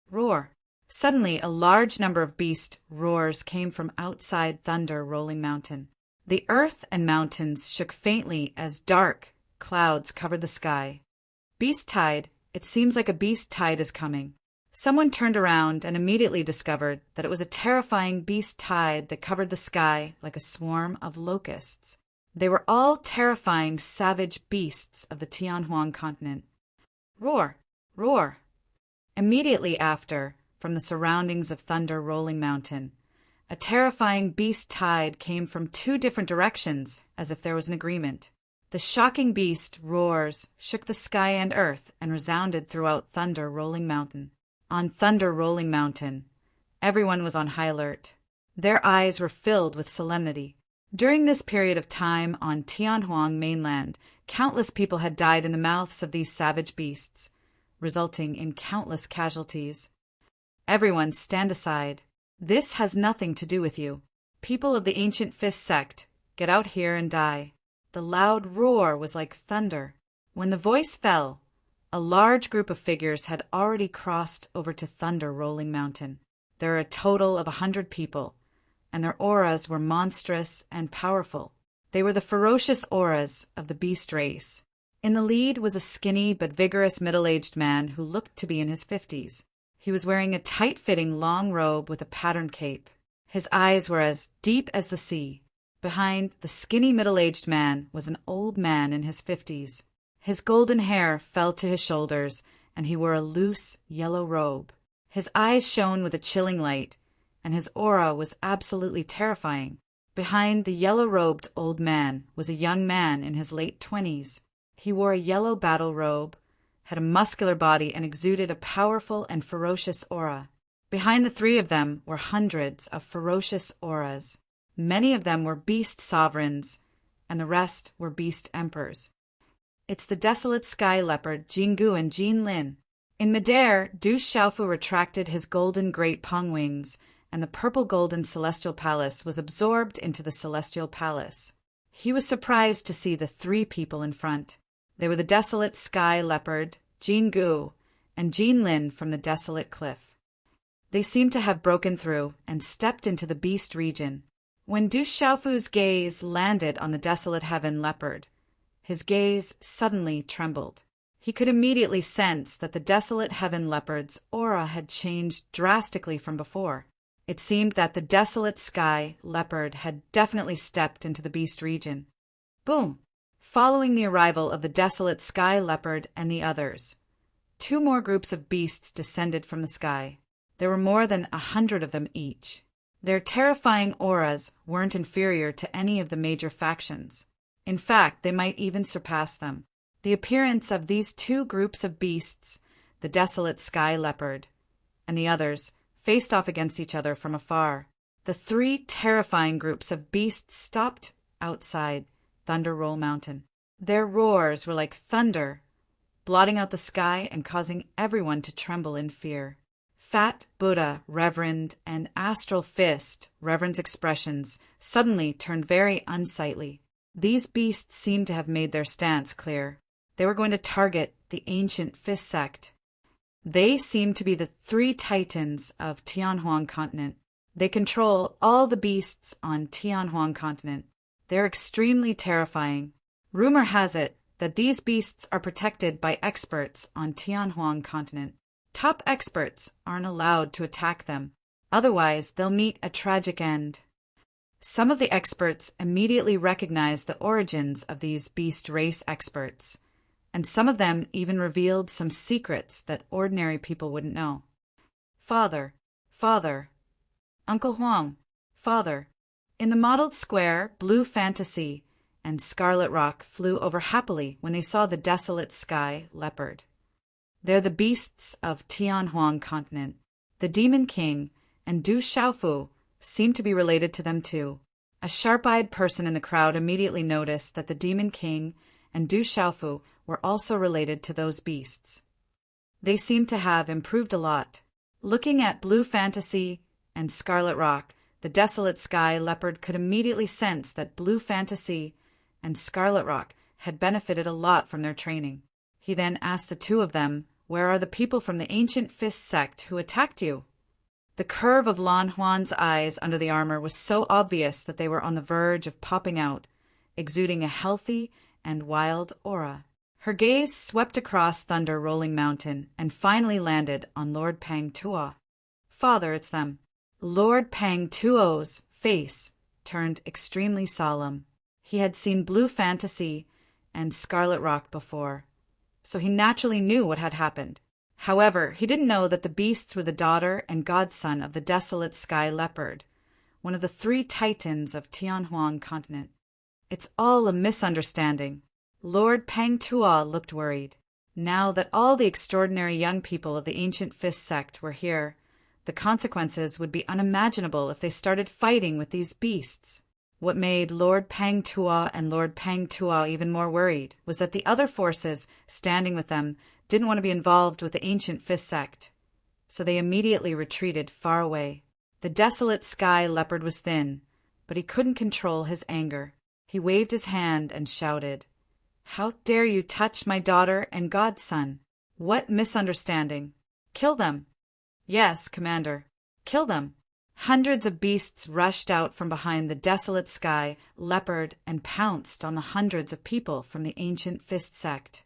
Roar. Suddenly, a large number of beast roars came from outside Thunder Rolling Mountain. The earth and mountains shook faintly as dark clouds covered the sky. Beast tide. It seems like a beast tide is coming. Someone turned around and immediately discovered that it was a terrifying beast tide that covered the sky like a swarm of locusts. They were all terrifying, savage beasts of the Tianhuang continent. Roar! Roar! Immediately after, from the surroundings of Thunder Rolling Mountain, a terrifying beast tide came from 2 different directions, as if there was an agreement. The shocking beast roars shook the sky and earth and resounded throughout Thunder Rolling Mountain. On Thunder Rolling Mountain, everyone was on high alert. Their eyes were filled with solemnity. During this period of time on Tianhuang mainland, countless people had died in the mouths of these savage beasts, resulting in countless casualties. Everyone stand aside. This has nothing to do with you. People of the Ancient Fist sect, get out here and die. The loud roar was like thunder. When the voice fell, a large group of figures had already crossed over to Thunder Rolling Mountain. There are a total of 100 people, and their auras were monstrous and powerful. They were the ferocious auras of the beast race. In the lead was a skinny but vigorous middle-aged man who looked to be in his 50s. He was wearing a tight-fitting long robe with a patterned cape. His eyes were as deep as the sea. Behind the skinny middle-aged man was an old man in his 50s. His golden hair fell to his shoulders, and he wore a loose yellow robe. His eyes shone with a chilling light, and his aura was absolutely terrifying. Behind the yellow-robed old man was a young man in his late 20s. He wore a yellow battle robe, had a muscular body, and exuded a powerful and ferocious aura. Behind the three of them were hundreds of ferocious auras. Many of them were beast sovereigns, and the rest were beast emperors. It's the desolate sky leopard Jingu and Jinlin. In midair, Du Xiaofu retracted his golden great pong wings, and the purple-golden celestial palace was absorbed into the celestial palace. He was surprised to see the three people in front. They were the desolate sky leopard, Jingu, and Jinlin from the desolate cliff. They seemed to have broken through and stepped into the beast region. When Du Xiaofu's gaze landed on the desolate heaven leopard, his gaze suddenly trembled. He could immediately sense that the desolate heaven leopard's aura had changed drastically from before. It seemed that the desolate sky leopard had definitely stepped into the beast region. Boom! Following the arrival of the desolate sky leopard and the others, 2 more groups of beasts descended from the sky. There were more than 100 of them each. Their terrifying auras weren't inferior to any of the major factions. In fact, they might even surpass them. The appearance of these 2 groups of beasts, the desolate sky leopard and the others, faced off against each other from afar. The 3 terrifying groups of beasts stopped outside Thunder Roll Mountain. Their roars were like thunder, blotting out the sky and causing everyone to tremble in fear. Fat Buddha, Reverend, and Astral Fist, Reverend's expressions, suddenly turned very unsightly. These beasts seemed to have made their stance clear. They were going to target the ancient Fist sect. They seemed to be the 3 titans of Tianhuang continent. They control all the beasts on Tianhuang continent. They're extremely terrifying. Rumor has it that these beasts are protected by experts on Tianhuang continent. Top experts aren't allowed to attack them. Otherwise, they'll meet a tragic end. Some of the experts immediately recognized the origins of these beast race experts, and some of them even revealed some secrets that ordinary people wouldn't know. Father, Uncle Huang, Father. In the mottled square, Blue Fantasy and Scarlet Rock flew over happily when they saw the desolate sky leopard. They're the beasts of Tianhuang continent. The Demon King and Du Xiaofu seemed to be related to them too. A sharp-eyed person in the crowd immediately noticed that the Demon King and Du Xiaofu were also related to those beasts. They seemed to have improved a lot. Looking at Blue Fantasy and Scarlet Rock, the desolate sky leopard could immediately sense that Blue Fantasy and Scarlet Rock had benefited a lot from their training. He then asked the 2 of them, "Where are the people from the ancient Fist sect who attacked you?" The curve of Lan Huan's eyes under the armor was so obvious that they were on the verge of popping out, exuding a healthy and wild aura. Her gaze swept across Thunder Rolling Mountain and finally landed on Lord Pang Tuo. "Father, it's them." Lord Pang Tuo's face turned extremely solemn. He had seen Blue Fantasy and Scarlet Rock before, so he naturally knew what had happened. However, he didn't know that the beasts were the daughter and godson of the desolate sky leopard, one of the 3 titans of Tianhuang continent. It's all a misunderstanding. Lord Pang Tuo looked worried. Now that all the extraordinary young people of the ancient Fist sect were here, the consequences would be unimaginable if they started fighting with these beasts. What made Lord Pang Tuo and Lord Pang Tuo even more worried was that the other forces standing with them didn't want to be involved with the ancient Fist sect, so they immediately retreated far away. The desolate sky leopard was thin, but he couldn't control his anger. He waved his hand and shouted, "How dare you touch my daughter and godson? What misunderstanding? Kill them." "Yes, Commander. Kill them." Hundreds of beasts rushed out from behind the desolate sky leopard and pounced on the hundreds of people from the ancient fist sect.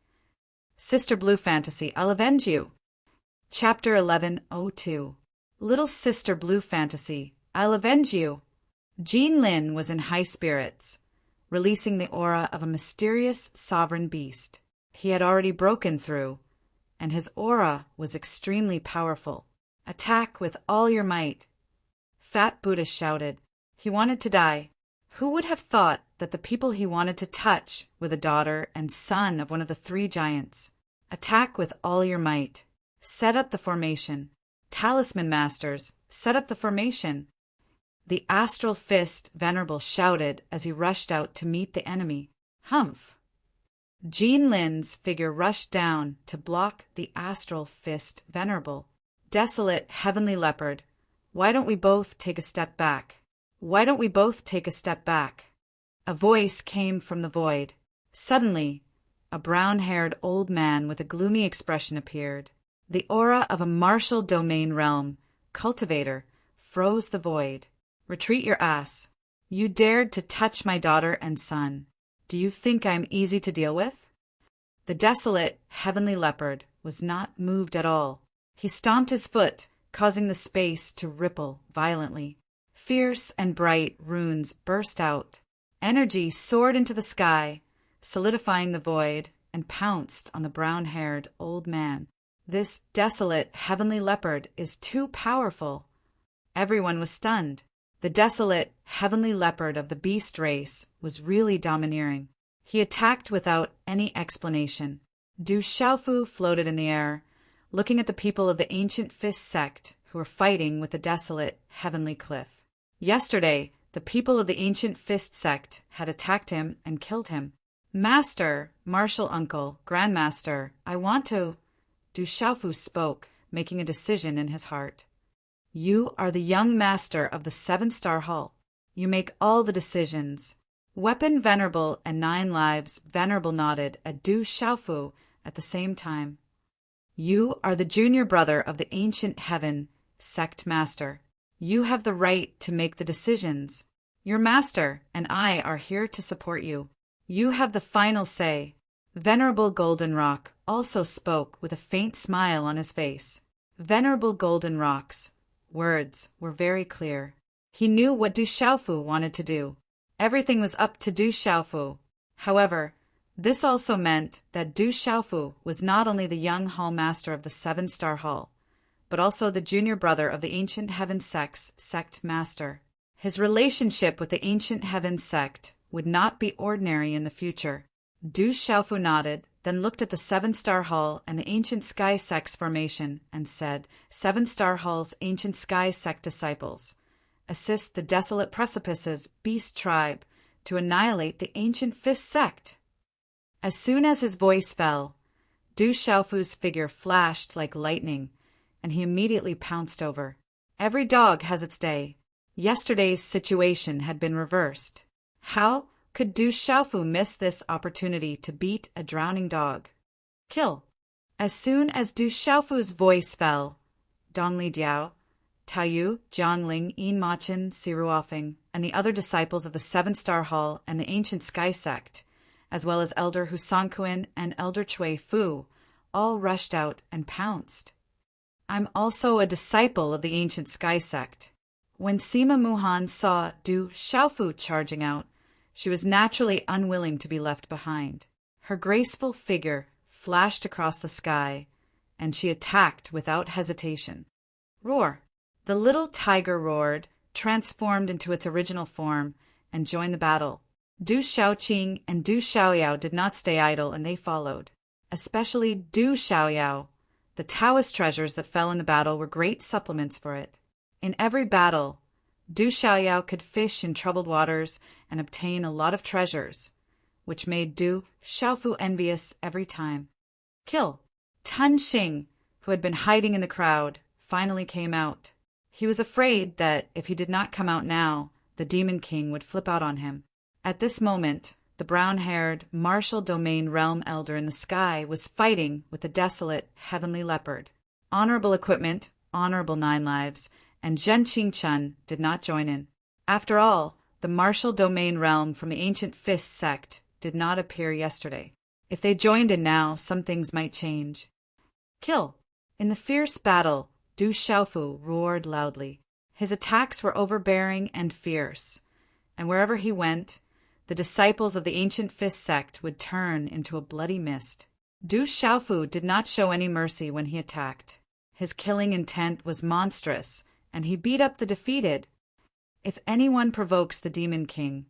Sister Blue Fantasy, I'll avenge you. Chapter 1102. Little Sister Blue Fantasy, I'll avenge you. Jean Lin was in high spirits, releasing the aura of a mysterious sovereign beast. He had already broken through, and his aura was extremely powerful. Attack with all your might. Fat Buddha shouted. He wanted to die. Who would have thought that the people he wanted to touch were the daughter and son of one of the three giants? Attack with all your might. Set up the formation. Talisman Masters, set up the formation. The Astral Fist Venerable shouted as he rushed out to meet the enemy. Humph! Jean Lin's figure rushed down to block the Astral Fist Venerable. Desolate Heavenly Leopard, why don't we both take a step back? Why don't we both take a step back? A voice came from the void. Suddenly, a brown-haired old man with a gloomy expression appeared. The aura of a martial domain realm cultivator froze the void. Retreat your ass. You dared to touch my daughter and son. Do you think I'm easy to deal with? The desolate Heavenly Leopard was not moved at all. He stomped his foot, causing the space to ripple violently. Fierce and bright runes burst out. Energy soared into the sky, solidifying the void, and pounced on the brown-haired old man. This desolate Heavenly Leopard is too powerful. Everyone was stunned. The desolate Heavenly Leopard of the beast race was really domineering. He attacked without any explanation. Du Xiaofu floated in the air, looking at the people of the ancient fist sect who were fighting with the desolate Heavenly Cliff. Yesterday, the people of the ancient fist sect had attacked him and killed him. Master, Martial Uncle, Grandmaster, I want to... Du Xiaofu spoke, making a decision in his heart. You are the young master of the 7-star Hall. You make all the decisions. Weapon Venerable and 9 Lives Venerable nodded at Du Xiaofu at the same time. You are the junior brother of the ancient heaven sect master. You have the right to make the decisions. Your master and I are here to support you. You have the final say. Venerable Goldenrock also spoke with a faint smile on his face. Venerable Goldenrock's words were very clear. He knew what Du Xiaofu wanted to do. Everything was up to Du Xiaofu. However, this also meant that Du Xiaofu was not only the young hall master of the 7-star hall, but also the junior brother of the ancient heaven sect's sect master. His relationship with the ancient heaven sect would not be ordinary in the future. Du Xiaofu nodded, then looked at the 7-star hall and the ancient sky sect's formation and said, 7-star hall's ancient sky sect disciples, assist the desolate precipices beast tribe to annihilate the ancient fist sect. As soon as his voice fell, Du Xiaofu's figure flashed like lightning, and he immediately pounced over. Every dog has its day. Yesterday's situation had been reversed. How could Du Xiaofu miss this opportunity to beat a drowning dog? Kill. As soon as Du Xiaofu's voice fell, Dongli Diao, Taiyu, Jiangling, Yin Machin, Siruofeng, and the other disciples of the 7-star hall and the ancient sky sect, as well as Elder Husanquin and Elder Chui Fu, all rushed out and pounced. I'm also a disciple of the ancient sky sect. When Sima Muhan saw Du Xiaofu charging out, she was naturally unwilling to be left behind. Her graceful figure flashed across the sky, and she attacked without hesitation. Roar! The little tiger roared, transformed into its original form, and joined the battle. Du Xiaoqing and Du Xiaoyao did not stay idle, and they followed. Especially Du Xiaoyao. The Taoist treasures that fell in the battle were great supplements for it. In every battle, Du Xiaoyao could fish in troubled waters and obtain a lot of treasures, which made Du Xiaofu envious every time. Kill. Tun Xing, who had been hiding in the crowd, finally came out. He was afraid that if he did not come out now, the Demon King would flip out on him. At this moment, the brown-haired, martial domain realm elder in the sky was fighting with the desolate heavenly leopard. Honorable equipment, honorable 9 lives, and Zhen Qingchun did not join in. After all, the martial domain realm from the ancient Fist sect did not appear yesterday. If they joined in now, some things might change. Kill! In the fierce battle, Du Xiaofu roared loudly. His attacks were overbearing and fierce, and wherever he went, the disciples of the ancient Fist sect would turn into a bloody mist. Du Xiaofu did not show any mercy when he attacked. His killing intent was monstrous, and he beat up the defeated. If anyone provokes the Demon King,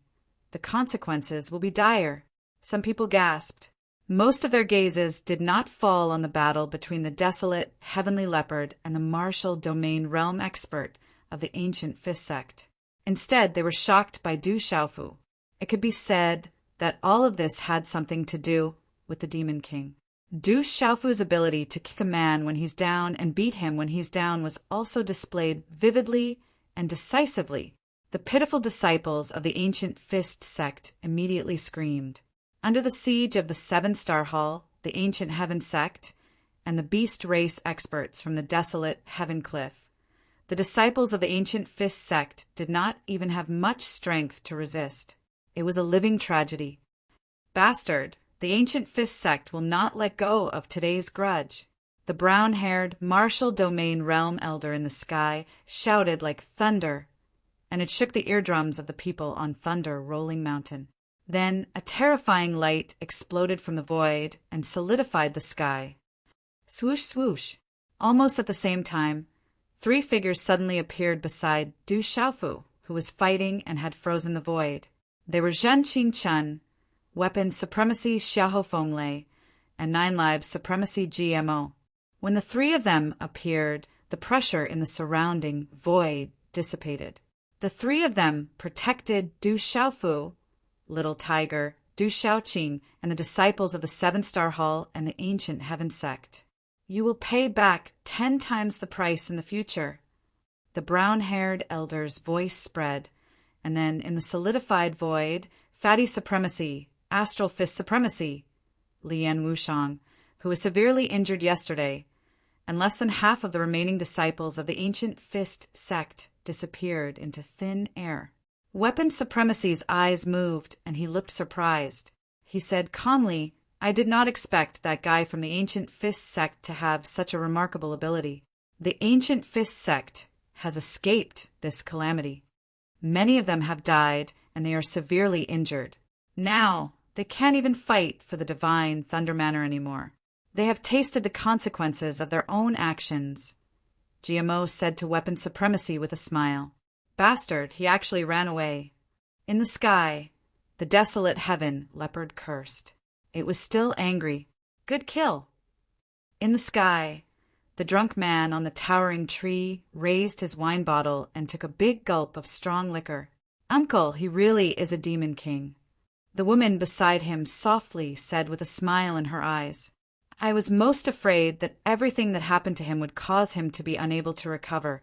the consequences will be dire. Some people gasped. Most of their gazes did not fall on the battle between the desolate heavenly leopard and the martial domain realm expert of the ancient Fist sect. Instead, they were shocked by Du Xiaofu. It could be said that all of this had something to do with the Demon King. Du Xiaofu's ability to kick a man when he's down and beat him when he's down was also displayed vividly and decisively. The pitiful disciples of the ancient Fist sect immediately screamed. Under the siege of the Seven-Star Hall, the ancient Heaven sect, and the beast race experts from the desolate Heaven Cliff, the disciples of the ancient Fist sect did not even have much strength to resist. It was a living tragedy. Bastard, the ancient Fist sect will not let go of today's grudge. The brown-haired, martial domain realm elder in the sky shouted like thunder, and it shook the eardrums of the people on Thunder Rolling Mountain. Then a terrifying light exploded from the void and solidified the sky. Swoosh, swoosh. Almost at the same time, 3 figures suddenly appeared beside Du Xiaofu, who was fighting and had frozen the void. They were Zhen Qingchun, Weapon Supremacy Xiahou Fenglei, and 9 Lives Supremacy GMO. When the 3 of them appeared, the pressure in the surrounding void dissipated. The 3 of them protected Du Xiaofu, Little Tiger, Du Xiaoqing, and the disciples of the Seven-Star Hall and the ancient Heaven sect. You will pay back 10 times the price in the future. The brown-haired elder's voice spread, and then in the solidified void, Fatty Supremacy, Astral Fist Supremacy, Lian Wushang, who was severely injured yesterday, and less than half of the remaining disciples of the ancient Fist sect disappeared into thin air. Weapon Supremacy's eyes moved, and he looked surprised. He said calmly, I did not expect that guy from the ancient Fist sect to have such a remarkable ability. The ancient Fist sect has escaped this calamity. Many of them have died, and they are severely injured. Now, they can't even fight for the divine Thunder Manor anymore. They have tasted the consequences of their own actions. GMO said to Weapon Supremacy with a smile. Bastard, he actually ran away. In the sky, the desolate heaven leopard cursed. It was still angry. Good kill. In the sky, the drunk man on the towering tree raised his wine bottle and took a big gulp of strong liquor. Uncle, he really is a demon king. The woman beside him softly said with a smile in her eyes, I was most afraid that everything that happened to him would cause him to be unable to recover,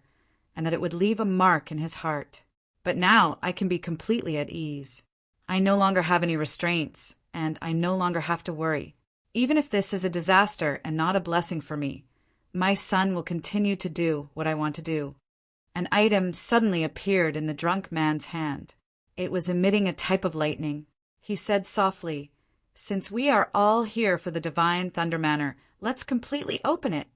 and that it would leave a mark in his heart. But now I can be completely at ease. I no longer have any restraints, and I no longer have to worry. Even if this is a disaster and not a blessing for me, my son will continue to do what I want to do. An item suddenly appeared in the drunk man's hand. It was emitting a type of lightning. He said softly, Since we are all here for the divine Thunder Manor, let's completely open it.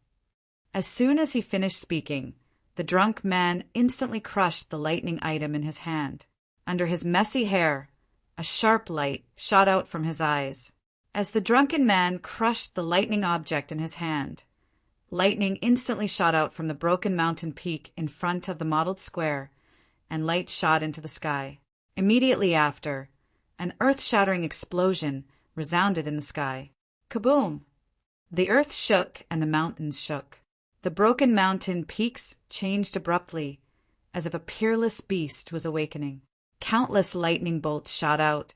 As soon as he finished speaking, the drunk man instantly crushed the lightning item in his hand. Under his messy hair, a sharp light shot out from his eyes. As the drunken man crushed the lightning object in his hand, lightning instantly shot out from the broken mountain peak in front of the modeled square, and light shot into the sky. Immediately after, an earth-shattering explosion resounded in the sky. Kaboom! The earth shook and the mountains shook. The broken mountain peaks changed abruptly, as if a peerless beast was awakening. Countless lightning bolts shot out,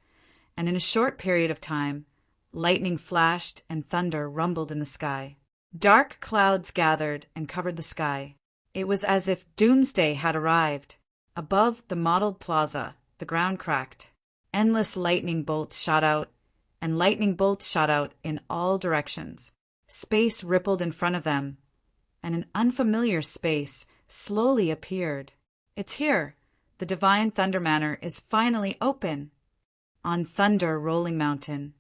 and in a short period of time, lightning flashed and thunder rumbled in the sky. Dark clouds gathered and covered the sky. It was as if doomsday had arrived. Above the modeled plaza, the ground cracked. Endless lightning bolts shot out, and lightning bolts shot out in all directions. Space rippled in front of them, and an unfamiliar space slowly appeared. It's here. The divine Thunder Manor is finally open. On Thunder Rolling Mountain.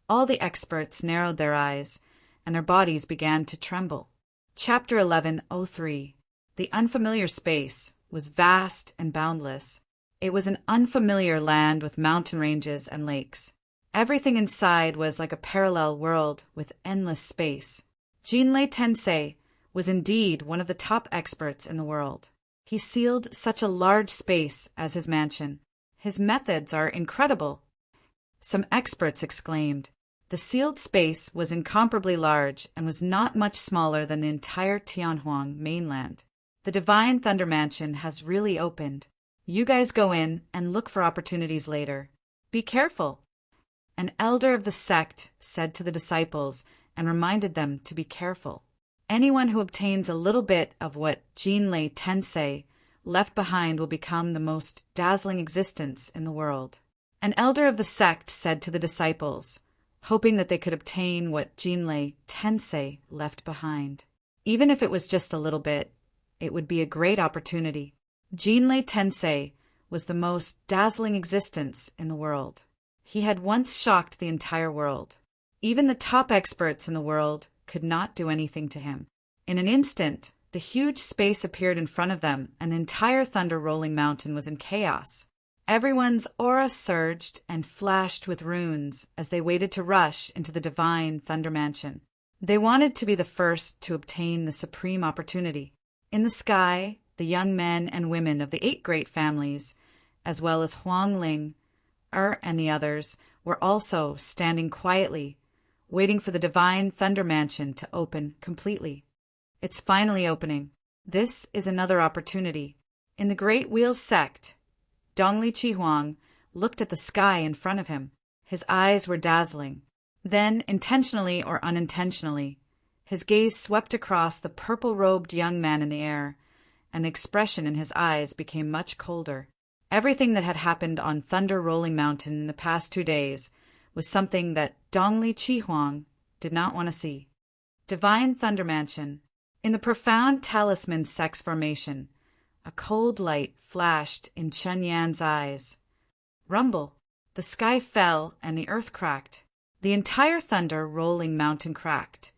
All the experts narrowed their eyes, and their bodies began to tremble. Chapter 11:03. The unfamiliar space was vast and boundless. It was an unfamiliar land with mountain ranges and lakes. Everything inside was like a parallel world with endless space. Jinlei Tensei was indeed one of the top experts in the world. He sealed such a large space as his mansion. His methods are incredible. Some experts exclaimed. The sealed space was incomparably large and was not much smaller than the entire Tianhuang mainland. The Divine Thunder Mansion has really opened. You guys go in and look for opportunities later. Be careful. An elder of the sect said to the disciples and reminded them to be careful. Anyone who obtains a little bit of what Jinlei Tensei left behind will become the most dazzling existence in the world. An elder of the sect said to the disciples, hoping that they could obtain what Jinlei Tensei left behind. Even if it was just a little bit, it would be a great opportunity. Jinlei Tensei was the most dazzling existence in the world. He had once shocked the entire world. Even the top experts in the world could not do anything to him. In an instant, the huge space appeared in front of them, and the entire Thunder Rolling Mountain was in chaos. Everyone's aura surged and flashed with runes as they waited to rush into the divine Thunder Mansion. They wanted to be the first to obtain the supreme opportunity. In the sky, the young men and women of the 8 great families, as well as Huang Ling, and the others, were also standing quietly, waiting for the divine Thunder Mansion to open completely. It's finally opening. This is another opportunity. In the Great Wheel sect, Dongli Chihuang looked at the sky in front of him. His eyes were dazzling. Then, intentionally or unintentionally, his gaze swept across the purple-robed young man in the air, and the expression in his eyes became much colder. Everything that had happened on Thunder Rolling Mountain in the past 2 days was something that Dongli Chihuang did not want to see. Divine Thunder Mansion. In the profound talisman sex formation, a cold light flashed in Chen Yan's eyes. Rumble. The sky fell and the earth cracked. The entire Thunder Rolling Mountain cracked,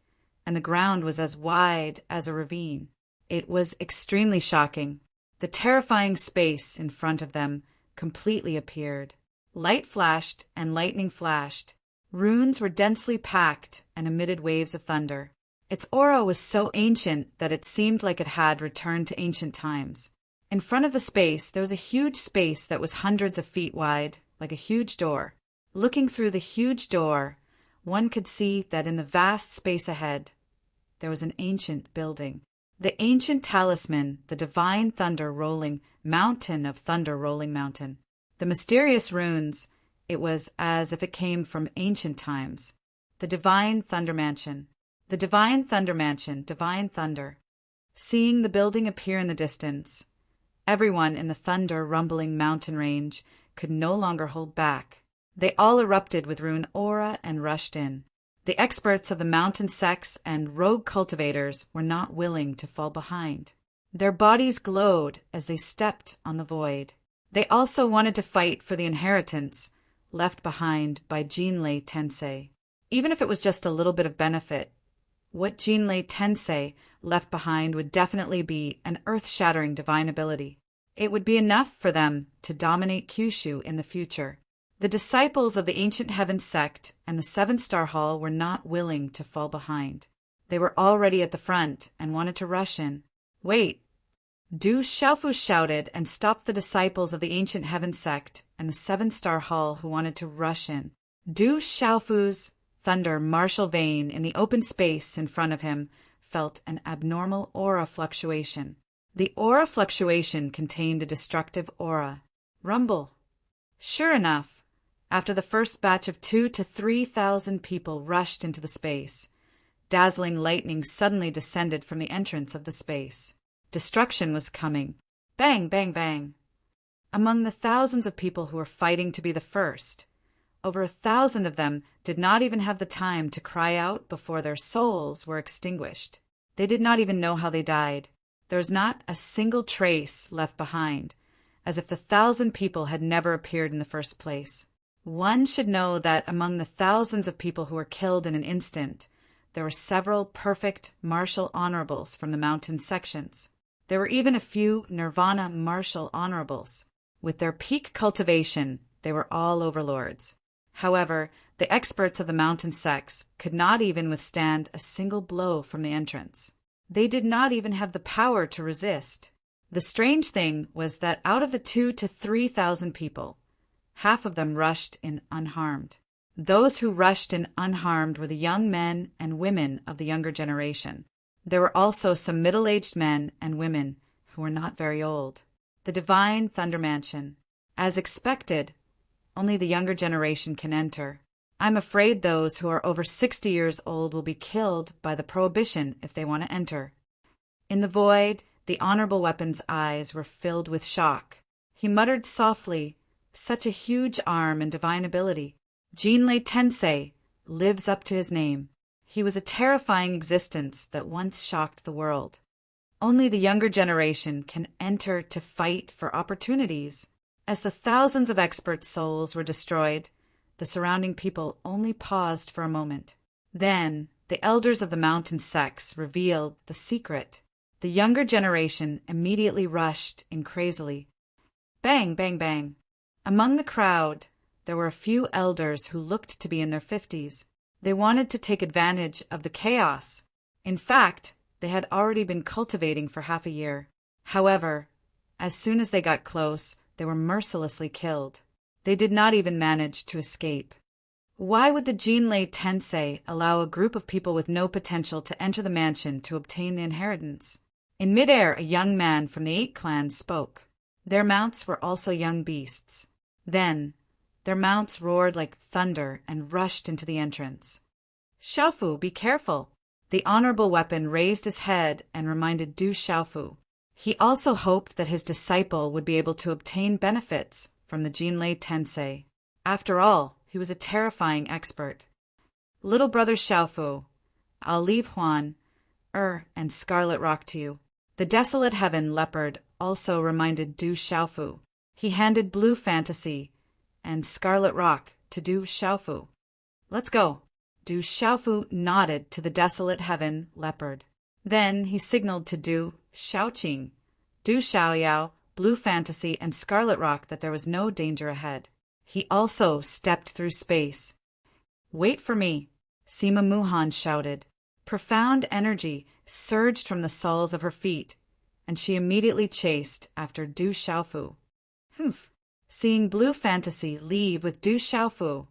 and the ground was as wide as a ravine. It was extremely shocking. The terrifying space in front of them completely appeared. Light flashed and lightning flashed. Runes were densely packed and emitted waves of thunder. Its aura was so ancient that it seemed like it had returned to ancient times. In front of the space, there was a huge space that was hundreds of feet wide, like a huge door. Looking through the huge door, one could see that in the vast space ahead, there was an ancient building. The ancient talisman, the divine Thunder Rolling Mountain of Thunder Rolling Mountain. The mysterious runes, it was as if it came from ancient times. The divine Thunder Mansion. The divine Thunder Mansion, divine thunder. Seeing the building appear in the distance, everyone in the thunder rumbling mountain range could no longer hold back. They all erupted with rune aura and rushed in. The experts of the mountain sects and rogue cultivators were not willing to fall behind. Their bodies glowed as they stepped on the void. They also wanted to fight for the inheritance left behind by Jinlei Tensei. Even if it was just a little bit of benefit, what Jinlei Tensei left behind would definitely be an earth-shattering divine ability. It would be enough for them to dominate Kyushu in the future. The disciples of the Ancient Heaven sect and the 7-Star Hall were not willing to fall behind. They were already at the front and wanted to rush in. Wait! Du Xiaofu shouted and stopped the disciples of the Ancient Heaven sect and the 7-Star Hall who wanted to rush in. Du Xiaofu's thunder martial vein in the open space in front of him felt an abnormal aura fluctuation. The aura fluctuation contained a destructive aura. Rumble. Sure enough, after the first batch of 2,000 to 3,000 people rushed into the space, dazzling lightning suddenly descended from the entrance of the space. Destruction was coming. Bang, bang, bang. Among the thousands of people who were fighting to be the first, over 1,000 of them did not even have the time to cry out before their souls were extinguished. They did not even know how they died. There was not a single trace left behind, as if the 1,000 people had never appeared in the first place. One should know that among the thousands of people who were killed in an instant, there were several perfect martial honorables from the mountain sections. There were even a few Nirvana martial honorables. With their peak cultivation, they were all overlords. However, the experts of the mountain sects could not even withstand a single blow from the entrance. They did not even have the power to resist. The strange thing was that out of the 2,000 to 3,000 people, half of them rushed in unharmed. Those who rushed in unharmed were the young men and women of the younger generation. There were also some middle-aged men and women who were not very old. The Divine Thunder Mansion. As expected, only the younger generation can enter. I'm afraid those who are over 60 years old will be killed by the prohibition if they want to enter. In the void, the Honorable Weapon's eyes were filled with shock. He muttered softly, "Such a huge arm and divine ability. Jinlei Tensei lives up to his name. He was a terrifying existence that once shocked the world. Only the younger generation can enter to fight for opportunities." As the thousands of expert souls were destroyed, the surrounding people only paused for a moment. Then, the elders of the mountain sects revealed the secret. The younger generation immediately rushed in crazily. Bang, bang, bang. Among the crowd, there were a few elders who looked to be in their 50s. They wanted to take advantage of the chaos. In fact, they had already been cultivating for half a year. However, as soon as they got close, they were mercilessly killed. They did not even manage to escape. Why would the Jinlei Tensei allow a group of people with no potential to enter the mansion to obtain the inheritance? In midair, a young man from the 8 clans spoke. Their mounts were also young beasts. Then, their mounts roared like thunder and rushed into the entrance. "Xiaofu, be careful!" The Honorable Weapon raised his head and reminded Du Xiaofu. He also hoped that his disciple would be able to obtain benefits from the Jinlei Tensei. After all, he was a terrifying expert. "Little brother Xiaofu, I'll leave Huan, and Scarlet Rock to you." The Desolate Heaven Leopard also reminded Du Xiaofu. He handed Blue Fantasy and Scarlet Rock to Du Xiaofu. "Let's go." Du Xiaofu nodded to the Desolate Heaven Leopard. Then he signaled to Du Xiaoqing, Du Xiaoyao, Blue Fantasy, and Scarlet Rock that there was no danger ahead. He also stepped through space. "Wait for me," Sima Muhan shouted. Profound energy surged from the soles of her feet, and she immediately chased after Du Xiaofu. Humph! Seeing Blue Fantasy leave with Du Xiaofu,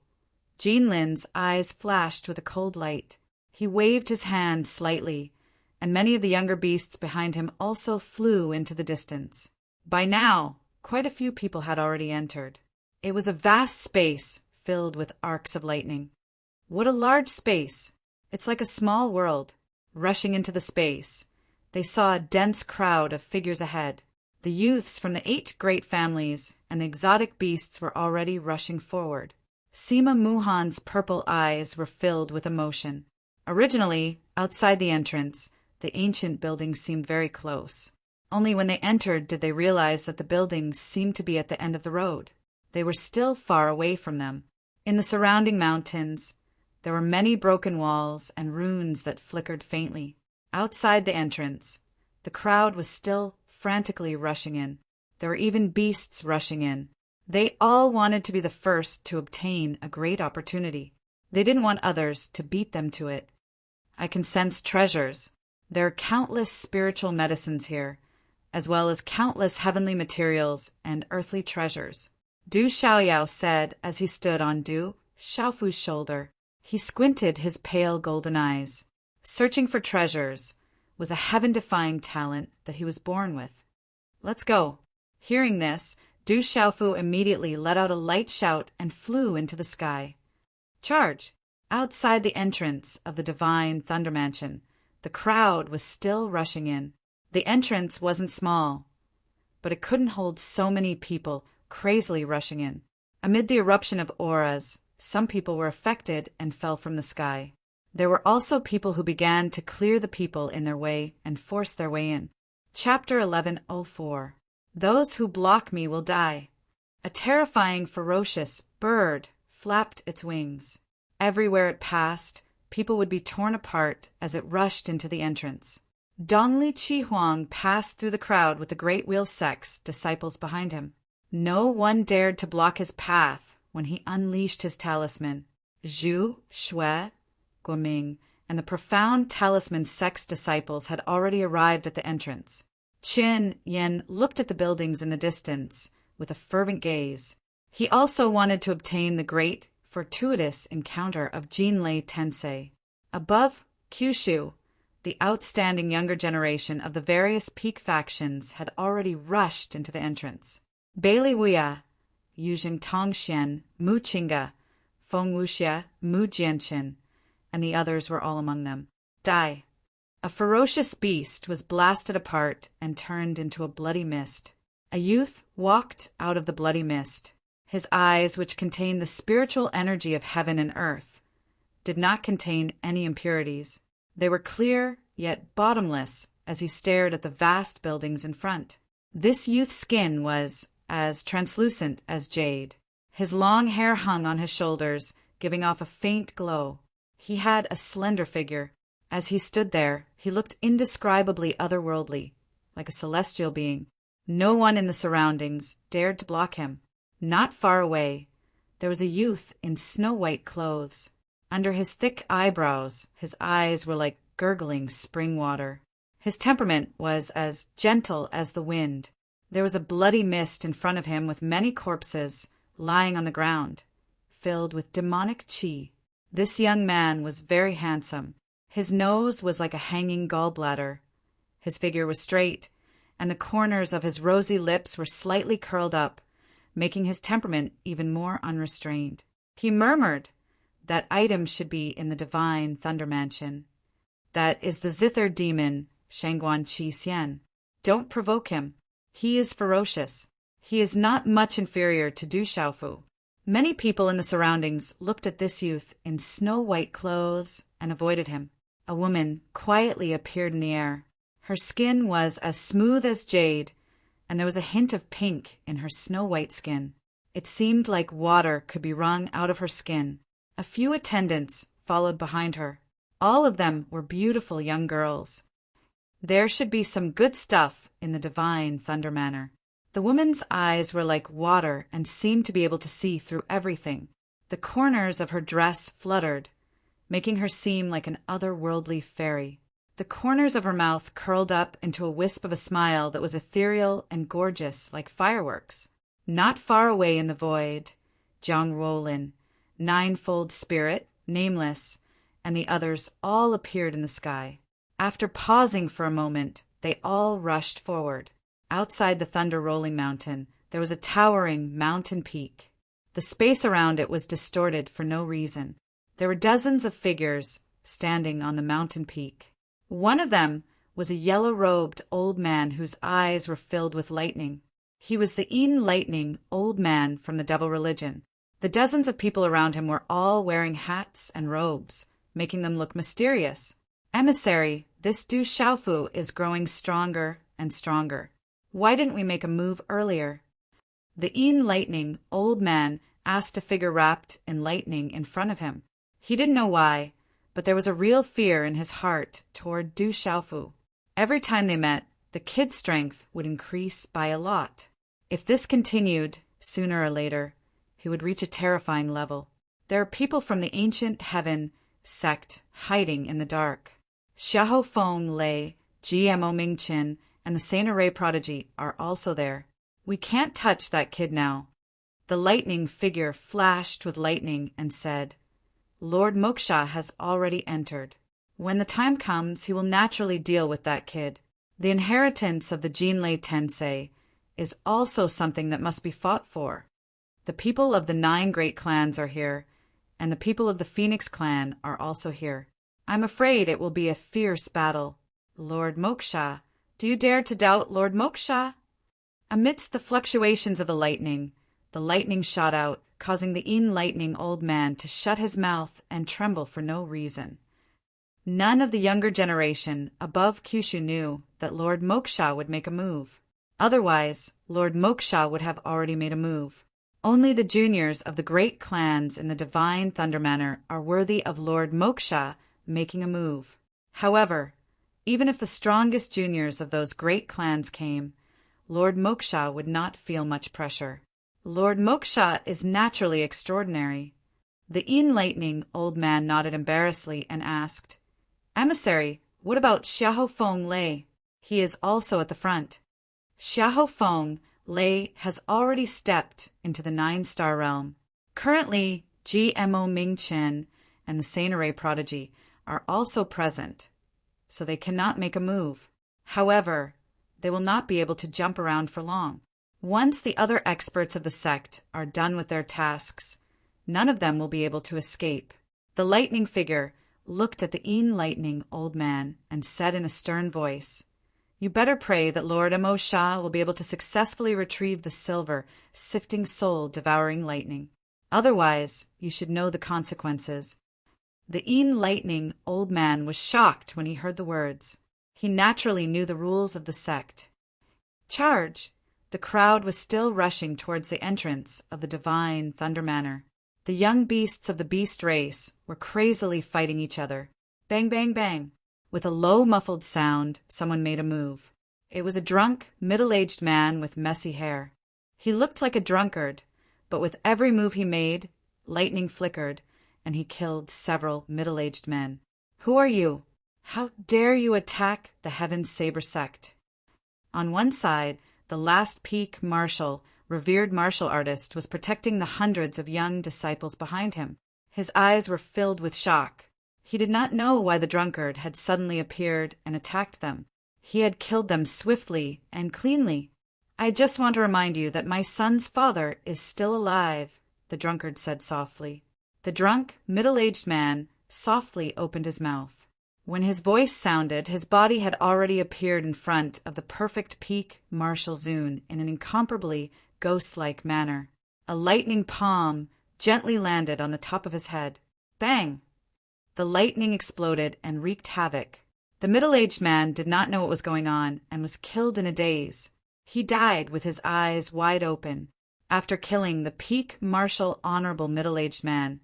Jinlin's eyes flashed with a cold light. He waved his hand slightly, and many of the younger beasts behind him also flew into the distance. By now, quite a few people had already entered. It was a vast space filled with arcs of lightning. What a large space! It's like a small world. Rushing into the space, they saw a dense crowd of figures ahead. The youths from the 8 great families and the exotic beasts were already rushing forward. Sima Muhan's purple eyes were filled with emotion. Originally, outside the entrance, the ancient buildings seemed very close. Only when they entered did they realize that the buildings seemed to be at the end of the road. They were still far away from them. In the surrounding mountains, there were many broken walls and ruins that flickered faintly. Outside the entrance, the crowd was still frantically rushing in. There were even beasts rushing in. They all wanted to be the first to obtain a great opportunity. They didn't want others to beat them to it. I can sense treasures. There are countless spiritual medicines here, as well as countless heavenly materials and earthly treasures. Du Xiaoyao said as he stood on Du Xiaofu's shoulder. He squinted his pale golden eyes. Searching for treasures was a heaven-defying talent that he was born with. "Let's go." Hearing this, Du Xiaofu immediately let out a light shout and flew into the sky. Charge! Outside the entrance of the Divine Thunder Mansion, the crowd was still rushing in. The entrance wasn't small, but it couldn't hold so many people crazily rushing in. Amid the eruption of auras, some people were affected and fell from the sky. There were also people who began to clear the people in their way and force their way in. Chapter 1104. Those who block me will die. A terrifying, ferocious bird flapped its wings. Everywhere it passed, people would be torn apart as it rushed into the entrance. Dongli Chi Huang passed through the crowd with the Great Wheel Sect's disciples behind him. No one dared to block his path when he unleashed his talisman. Zhu, Shui, Guoming, and the profound talisman sect's disciples had already arrived at the entrance. Qin Yin looked at the buildings in the distance with a fervent gaze. He also wanted to obtain the great, fortuitous encounter of Jinlei Tensei. Above Kyushu, the outstanding younger generation of the various peak factions had already rushed into the entrance. Bailey Wuya, Yujing Tongxian, Mu Qingge, Feng Wuxia, Mu Jianqin, and the others were all among them. Die. A ferocious beast was blasted apart and turned into a bloody mist. A youth walked out of the bloody mist. His eyes, which contained the spiritual energy of heaven and earth, did not contain any impurities. They were clear, yet bottomless, as he stared at the vast buildings in front. This youth's skin was as translucent as jade. His long hair hung on his shoulders, giving off a faint glow. He had a slender figure. As he stood there, he looked indescribably otherworldly, like a celestial being. No one in the surroundings dared to block him. Not far away, there was a youth in snow-white clothes. Under his thick eyebrows, his eyes were like gurgling spring water. His temperament was as gentle as the wind. There was a bloody mist in front of him with many corpses lying on the ground, filled with demonic qi. This young man was very handsome. His nose was like a hanging gallbladder. His figure was straight, and the corners of his rosy lips were slightly curled up, making his temperament even more unrestrained. He murmured that items should be in the divine Thunder Mansion. That is the zither demon, Shangguan Qi Xian. Don't provoke him. He is ferocious. He is not much inferior to Du Xiaofu. Many people in the surroundings looked at this youth in snow-white clothes and avoided him. A woman quietly appeared in the air. Her skin was as smooth as jade, and there was a hint of pink in her snow-white skin. It seemed like water could be wrung out of her skin. A few attendants followed behind her. All of them were beautiful young girls. There should be some good stuff in the divine Thunder Manor. The woman's eyes were like water and seemed to be able to see through everything. The corners of her dress fluttered, making her seem like an otherworldly fairy. The corners of her mouth curled up into a wisp of a smile that was ethereal and gorgeous like fireworks. Not far away in the void, Jiang Ruolin, Ninefold Spirit, Nameless, and the others all appeared in the sky. After pausing for a moment, they all rushed forward. Outside the thunder-rolling mountain, there was a towering mountain peak. The space around it was distorted for no reason. There were dozens of figures standing on the mountain peak. One of them was a yellow-robed old man whose eyes were filled with lightning. He was the enlightening old man from the devil religion. The dozens of people around him were all wearing hats and robes, making them look mysterious. Emissary, this Du Xiaofu is growing stronger and stronger. Why didn't we make a move earlier? The enlightening old man asked a figure wrapped in lightning in front of him. He didn't know why, but there was a real fear in his heart toward Du Xiaofu. Every time they met, the kid's strength would increase by a lot. If this continued, sooner or later, he would reach a terrifying level. There are people from the ancient heaven sect hiding in the dark. Xiahou Feng Lei, GMO Mingqin, and the Saint Array prodigy are also there. We can't touch that kid now. The lightning figure flashed with lightning and said, Lord Moksha has already entered. When the time comes, he will naturally deal with that kid. The inheritance of the Jinlei Tensei is also something that must be fought for. The people of the 9 great clans are here, and the people of the Phoenix clan are also here. I'm afraid it will be a fierce battle. Lord Moksha, do you dare to doubt Lord Moksha? Amidst the fluctuations of the lightning shot out, causing the enlightening old man to shut his mouth and tremble for no reason. None of the younger generation above Kyushu knew that Lord Moksha would make a move. Otherwise, Lord Moksha would have already made a move. Only the juniors of the great clans in the Divine Thunder Manor are worthy of Lord Moksha making a move. However, even if the strongest juniors of those great clans came, Lord Moksha would not feel much pressure. Lord Moksha is naturally extraordinary. The enlightening old man nodded embarrassedly and asked, "Emissary, what about Xiahou Feng Lei? He is also at the front." Xiahou Feng Lei has already stepped into the 9-star realm. Currently, GMO Ming-Chen and the Saint prodigy are also present, so they cannot make a move. However, they will not be able to jump around for long. Once the other experts of the sect are done with their tasks, none of them will be able to escape. The lightning figure looked at the enlightening old man and said in a stern voice, "You better pray that Lord Amo Sha will be able to successfully retrieve the silver, sifting soul-devouring lightning. Otherwise, you should know the consequences." The enlightening old man was shocked when he heard the words. He naturally knew the rules of the sect. Charge! The crowd was still rushing towards the entrance of the Divine Thunder Manor. The young beasts of the beast race were crazily fighting each other. Bang, bang, bang. With a low, muffled sound, someone made a move. It was a drunk, middle-aged man with messy hair. He looked like a drunkard, but with every move he made, lightning flickered, and he killed several middle-aged men. "Who are you? How dare you attack the Heaven Saber sect?" On one side, the last peak marshal, revered martial artist, was protecting the hundreds of young disciples behind him. His eyes were filled with shock. He did not know why the drunkard had suddenly appeared and attacked them. He had killed them swiftly and cleanly. "I just want to remind you that my son's father is still alive," the drunkard said softly. The drunk, middle-aged man softly opened his mouth. When his voice sounded, his body had already appeared in front of the perfect peak Marshal Zun in an incomparably ghost-like manner. A lightning palm gently landed on the top of his head. Bang! The lightning exploded and wreaked havoc. The middle-aged man did not know what was going on and was killed in a daze. He died with his eyes wide open. After killing the peak martial honorable middle-aged man,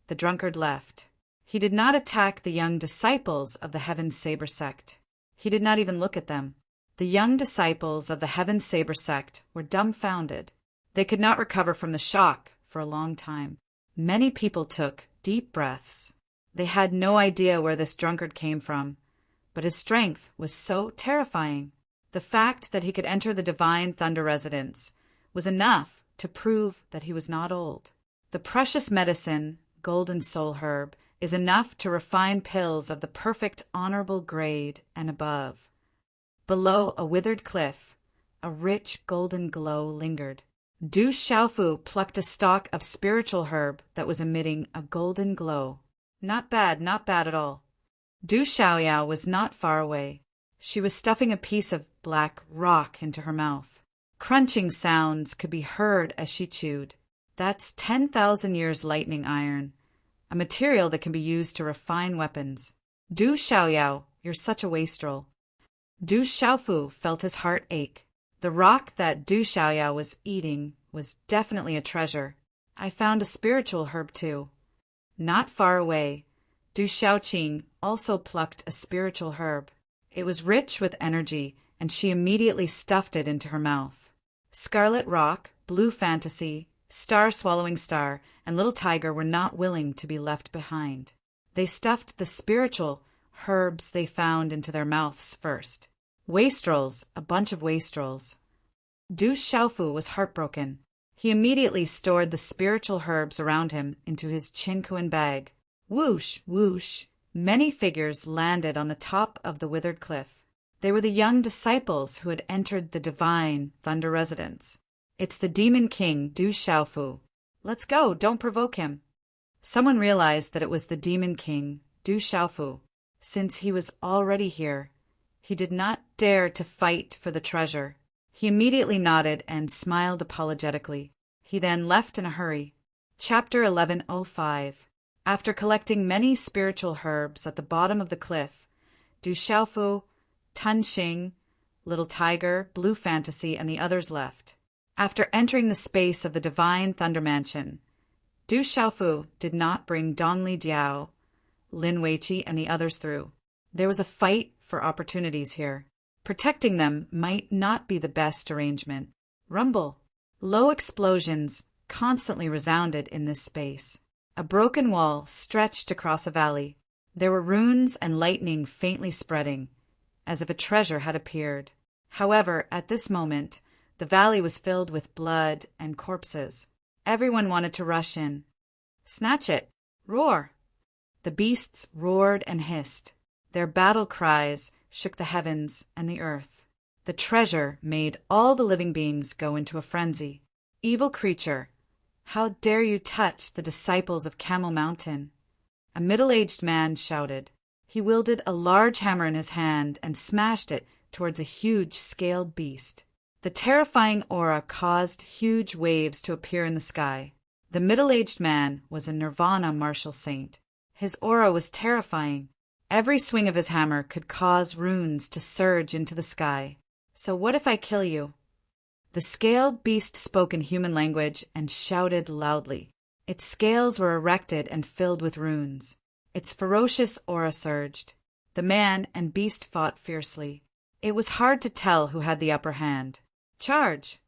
the drunkard left. He did not attack the young disciples of the Heaven Saber sect. He did not even look at them. The young disciples of the Heaven Saber sect were dumbfounded. They could not recover from the shock for a long time. Many people took deep breaths. They had no idea where this drunkard came from, but his strength was so terrifying. The fact that he could enter the Divine Thunder residence was enough to prove that he was not old. The precious medicine, golden soul herb, is enough to refine pills of the perfect honorable grade and above. Below a withered cliff, a rich golden glow lingered. Du Xiaofu plucked a stalk of spiritual herb that was emitting a golden glow. Not bad at all. Du Xiaoyao was not far away. She was stuffing a piece of black rock into her mouth. Crunching sounds could be heard as she chewed. That's 10,000 years lightning iron, a material that can be used to refine weapons. Du Xiaoyao, you're such a wastrel. Du Xiaofu felt his heart ache. The rock that Du Xiaoyao was eating was definitely a treasure. I found a spiritual herb too. Not far away, Du Xiaoqing also plucked a spiritual herb. It was rich with energy, and she immediately stuffed it into her mouth. Scarlet Rock, Blue Fantasy, Star Swallowing Star, and Little Tiger were not willing to be left behind. They stuffed the spiritual herbs they found into their mouths first. Wastrels, a bunch of wastrels. Du Xiaofu was heartbroken. He immediately stored the spiritual herbs around him into his Qinkuan bag. Whoosh, whoosh. Many figures landed on the top of the withered cliff. They were the young disciples who had entered the Divine Thunder residence. It's the Demon King, Du Xiaofu. Let's go, don't provoke him. Someone realized that it was the Demon King, Du Xiaofu. Since he was already here, he did not dare to fight for the treasure. He immediately nodded and smiled apologetically. He then left in a hurry. Chapter 1105. After collecting many spiritual herbs at the bottom of the cliff, Du Xiaofu, Tun Xing, Little Tiger, Blue Fantasy, and the others left. After entering the space of the divine Thunder Mansion, Du Xiaofu did not bring Donli Diao, Lin Weiqi, and the others through. There was a fight for opportunities here. Protecting them might not be the best arrangement. Rumble. Low explosions constantly resounded in this space. A broken wall stretched across a valley. There were runes and lightning faintly spreading, as if a treasure had appeared. However, at this moment, the valley was filled with blood and corpses. Everyone wanted to rush in. Snatch it! Roar! The beasts roared and hissed. Their battle cries shook the heavens and the earth. The treasure made all the living beings go into a frenzy. Evil creature, how dare you touch the disciples of Camel Mountain? A middle-aged man shouted. He wielded a large hammer in his hand and smashed it towards a huge scaled beast. The terrifying aura caused huge waves to appear in the sky. The middle-aged man was a Nirvana martial saint. His aura was terrifying. Every swing of his hammer could cause runes to surge into the sky. So what if I kill you? The scaled beast spoke in human language and shouted loudly. Its scales were erected and filled with runes. Its ferocious aura surged. The man and beast fought fiercely. It was hard to tell who had the upper hand. Charge!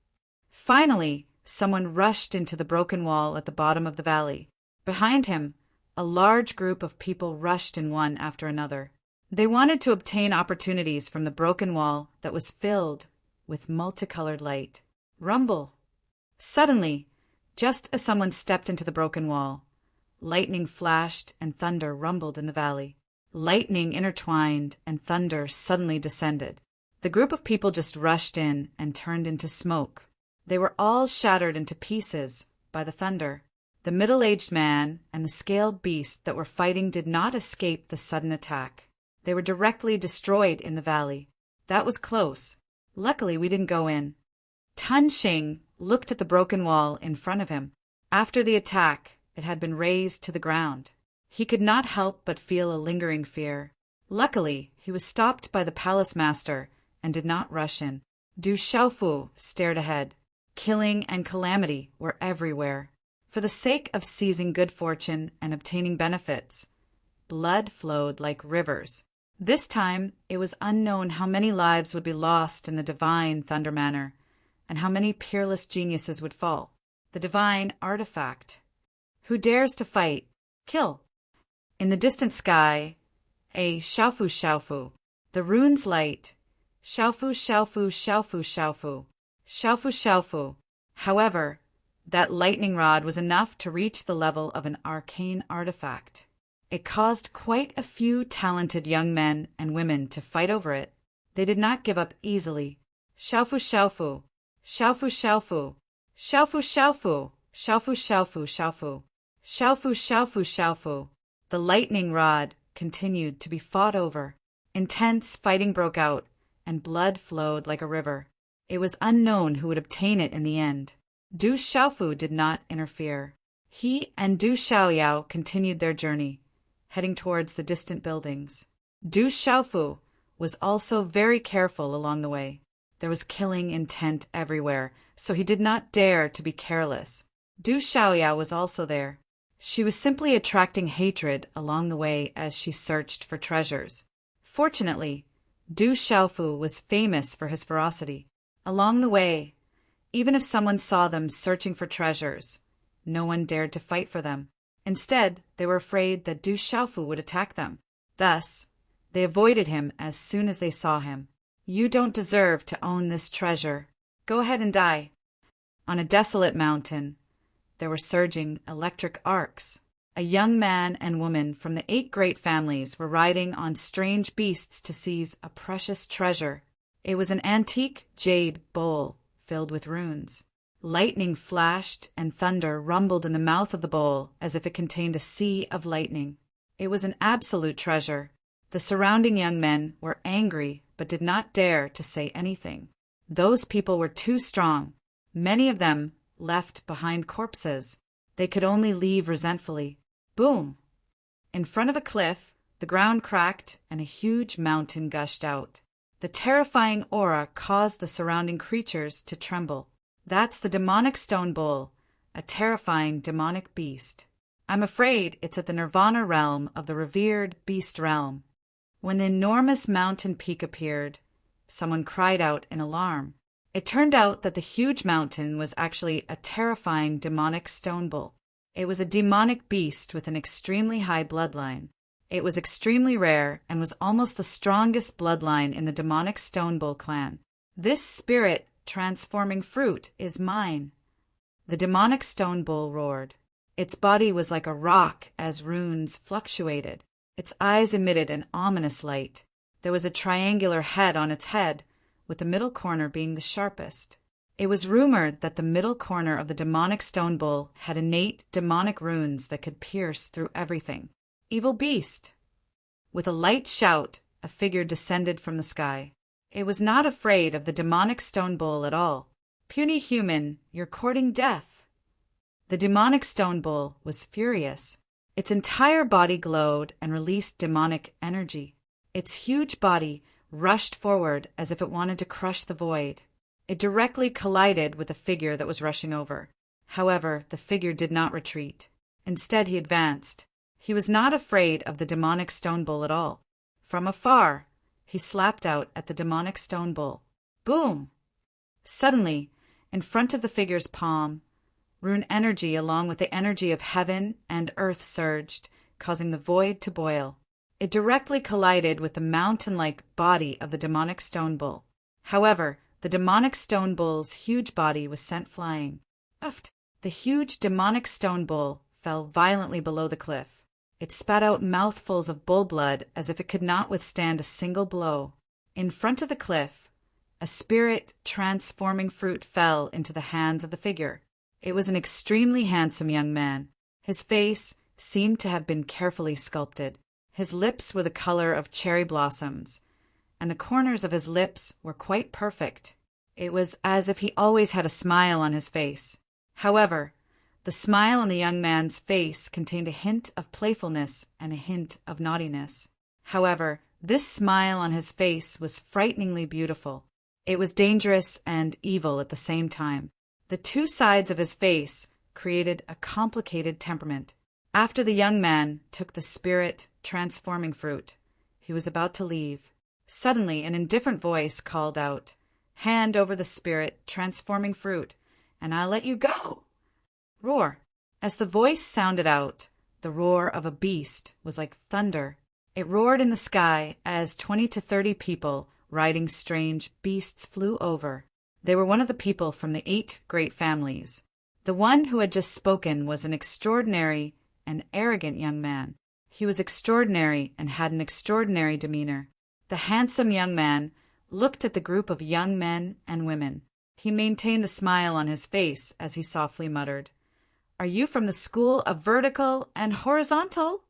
Finally, someone rushed into the broken wall at the bottom of the valley. Behind him, a large group of people rushed in one after another. They wanted to obtain opportunities from the broken wall that was filled with multicolored light. Rumble! Suddenly, just as someone stepped into the broken wall, lightning flashed and thunder rumbled in the valley. Lightning intertwined and thunder suddenly descended. The group of people just rushed in and turned into smoke. They were all shattered into pieces by the thunder. The middle-aged man and the scaled beast that were fighting did not escape the sudden attack. They were directly destroyed in the valley. That was close. Luckily, we didn't go in. Tun Xing looked at the broken wall in front of him. After the attack, it had been razed to the ground. He could not help but feel a lingering fear. Luckily, he was stopped by the palace master and did not rush in. Du Xiaofu stared ahead. Killing and calamity were everywhere. For the sake of seizing good fortune and obtaining benefits, blood flowed like rivers. This time, it was unknown how many lives would be lost in the divine Thunder Manor, and how many peerless geniuses would fall. The divine artifact. Who dares to fight? Kill. In the distant sky, a Xiaofu Xiaofu. The runes light. Xiaofu Xiaofu Xiaofu Xiaofu. Xiaofu Xiaofu. However, that lightning rod was enough to reach the level of an arcane artifact. It caused quite a few talented young men and women to fight over it. They did not give up easily. Xiaofu Xiaofu. Xiaofu Xiaofu. Xiaofu Xiaofu. Xiaofu Xiaofu Xiaofu. Xiaofu Xiaofu Xiaofu. The lightning rod continued to be fought over. Intense fighting broke out, and blood flowed like a river. It was unknown who would obtain it in the end. Du Xiaofu did not interfere. He and Du Xiaoyao continued their journey, heading towards the distant buildings. Du Xiaofu was also very careful along the way. There was killing intent everywhere, so he did not dare to be careless. Du Xiaoyao was also there. She was simply attracting hatred along the way as she searched for treasures. Fortunately, Du Xiaofu was famous for his ferocity. Along the way, even if someone saw them searching for treasures, no one dared to fight for them. Instead, they were afraid that Du Xiaofu would attack them. Thus, they avoided him as soon as they saw him. You don't deserve to own this treasure. Go ahead and die. On a desolate mountain, there were surging electric arcs. A young man and woman from the 8 great families were riding on strange beasts to seize a precious treasure. It was an antique jade bowl filled with runes. Lightning flashed and thunder rumbled in the mouth of the bowl as if it contained a sea of lightning. It was an absolute treasure. The surrounding young men were angry but did not dare to say anything. Those people were too strong. Many of them left behind corpses. They could only leave resentfully. Boom! In front of a cliff, the ground cracked and a huge mountain gushed out. The terrifying aura caused the surrounding creatures to tremble. That's the demonic stone bull, a terrifying demonic beast. I'm afraid it's at the nirvana realm of the revered beast realm. When the enormous mountain peak appeared, someone cried out in alarm. It turned out that the huge mountain was actually a terrifying demonic stone bull. It was a demonic beast with an extremely high bloodline. It was extremely rare and was almost the strongest bloodline in the demonic stone bull clan. This spirit transforming fruit is mine. The demonic stone bull roared. Its body was like a rock as runes fluctuated. Its eyes emitted an ominous light. There was a triangular head on its head, with the middle corner being the sharpest. It was rumored that the middle corner of the demonic stone bull had innate demonic runes that could pierce through everything. Evil beast! With a light shout, a figure descended from the sky. It was not afraid of the demonic stone bull at all. Puny human, you're courting death. The demonic stone bull was furious. Its entire body glowed and released demonic energy. Its huge body rushed forward as if it wanted to crush the void. It directly collided with the figure that was rushing over. However, the figure did not retreat. Instead, he advanced. He was not afraid of the demonic stone bull at all. From afar, he slapped out at the demonic stone bull. Boom! Suddenly, in front of the figure's palm, rune energy along with the energy of heaven and earth surged, causing the void to boil. It directly collided with the mountain-like body of the demonic stone bull. However, the demonic stone bull's huge body was sent flying. Uft! The huge demonic stone bull fell violently below the cliff. It spat out mouthfuls of bull blood as if it could not withstand a single blow. In front of the cliff, a spirit transforming fruit fell into the hands of the figure. It was an extremely handsome young man. His face seemed to have been carefully sculpted. His lips were the color of cherry blossoms, and the corners of his lips were quite perfect. It was as if he always had a smile on his face. However, the smile on the young man's face contained a hint of playfulness and a hint of naughtiness. However, this smile on his face was frighteningly beautiful. It was dangerous and evil at the same time. The two sides of his face created a complicated temperament. After the young man took the spirit transforming fruit, he was about to leave. Suddenly, an indifferent voice called out, "Hand over the spirit transforming fruit, and I'll let you go." Roar. As the voice sounded out, the roar of a beast was like thunder. It roared in the sky as 20 to 30 people riding strange beasts flew over. They were one of the people from the 8 great families. The one who had just spoken was an extraordinary and arrogant young man. He was extraordinary and had an extraordinary demeanor. The handsome young man looked at the group of young men and women. He maintained a smile on his face as he softly muttered, "Are you from the school of vertical and horizontal?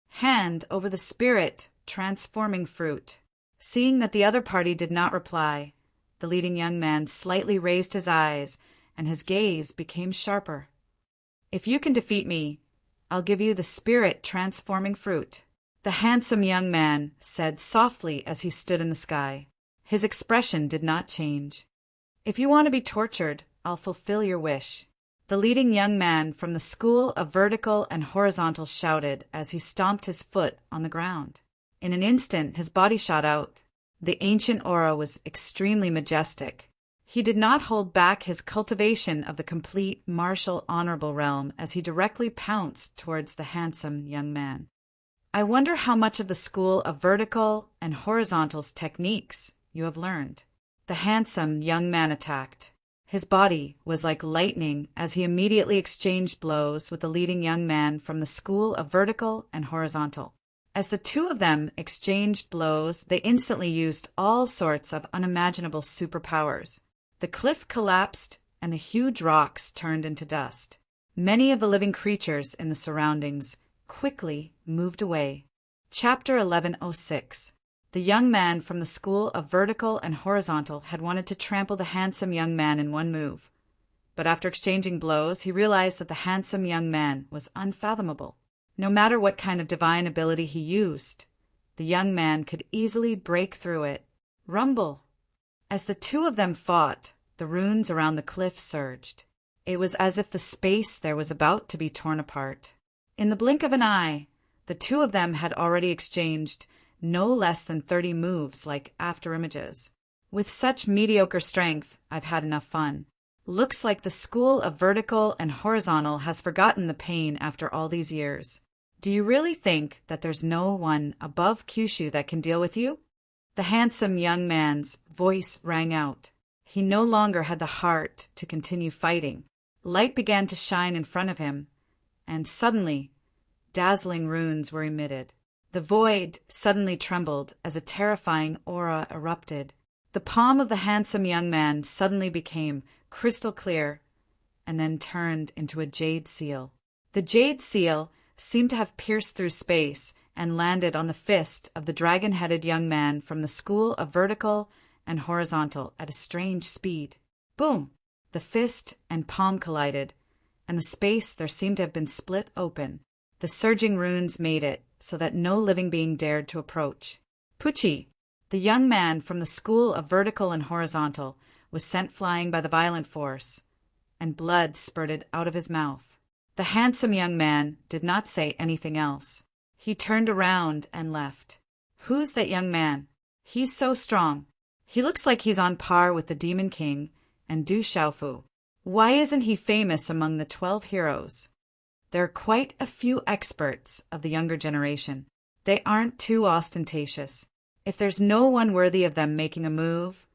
Hand over the spirit transforming fruit." Seeing that the other party did not reply, the leading young man slightly raised his eyes, and his gaze became sharper. "If you can defeat me, I'll give you the spirit transforming fruit," the handsome young man said softly as he stood in the sky. His expression did not change. "If you want to be tortured, I'll fulfill your wish." The leading young man from the school of vertical and horizontal shouted as he stomped his foot on the ground. In an instant, his body shot out. The ancient aura was extremely majestic. He did not hold back his cultivation of the complete martial honorable realm as he directly pounced towards the handsome young man. "I wonder how much of the school of vertical and horizontal's techniques you have learned." The handsome young man attacked. His body was like lightning as he immediately exchanged blows with the leading young man from the school of vertical and horizontal. As the two of them exchanged blows, they instantly used all sorts of unimaginable superpowers. The cliff collapsed and the huge rocks turned into dust. Many of the living creatures in the surroundings quickly moved away. Chapter 1106. The young man from the school of vertical and horizontal had wanted to trample the handsome young man in one move. But after exchanging blows, he realized that the handsome young man was unfathomable. No matter what kind of divine ability he used, the young man could easily break through it. Rumble! As the two of them fought, the runes around the cliff surged. It was as if the space there was about to be torn apart. In the blink of an eye, the two of them had already exchanged no less than 30 moves like afterimages. With such mediocre strength, I've had enough fun. Looks like the school of vertical and horizontal has forgotten the pain after all these years. Do you really think that there's no one above Kyushu that can deal with you? The handsome young man's voice rang out. He no longer had the heart to continue fighting. Light began to shine in front of him, and suddenly, dazzling runes were emitted. The void suddenly trembled as a terrifying aura erupted. The palm of the handsome young man suddenly became crystal clear and then turned into a jade seal. The jade seal seemed to have pierced through space and landed on the fist of the dragon-headed young man from the school of vertical and horizontal at a strange speed. Boom! The fist and palm collided, and the space there seemed to have been split open. The surging runes made it so that no living being dared to approach. Pucci, the young man from the school of vertical and horizontal, was sent flying by the violent force, and blood spurted out of his mouth. The handsome young man did not say anything else. He turned around and left. Who's that young man? He's so strong. He looks like he's on par with the Demon King and Du Xiaofu. Why isn't he famous among the 12 heroes? There are quite a few experts of the younger generation. They aren't too ostentatious. If there's no one worthy of them making a move,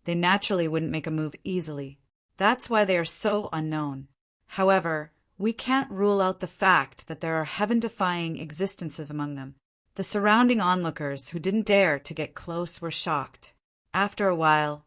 they naturally wouldn't make a move easily. That's why they are so unknown. However, we can't rule out the fact that there are heaven-defying existences among them. The surrounding onlookers who didn't dare to get close were shocked. After a while,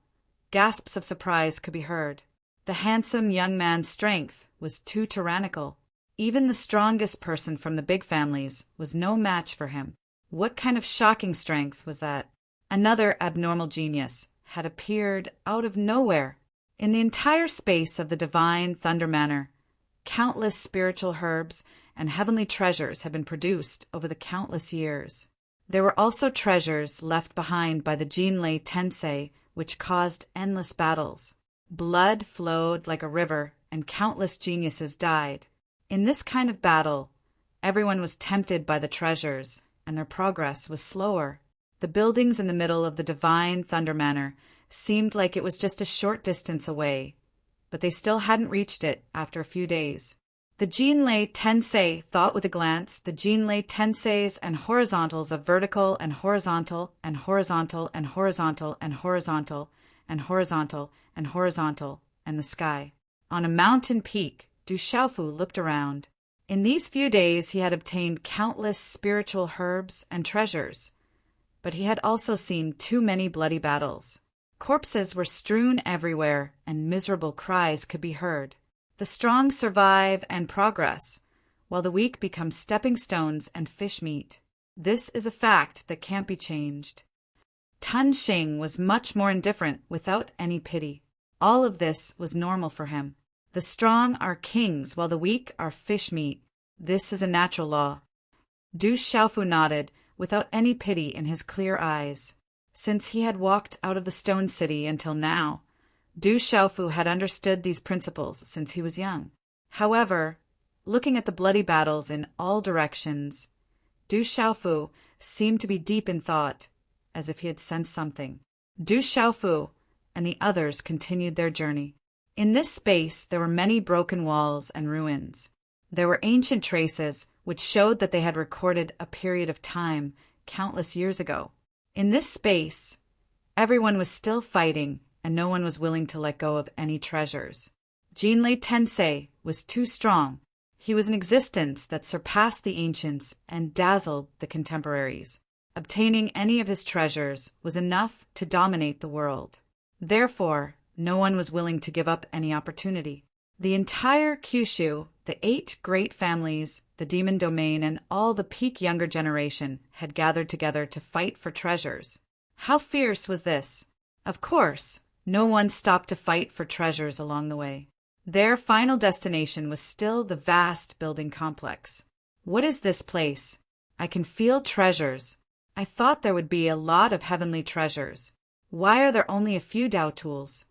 gasps of surprise could be heard. The handsome young man's strength was too tyrannical. Even the strongest person from the big families was no match for him. What kind of shocking strength was that? Another abnormal genius had appeared out of nowhere. In the entire space of the divine Thunder Manor, countless spiritual herbs and heavenly treasures had been produced over the countless years. There were also treasures left behind by the Jinlei Tensei, which caused endless battles. Blood flowed like a river, and countless geniuses died. In this kind of battle, everyone was tempted by the treasures, and their progress was slower. The buildings in the middle of the divine Thunder Manor seemed like it was just a short distance away, but they still hadn't reached it after a few days. The Jinlei Tensei thought with a glance the Jinlei Tenseis and horizontals of vertical and horizontal and horizontal and horizontal and horizontal and horizontal and horizontal and the sky. On a mountain peak, Du Xiaofu looked around. In these few days he had obtained countless spiritual herbs and treasures, but he had also seen too many bloody battles. Corpses were strewn everywhere, and miserable cries could be heard. The strong survive and progress, while the weak become stepping stones and fish meat. This is a fact that can't be changed. Tun Xing was much more indifferent, without any pity. All of this was normal for him. The strong are kings, while the weak are fish meat. This is a natural law. Du Xiaofu nodded, without any pity in his clear eyes. Since he had walked out of the Stone City until now, Du Xiaofu had understood these principles since he was young. However, looking at the bloody battles in all directions, Du Xiaofu seemed to be deep in thought, as if he had sensed something. Du Xiaofu and the others continued their journey. In this space there were many broken walls and ruins. There were ancient traces which showed that they had recorded a period of time countless years ago. In this space, everyone was still fighting, and no one was willing to let go of any treasures. Jinlei Tensei was too strong. He was an existence that surpassed the ancients and dazzled the contemporaries. Obtaining any of his treasures was enough to dominate the world. Therefore, no one was willing to give up any opportunity. The entire Kyushu, the 8 great families, the demon domain, and all the peak younger generation had gathered together to fight for treasures. How fierce was this? Of course, no one stopped to fight for treasures along the way. Their final destination was still the vast building complex. What is this place? I can feel treasures. I thought there would be a lot of heavenly treasures. Why are there only a few Dao tools?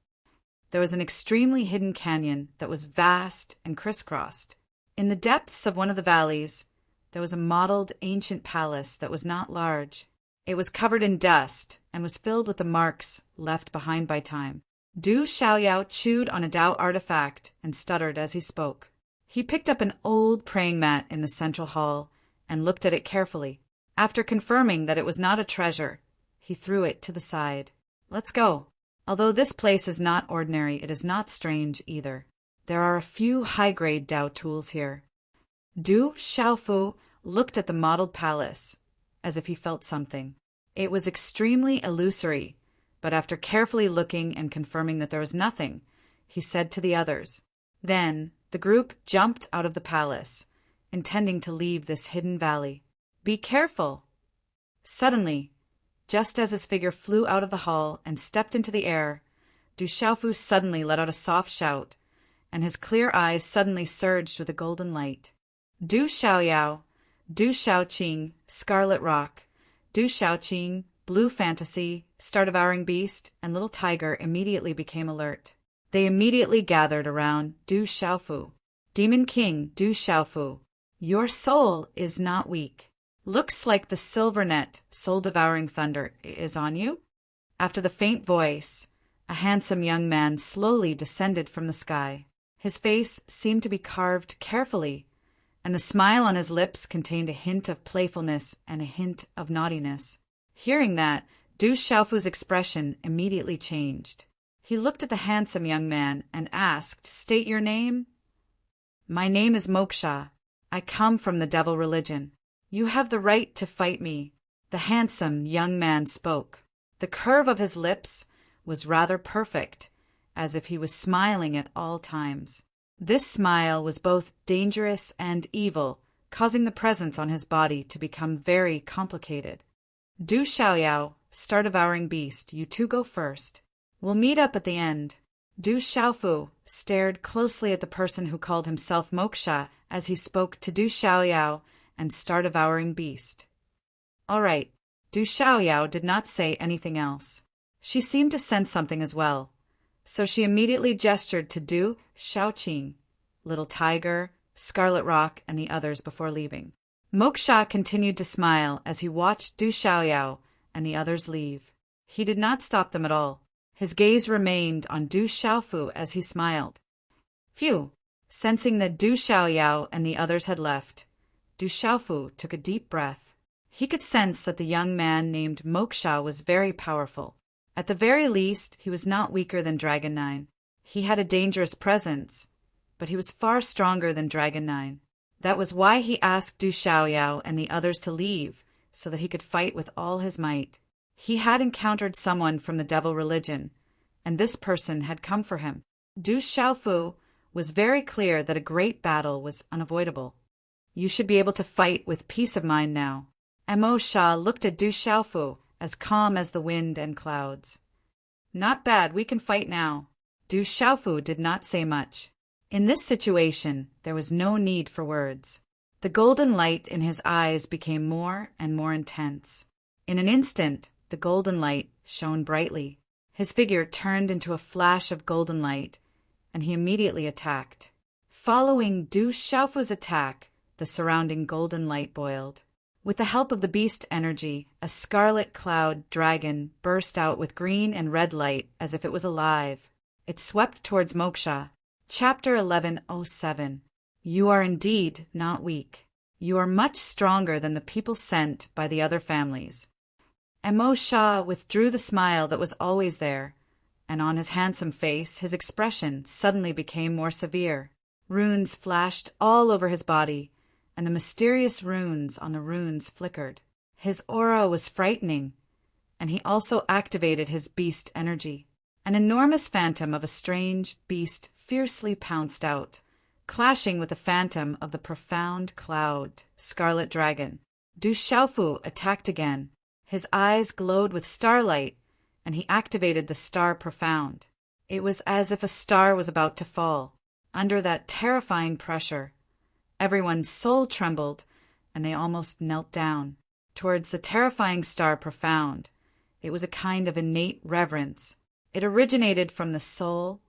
There was an extremely hidden canyon that was vast and crisscrossed. In the depths of one of the valleys, there was a modeled ancient palace that was not large. It was covered in dust and was filled with the marks left behind by time. Du Xiaoyao chewed on a Dao artifact and stuttered as he spoke. He picked up an old praying mat in the central hall and looked at it carefully. After confirming that it was not a treasure, he threw it to the side. Let's go. Although this place is not ordinary, it is not strange either. There are a few high-grade Dao tools here. Du Xiaofu looked at the modeled palace, as if he felt something. It was extremely illusory, but after carefully looking and confirming that there was nothing, he said to the others. Then the group jumped out of the palace, intending to leave this hidden valley. Be careful! Suddenly, just as his figure flew out of the hall and stepped into the air, Du Xiaofu suddenly let out a soft shout, and his clear eyes suddenly surged with a golden light. Du Xiaoyao, Du Xiaoqing, Scarlet Rock, Du Xiaoqing, Blue Fantasy, Star-Devouring Beast, and Little Tiger immediately became alert. They immediately gathered around Du Xiaofu. Demon King Du Xiaofu, your soul is not weak. Looks like the silver net, soul-devouring thunder, is on you. After the faint voice, a handsome young man slowly descended from the sky. His face seemed to be carved carefully, and the smile on his lips contained a hint of playfulness and a hint of naughtiness. Hearing that, Du Xiaofu's expression immediately changed. He looked at the handsome young man and asked, "State your name?" "My name is Moksha. I come from the devil religion. You have the right to fight me." The handsome young man spoke. The curve of his lips was rather perfect, as if he was smiling at all times. This smile was both dangerous and evil, causing the presence on his body to become very complicated. Du Xiaoyao, Star-Devouring Beast, you two go first. We'll meet up at the end. Du Xiaofu stared closely at the person who called himself Moksha as he spoke to Du Xiaoyao and Star-Devouring Beast. All right. Du Xiaoyao did not say anything else. She seemed to sense something as well, so she immediately gestured to Du Xiaoqing, Little Tiger, Scarlet Rock, and the others before leaving. Moksha continued to smile as he watched Du Xiaoyao and the others leave. He did not stop them at all. His gaze remained on Du Xiaofu as he smiled. Phew! Sensing that Du Xiaoyao and the others had left, Du Xiaofu took a deep breath. He could sense that the young man named Moksha was very powerful. At the very least, he was not weaker than Dragon 9. He had a dangerous presence, but he was far stronger than Dragon 9. That was why he asked Du Xiaoyao and the others to leave, so that he could fight with all his might. He had encountered someone from the devil religion, and this person had come for him. Du Xiaofu was very clear that a great battle was unavoidable. You should be able to fight with peace of mind now. Amo Sha looked at Du Xiaofu, as calm as the wind and clouds. Not bad, we can fight now. Du Xiaofu did not say much. In this situation, there was no need for words. The golden light in his eyes became more and more intense. In an instant, the golden light shone brightly. His figure turned into a flash of golden light, and he immediately attacked. Following Du Xiaofu's attack, the surrounding golden light boiled. With the help of the beast energy, a scarlet cloud dragon burst out with green and red light as if it was alive. It swept towards Moksha. Chapter 1107. You are indeed not weak. You are much stronger than the people sent by the other families. Amo Sha withdrew the smile that was always there, and on his handsome face his expression suddenly became more severe. Runes flashed all over his body, and the mysterious runes on the runes flickered. His aura was frightening, and he also activated his beast energy. An enormous phantom of a strange beast fiercely pounced out, clashing with the phantom of the profound cloud, Scarlet Dragon. Du Xiaofu attacked again. His eyes glowed with starlight, and he activated the Star Profound. It was as if a star was about to fall. Under that terrifying pressure, everyone's soul trembled, and they almost knelt down. Towards the terrifying star profound, it was a kind of innate reverence. It originated from the soul,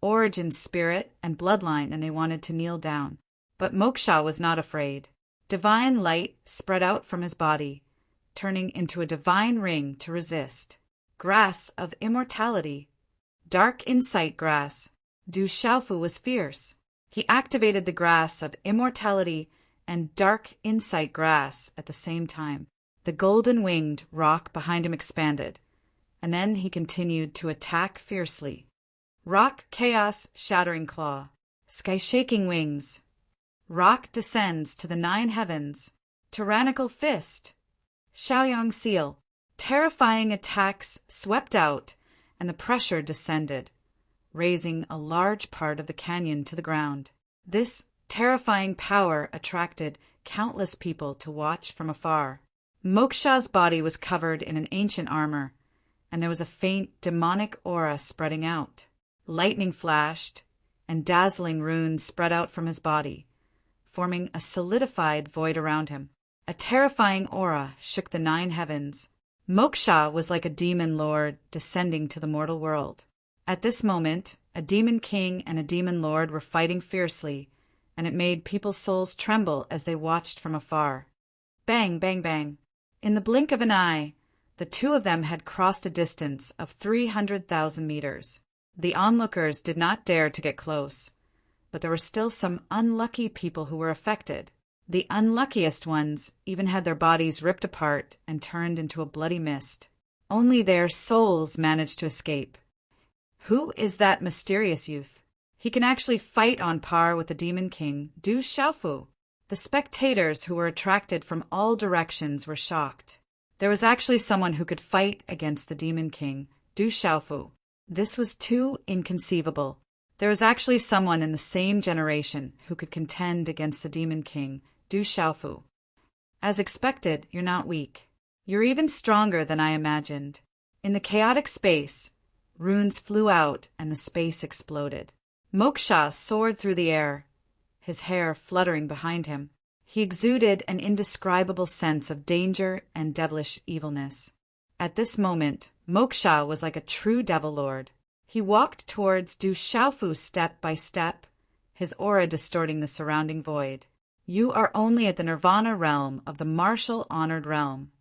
origin, spirit, and bloodline, and they wanted to kneel down. But Moksha was not afraid. Divine light spread out from his body, turning into a divine ring to resist. Grass of immortality. Dark insight grass. Du Xiaofu was fierce. He activated the grass of immortality and dark insight grass at the same time. The golden-winged rock behind him expanded, and then he continued to attack fiercely. Rock chaos shattering claw. Sky-shaking wings. Rock descends to the 9 heavens. Tyrannical fist. Shaoyang seal. Terrifying attacks swept out, and the pressure descended, raising a large part of the canyon to the ground. This terrifying power attracted countless people to watch from afar. Moksha's body was covered in an ancient armor, and there was a faint demonic aura spreading out. Lightning flashed, and dazzling runes spread out from his body, forming a solidified void around him. A terrifying aura shook the 9 heavens. Moksha was like a demon lord descending to the mortal world. At this moment, a demon king and a demon lord were fighting fiercely, and it made people's souls tremble as they watched from afar. Bang, bang, bang. In the blink of an eye, the two of them had crossed a distance of 300,000 meters. The onlookers did not dare to get close, but there were still some unlucky people who were affected. The unluckiest ones even had their bodies ripped apart and turned into a bloody mist. Only their souls managed to escape. Who is that mysterious youth? He can actually fight on par with the Demon King, Du Xiaofu. The spectators who were attracted from all directions were shocked. There was actually someone who could fight against the Demon King, Du Xiaofu. This was too inconceivable. There was actually someone in the same generation who could contend against the Demon King, Du Xiaofu. As expected, you're not weak. You're even stronger than I imagined. In the chaotic space, runes flew out and the space exploded. Moksha soared through the air, his hair fluttering behind him. He exuded an indescribable sense of danger and devilish evilness. At this moment, Moksha was like a true devil lord. He walked towards Du Xiaofu step by step, his aura distorting the surrounding void. You are only at the nirvana realm of the martial honored realm.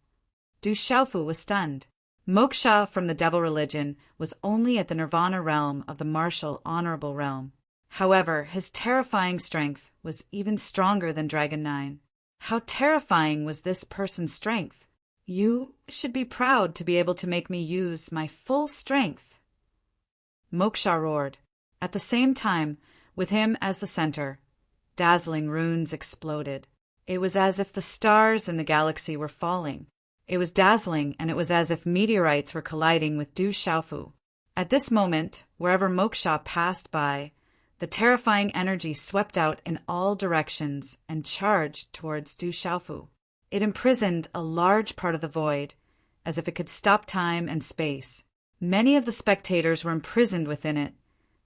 Du Xiaofu was stunned. Moksha from the devil religion was only at the nirvana realm of the martial honorable realm. However, his terrifying strength was even stronger than Dragon 9. How terrifying was this person's strength? You should be proud to be able to make me use my full strength. Moksha roared. At the same time, with him as the center, dazzling runes exploded. It was as if the stars in the galaxy were falling. It was dazzling, and it was as if meteorites were colliding with Du Xiaofu. At this moment, wherever Moksha passed by, the terrifying energy swept out in all directions and charged towards Du Xiaofu. It imprisoned a large part of the void, as if it could stop time and space. Many of the spectators were imprisoned within it,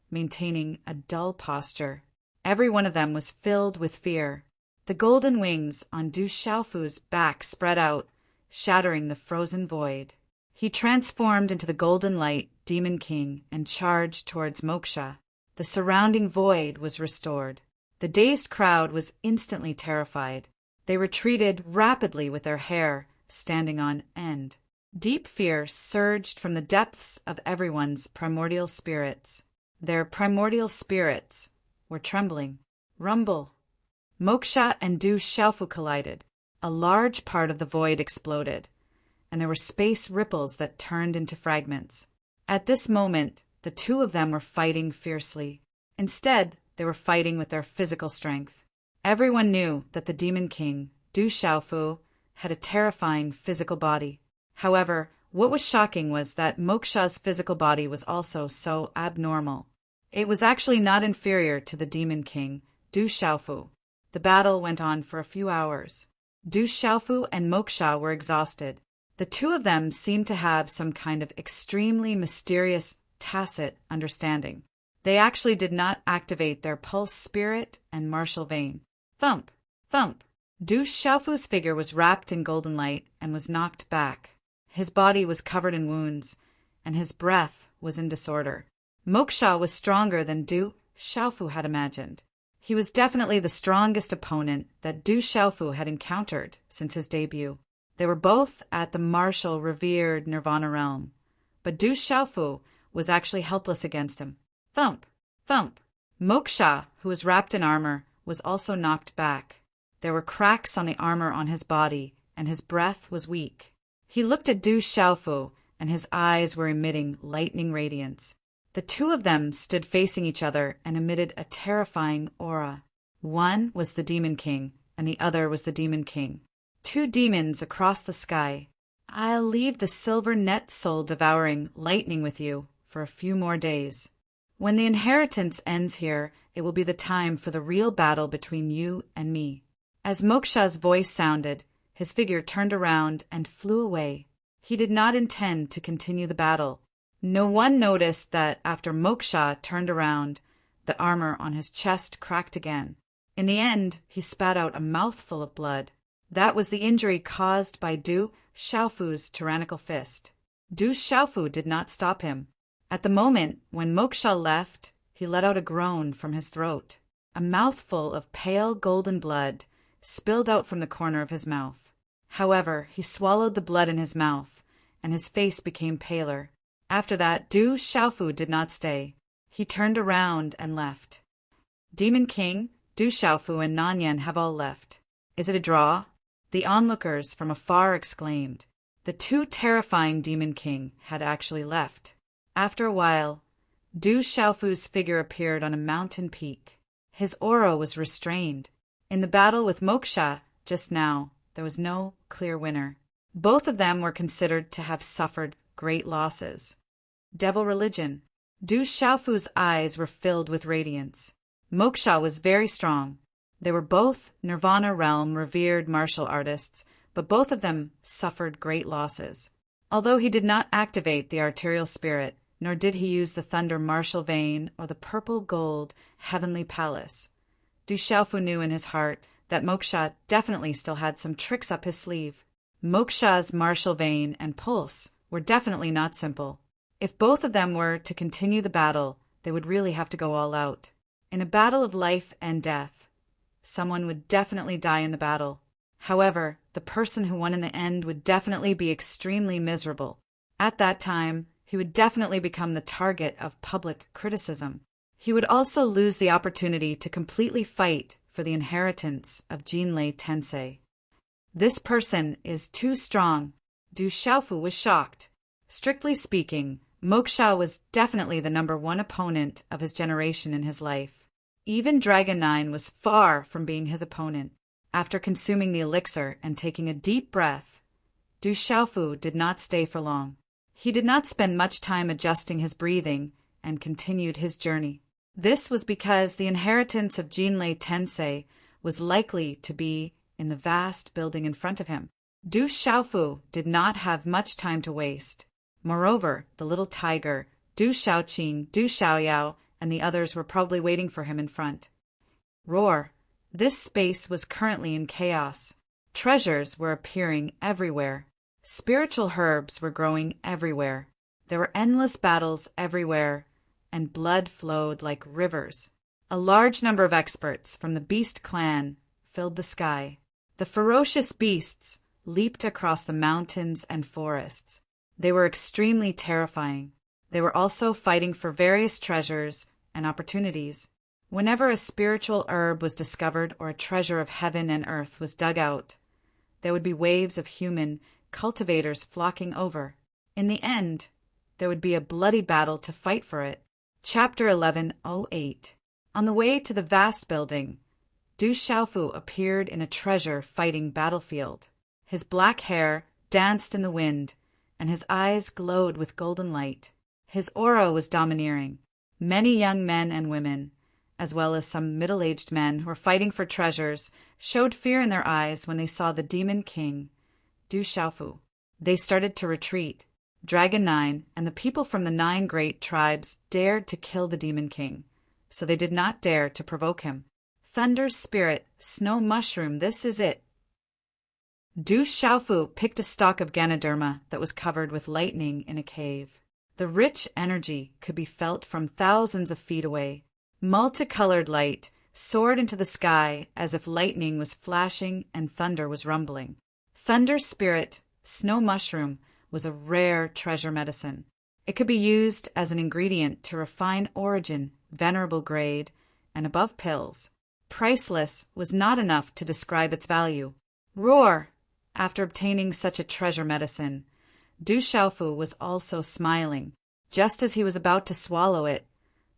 maintaining a dull posture. Every one of them was filled with fear. The golden wings on Du Xiaofu's back spread out, shattering the frozen void. He transformed into the golden light Demon King and charged towards Moksha. The surrounding void was restored. The dazed crowd was instantly terrified. They retreated rapidly with their hair standing on end. Deep fear surged from the depths of everyone's primordial spirits. Their primordial spirits were trembling. Rumble. Moksha and Du Xiaofu collided. A large part of the void exploded, and there were space ripples that turned into fragments. At this moment, the two of them were fighting fiercely. Instead, they were fighting with their physical strength. Everyone knew that the Demon King, Du Xiaofu, had a terrifying physical body. However, what was shocking was that Moksha's physical body was also so abnormal. It was actually not inferior to the Demon King, Du Xiaofu. The battle went on for a few hours. Du Xiaofu and Moksha were exhausted. The two of them seemed to have some kind of extremely mysterious, tacit understanding. They actually did not activate their pulse spirit and martial vein. Thump, thump. Du Xiaofu's figure was wrapped in golden light and was knocked back. His body was covered in wounds, and his breath was in disorder. Moksha was stronger than Du Xiaofu had imagined. He was definitely the strongest opponent that Du Xiaofu had encountered since his debut. They were both at the martial, revered Nirvana realm, but Du Xiaofu was actually helpless against him. Thump! Thump! Moksha, who was wrapped in armor, was also knocked back. There were cracks on the armor on his body, and his breath was weak. He looked at Du Xiaofu, and his eyes were emitting lightning radiance. The two of them stood facing each other and emitted a terrifying aura. One was the Demon King, and the other was the Demon King. Two demons across the sky. I'll leave the silver net soul devouring lightning with you for a few more days. When the inheritance ends here, it will be the time for the real battle between you and me. As Moksha's voice sounded, his figure turned around and flew away. He did not intend to continue the battle. No one noticed that after Moksha turned around, the armor on his chest cracked again. In the end, he spat out a mouthful of blood. That was the injury caused by Du Xiaofu's tyrannical fist. Du Xiaofu did not stop him. At the moment when Moksha left, he let out a groan from his throat. A mouthful of pale golden blood spilled out from the corner of his mouth. However, he swallowed the blood in his mouth, and his face became paler. After that, Du Xiaofu did not stay. He turned around and left. Demon King, Du Xiaofu, and Nanyan have all left. Is it a draw? The onlookers from afar exclaimed. The two terrifying Demon King had actually left. After a while, Du Xiaofu's figure appeared on a mountain peak. His aura was restrained. In the battle with Moksha just now, there was no clear winner. Both of them were considered to have suffered great losses. Devil religion. Du Xiaofu's eyes were filled with radiance. Moksha was very strong. They were both Nirvana realm revered martial artists, but both of them suffered great losses. Although he did not activate the arterial spirit, nor did he use the thunder martial vein or the purple gold heavenly palace, Du Xiaofu knew in his heart that Moksha definitely still had some tricks up his sleeve. Moksha's martial vein and pulse were definitely not simple. If both of them were to continue the battle, they would really have to go all out. In a battle of life and death, someone would definitely die in the battle. However, the person who won in the end would definitely be extremely miserable. At that time, he would definitely become the target of public criticism. He would also lose the opportunity to completely fight for the inheritance of Jinlei Tensei. This person is too strong. Du Xiaofu was shocked. Strictly speaking, Moksha was definitely the number one opponent of his generation in his life. Even Dragon 9 was far from being his opponent. After consuming the elixir and taking a deep breath, Du Xiaofu did not stay for long. He did not spend much time adjusting his breathing and continued his journey. This was because the inheritance of Jinlei Tensei was likely to be in the vast building in front of him. Du Xiaofu did not have much time to waste. Moreover, the little tiger, Du Xiaoqing, Du Xiaoyao, and the others were probably waiting for him in front. Roar! This space was currently in chaos. Treasures were appearing everywhere. Spiritual herbs were growing everywhere. There were endless battles everywhere, and blood flowed like rivers. A large number of experts from the Beast Clan filled the sky. The ferocious beasts leaped across the mountains and forests. They were extremely terrifying. They were also fighting for various treasures and opportunities. Whenever a spiritual herb was discovered or a treasure of heaven and earth was dug out, there would be waves of human cultivators flocking over. In the end, there would be a bloody battle to fight for it. Chapter 1108. On the way to the vast building, Du Xiaofu appeared in a treasure-fighting battlefield. His black hair danced in the wind, and his eyes glowed with golden light. His aura was domineering. Many young men and women, as well as some middle-aged men who were fighting for treasures, showed fear in their eyes when they saw the Demon King, Du Xiaofu. They started to retreat. Dragon 9 and the people from the 9 great tribes dared to kill the Demon King, so they did not dare to provoke him. Thunder's spirit, Snow Mushroom, this is it, Du Xiaofu picked a stalk of Ganoderma that was covered with lightning in a cave. The rich energy could be felt from thousands of feet away. Multicolored light soared into the sky as if lightning was flashing and thunder was rumbling. Thunder Spirit Snow Mushroom was a rare treasure medicine. It could be used as an ingredient to refine origin, venerable grade, and above pills. Priceless was not enough to describe its value. Roar! After obtaining such a treasure medicine, Du Xiaofu was also smiling. Just as he was about to swallow it,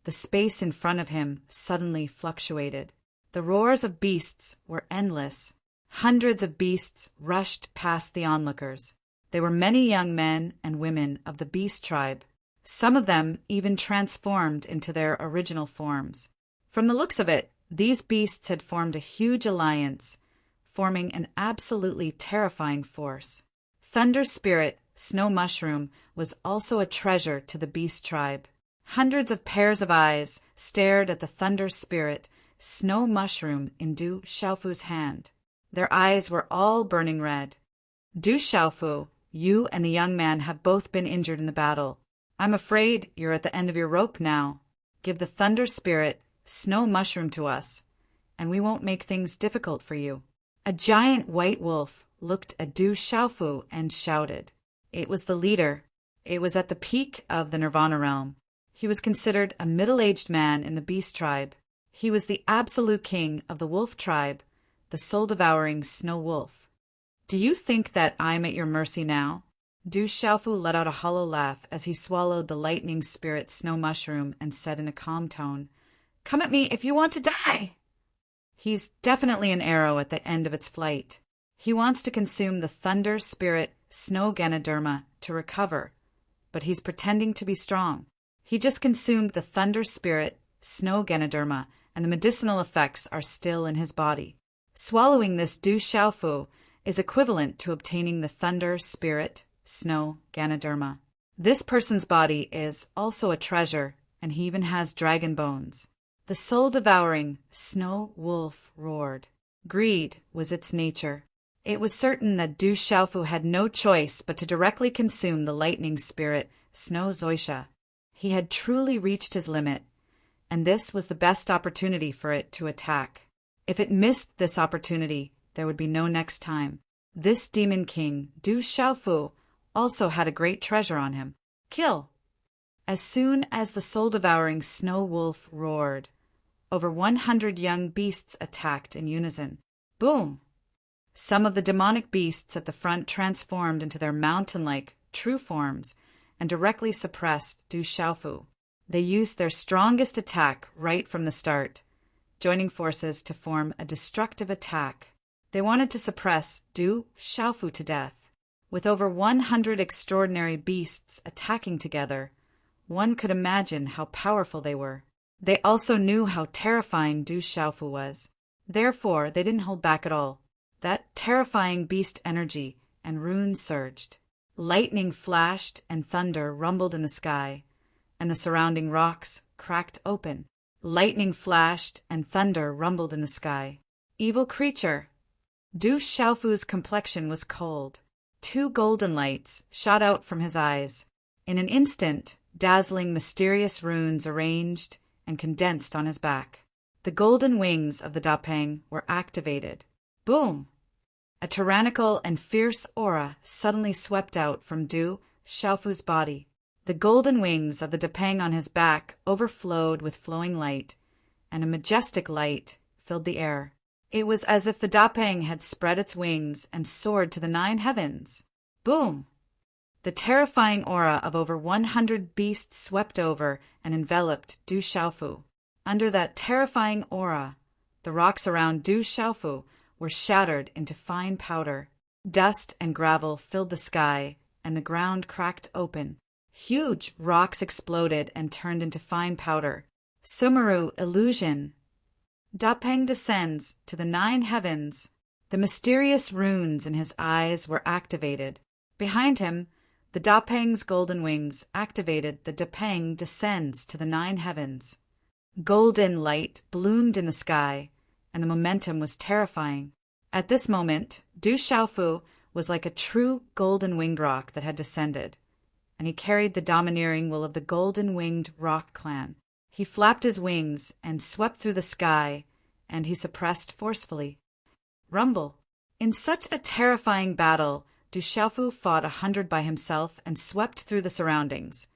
the space in front of him suddenly fluctuated. The roars of beasts were endless. Hundreds of beasts rushed past the onlookers. They were many young men and women of the beast tribe. Some of them even transformed into their original forms. From the looks of it, these beasts had formed a huge alliance, forming an absolutely terrifying force. Thunder Spirit Snow Mushroom was also a treasure to the beast tribe. Hundreds of pairs of eyes stared at the Thunder Spirit Snow Mushroom in Du Xiaofu's hand. Their eyes were all burning red. Du Xiaofu, you and the young man have both been injured in the battle. I'm afraid you're at the end of your rope now. Give the Thunder Spirit Snow Mushroom to us, and we won't make things difficult for you. A giant white wolf looked at Du Xiaofu and shouted. It was the leader. It was at the peak of the Nirvana realm. He was considered a middle-aged man in the beast tribe. He was the absolute king of the wolf tribe, the soul-devouring snow wolf. Do you think that I'm at your mercy now? Du Xiaofu let out a hollow laugh as he swallowed the lightning spirit snow mushroom and said in a calm tone, Come at me if you want to die! He's definitely an arrow at the end of its flight. He wants to consume the thunder spirit snow Ganoderma to recover, but he's pretending to be strong. He just consumed the thunder spirit snow Ganoderma, and the medicinal effects are still in his body. Swallowing this Du Xiaofu is equivalent to obtaining the thunder spirit snow Ganoderma. This person's body is also a treasure, and he even has dragon bones. The soul-devouring snow wolf roared. Greed was its nature. It was certain that Du Xiaofu had no choice but to directly consume the lightning spirit Snow Zoisha. He had truly reached his limit, and this was the best opportunity for it to attack. If it missed this opportunity, there would be no next time. This demon king, Du Xiaofu, also had a great treasure on him. Kill! As soon as the soul-devouring snow wolf roared, over 100 young beasts attacked in unison. Boom! Some of the demonic beasts at the front transformed into their mountain-like, true forms and directly suppressed Du Xiaofu. They used their strongest attack right from the start, joining forces to form a destructive attack. They wanted to suppress Du Xiaofu to death. With over 100 extraordinary beasts attacking together, one could imagine how powerful they were. They also knew how terrifying Du Xiaofu was. Therefore, they didn't hold back at all. That terrifying beast energy and runes surged. Lightning flashed and thunder rumbled in the sky, and the surrounding rocks cracked open. Lightning flashed and thunder rumbled in the sky. Evil creature! Du Xiaofu's complexion was cold. 2 golden lights shot out from his eyes. In an instant, dazzling mysterious runes arranged and condensed on his back. The golden wings of the Dapeng were activated. Boom! A tyrannical and fierce aura suddenly swept out from Du Xiaofu's body. The golden wings of the Dapeng on his back overflowed with flowing light, and a majestic light filled the air. It was as if the Dapeng had spread its wings and soared to the 9 heavens. Boom! The terrifying aura of over 100 beasts swept over and enveloped Du Xiaofu. Under that terrifying aura, the rocks around Du Xiaofu were shattered into fine powder. Dust and gravel filled the sky, and the ground cracked open. Huge rocks exploded and turned into fine powder. Sumeru illusion. Dapeng descends to the 9 heavens. The mysterious runes in his eyes were activated. Behind him, the Dapeng's golden wings activated. The Dapeng descends to the 9 heavens. Golden light bloomed in the sky, and the momentum was terrifying. At this moment, Du Xiaofu was like a true golden-winged rock that had descended, and he carried the domineering will of the golden-winged rock clan. He flapped his wings and swept through the sky, and he suppressed forcefully. Rumble. In such a terrifying battle, Du Xiaofu fought 100 by himself and swept through the surroundings,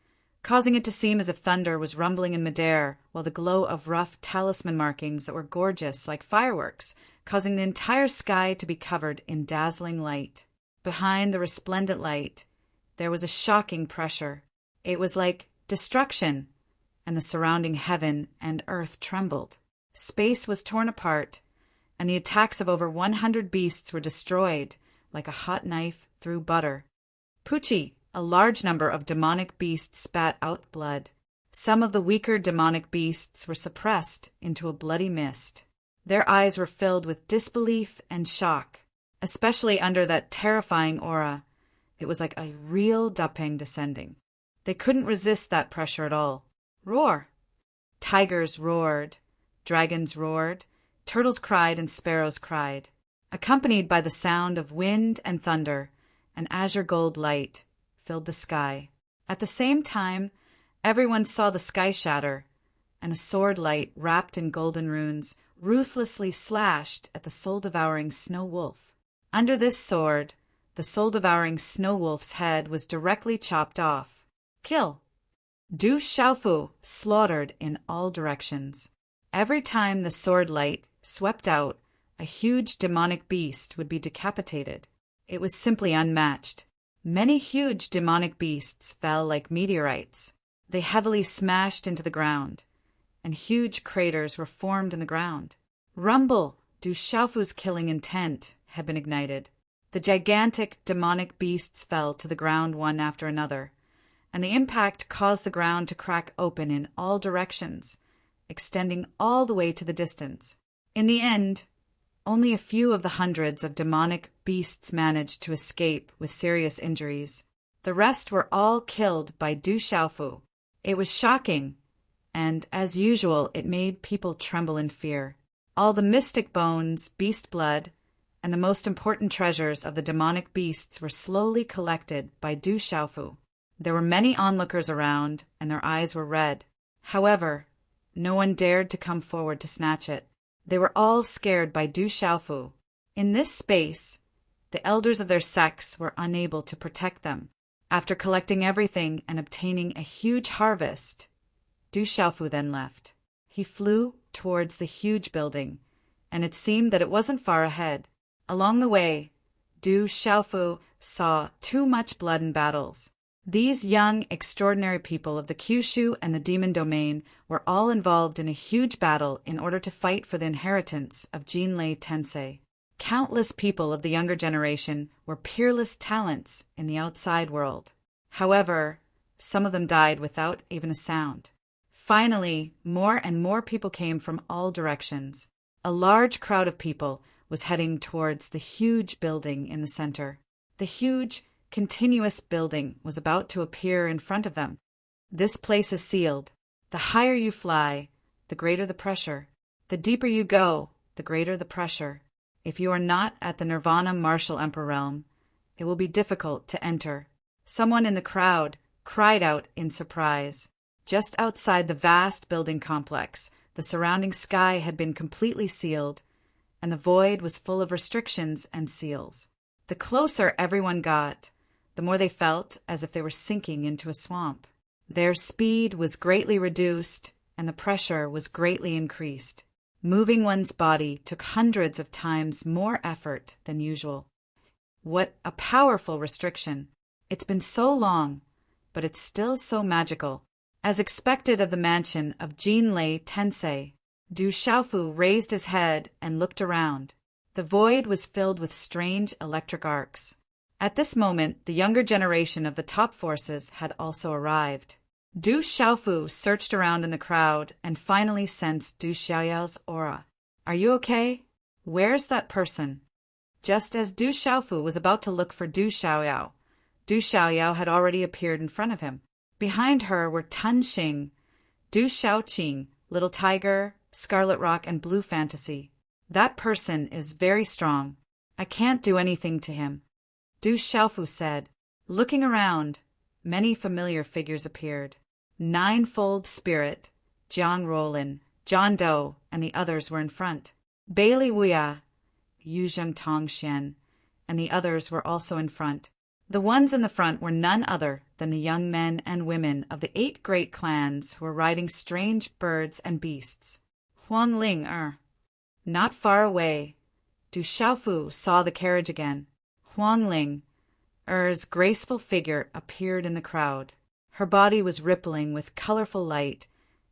causing it to seem as if thunder was rumbling in midair, while the glow of rough talisman markings that were gorgeous like fireworks, causing the entire sky to be covered in dazzling light. Behind the resplendent light, there was a shocking pressure. It was like destruction, and the surrounding heaven and earth trembled. Space was torn apart, and the attacks of over 100 beasts were destroyed like a hot knife through butter. Pucci, a large number of demonic beasts spat out blood. Some of the weaker demonic beasts were suppressed into a bloody mist. Their eyes were filled with disbelief and shock, especially under that terrifying aura. It was like a real Dapeng descending. They couldn't resist that pressure at all. Roar! Tigers roared, dragons roared, turtles cried and sparrows cried, accompanied by the sound of wind and thunder. An azure gold light filled the sky. At the same time, everyone saw the sky shatter, and a sword light wrapped in golden runes ruthlessly slashed at the soul-devouring snow wolf. Under this sword, the soul-devouring snow wolf's head was directly chopped off. Kill. Du Xiaofu slaughtered in all directions. Every time the sword light swept out, a huge demonic beast would be decapitated. It was simply unmatched. Many huge demonic beasts fell like meteorites. They heavily smashed into the ground, and huge craters were formed in the ground. Rumble! Du Xiaofu's killing intent had been ignited. The gigantic demonic beasts fell to the ground one after another, and the impact caused the ground to crack open in all directions, extending all the way to the distance. In the end, only a few of the hundreds of demonic beasts managed to escape with serious injuries. The rest were all killed by Du Xiaofu. It was shocking, and as usual, it made people tremble in fear. All the mystic bones, beast blood, and the most important treasures of the demonic beasts were slowly collected by Du Xiaofu. There were many onlookers around, and their eyes were red. However, no one dared to come forward to snatch it. They were all scared by Du Xiaofu. In this space, the elders of their sects were unable to protect them. After collecting everything and obtaining a huge harvest, Du Xiaofu then left. He flew towards the huge building, and it seemed that it wasn't far ahead. Along the way, Du Xiaofu saw too much blood in battles. These young, extraordinary people of the Kyushu and the Demon Domain were all involved in a huge battle in order to fight for the inheritance of Jinlei Tensei. Countless people of the younger generation were peerless talents in the outside world. However, some of them died without even a sound. Finally, more and more people came from all directions. A large crowd of people was heading towards the huge building in the center. The huge, continuous building was about to appear in front of them. This place is sealed. The higher you fly, the greater the pressure. The deeper you go, the greater the pressure. If you are not at the Nirvana Martial Emperor realm, it will be difficult to enter. Someone in the crowd cried out in surprise. Just outside the vast building complex, the surrounding sky had been completely sealed, and the void was full of restrictions and seals. The closer everyone got, the more they felt as if they were sinking into a swamp. Their speed was greatly reduced, and the pressure was greatly increased. Moving one's body took hundreds of times more effort than usual. What a powerful restriction! It's been so long, but it's still so magical. As expected of the mansion of Jinlei Tensei, Du Xiaofu raised his head and looked around. The void was filled with strange electric arcs. At this moment, the younger generation of the top forces had also arrived. Du Xiaofu searched around in the crowd and finally sensed Du Xiaoyao's aura. "Are you okay? Where's that person?" Just as Du Xiaofu was about to look for Du Xiaoyao, Du Xiaoyao had already appeared in front of him. Behind her were Tun Xing, Du Xiaoqing, Little Tiger, Scarlet Rock, and Blue Fantasy. "That person is very strong. I can't do anything to him, Du Xiaofu said. Looking around, many familiar figures appeared. Ninefold Spirit, Jiang Rolin, John Doe, and the others were in front. Bailey Wuya, Yu Zhentongxian, and the others were also in front. The ones in the front were none other than the young men and women of the 8 great clans who were riding strange birds and beasts. Huang Ling Not far away, Du Xiaofu saw the carriage again. Huang Ling Er's graceful figure appeared in the crowd. Her body was rippling with colorful light,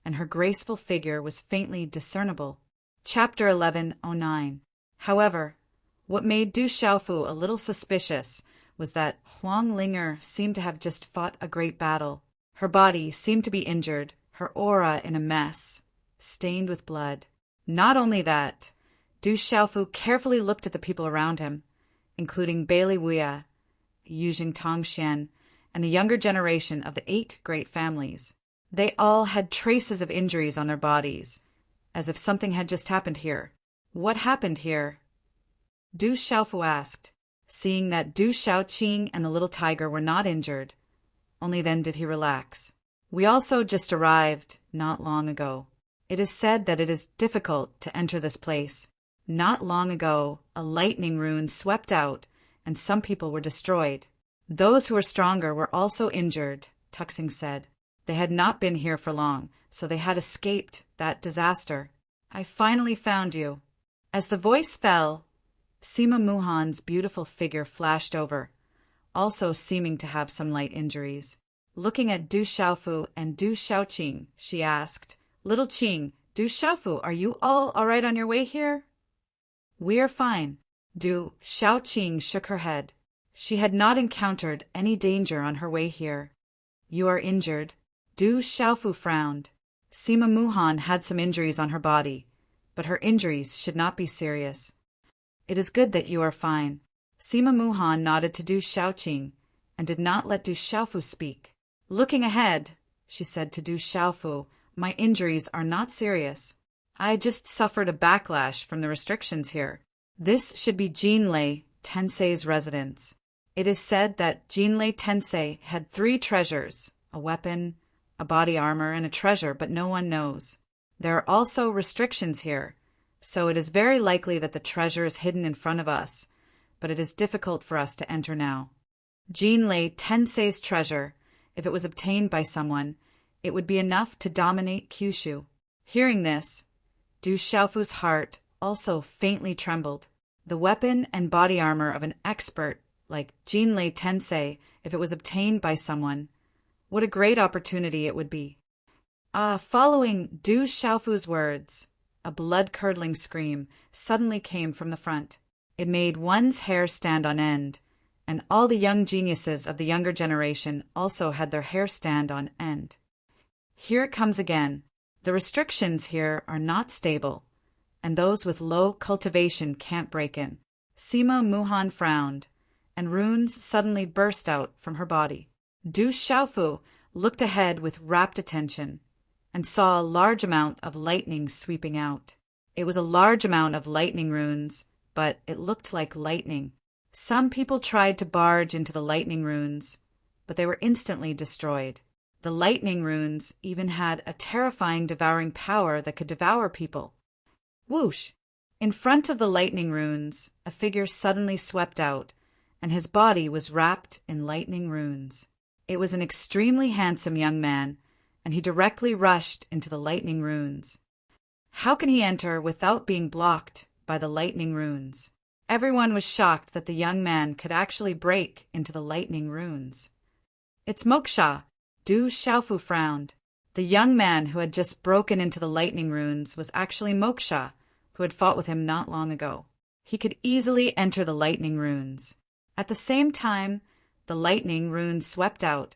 and her graceful figure was faintly discernible. Chapter 1109. However, what made Du Xiaofu a little suspicious was that Huang Linger seemed to have just fought a great battle. Her body seemed to be injured, her aura in a mess, stained with blood. Not only that, Du Xiaofu carefully looked at the people around him, including Bailey Wuya, Yu Jingtongxian, and the younger generation of the 8 great families. They all had traces of injuries on their bodies, as if something had just happened here. What happened here? Du Xiaofu asked, seeing that Du Xiaoqing and the little tiger were not injured. Only then did he relax. We also just arrived not long ago. It is said that it is difficult to enter this place. Not long ago, a lightning rune swept out, and some people were destroyed. Those who were stronger were also injured, Tuxing said. They had not been here for long, so they had escaped that disaster. I finally found you. As the voice fell, Sima Muhan's beautiful figure flashed over, also seeming to have some light injuries. Looking at Du Xiaofu and Du Xiaoqing, she asked, Little Qing, Du Xiaofu, are you all right on your way here? We are fine. Du Xiaoqing shook her head. She had not encountered any danger on her way here. You are injured. Du Xiaofu frowned. Sima Muhan had some injuries on her body, but her injuries should not be serious. It is good that you are fine. Sima Muhan nodded to Du Xiaoqing and did not let Du Xiaofu speak. Looking ahead, she said to Du Xiaofu, my injuries are not serious. I just suffered a backlash from the restrictions here. This should be Jinlei Tensei's residence. It is said that Jinlei Tensei had 3 treasures, a weapon, a body armor, and a treasure, but no one knows. There are also restrictions here, so it is very likely that the treasure is hidden in front of us, but it is difficult for us to enter now. Jinlei Tensei's treasure, if it was obtained by someone, it would be enough to dominate Kyushu. Hearing this, Du Xiaofu's heart also faintly trembled. The weapon and body armor of an expert like Jinlei Tensei, if it was obtained by someone, what a great opportunity it would be. Following Du Xiaofu's words, a blood-curdling scream suddenly came from the front. It made one's hair stand on end, and all the young geniuses of the younger generation also had their hair stand on end. Here it comes again. The restrictions here are not stable, and those with low cultivation can't break in. Sima Muhan frowned, and runes suddenly burst out from her body. Du Xiaofu looked ahead with rapt attention and saw a large amount of lightning sweeping out. It was a large amount of lightning runes, but it looked like lightning. Some people tried to barge into the lightning runes, but they were instantly destroyed. The lightning runes even had a terrifying devouring power that could devour people. Whoosh! In front of the lightning runes, a figure suddenly swept out, and his body was wrapped in lightning runes. It was an extremely handsome young man, and he directly rushed into the lightning runes. How can he enter without being blocked by the lightning runes? Everyone was shocked that the young man could actually break into the lightning runes. It's Moksha. Du Xiaofu frowned. The young man who had just broken into the lightning runes was actually Moksha, who had fought with him not long ago. He could easily enter the lightning runes. At the same time, the lightning runes swept out,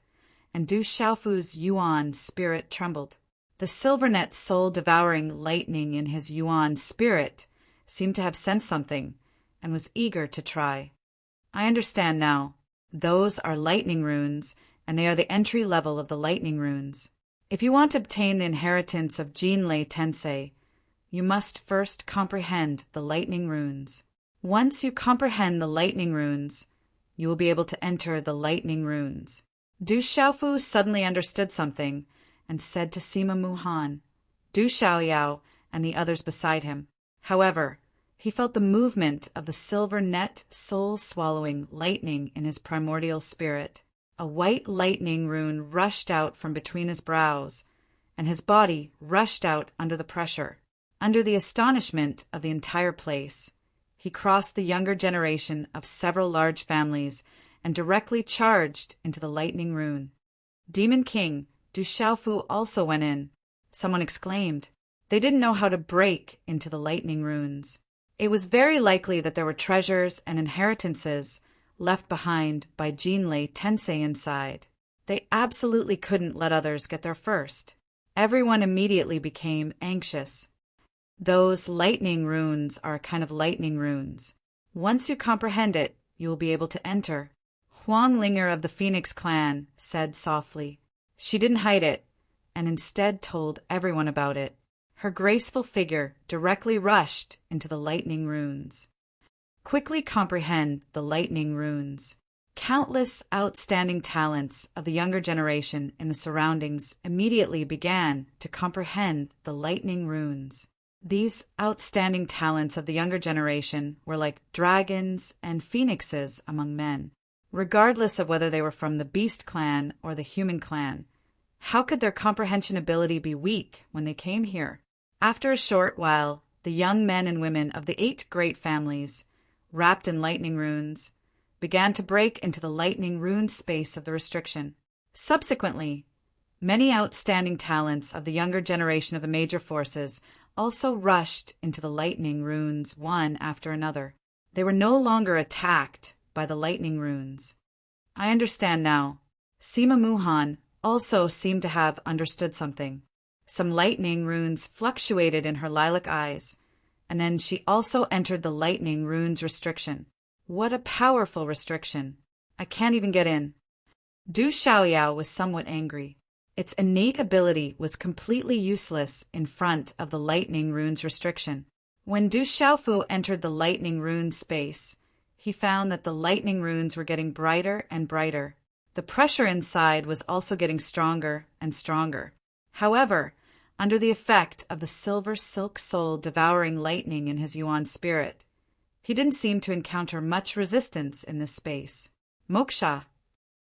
and Du Xiaofu's Yuan spirit trembled. The silver-net soul-devouring lightning in his Yuan spirit seemed to have sensed something, and was eager to try. I understand now. Those are lightning runes, and they are the entry level of the lightning runes. If you want to obtain the inheritance of Jinlei Tensei, you must first comprehend the lightning runes. Once you comprehend the lightning runes, you will be able to enter the lightning runes. Du Xiaofu suddenly understood something and said to Sima Muhan, Du Xiaoyao, and the others beside him. However, he felt the movement of the silver net soul-swallowing lightning in his primordial spirit. A white lightning rune rushed out from between his brows, and his body rushed out under the pressure. Under the astonishment of the entire place, he crossed the younger generation of several large families and directly charged into the lightning rune. Demon King Du Xiaofu also went in. Someone exclaimed. They didn't know how to break into the lightning runes. It was very likely that there were treasures and inheritances left behind by Jinlei Tensei inside. They absolutely couldn't let others get there first. Everyone immediately became anxious. Those lightning runes are a kind of lightning runes. Once you comprehend it, you will be able to enter. Huang Linger of the Phoenix clan said softly. She didn't hide it, and instead told everyone about it. Her graceful figure directly rushed into the lightning runes. Quickly comprehend the lightning runes. Countless outstanding talents of the younger generation in the surroundings immediately began to comprehend the lightning runes. These outstanding talents of the younger generation were like dragons and phoenixes among men. Regardless of whether they were from the beast clan or the human clan, how could their comprehension ability be weak when they came here? After a short while, the young men and women of the 8 great families, wrapped in lightning runes, began to break into the lightning rune space of the restriction. Subsequently, many outstanding talents of the younger generation of the major forces also rushed into the lightning runes one after another. They were no longer attacked by the lightning runes. I understand now. Sima Muhan also seemed to have understood something. Some lightning runes fluctuated in her lilac eyes, and then she also entered the lightning runes restriction. What a powerful restriction. I can't even get in. Du Xiaoyao was somewhat angry. Its innate ability was completely useless in front of the lightning runes restriction. When Du Xiaofu entered the lightning rune space, he found that the lightning runes were getting brighter and brighter. The pressure inside was also getting stronger and stronger. However, under the effect of the silver silk soul devouring lightning in his Yuan spirit, he didn't seem to encounter much resistance in this space. Moksha.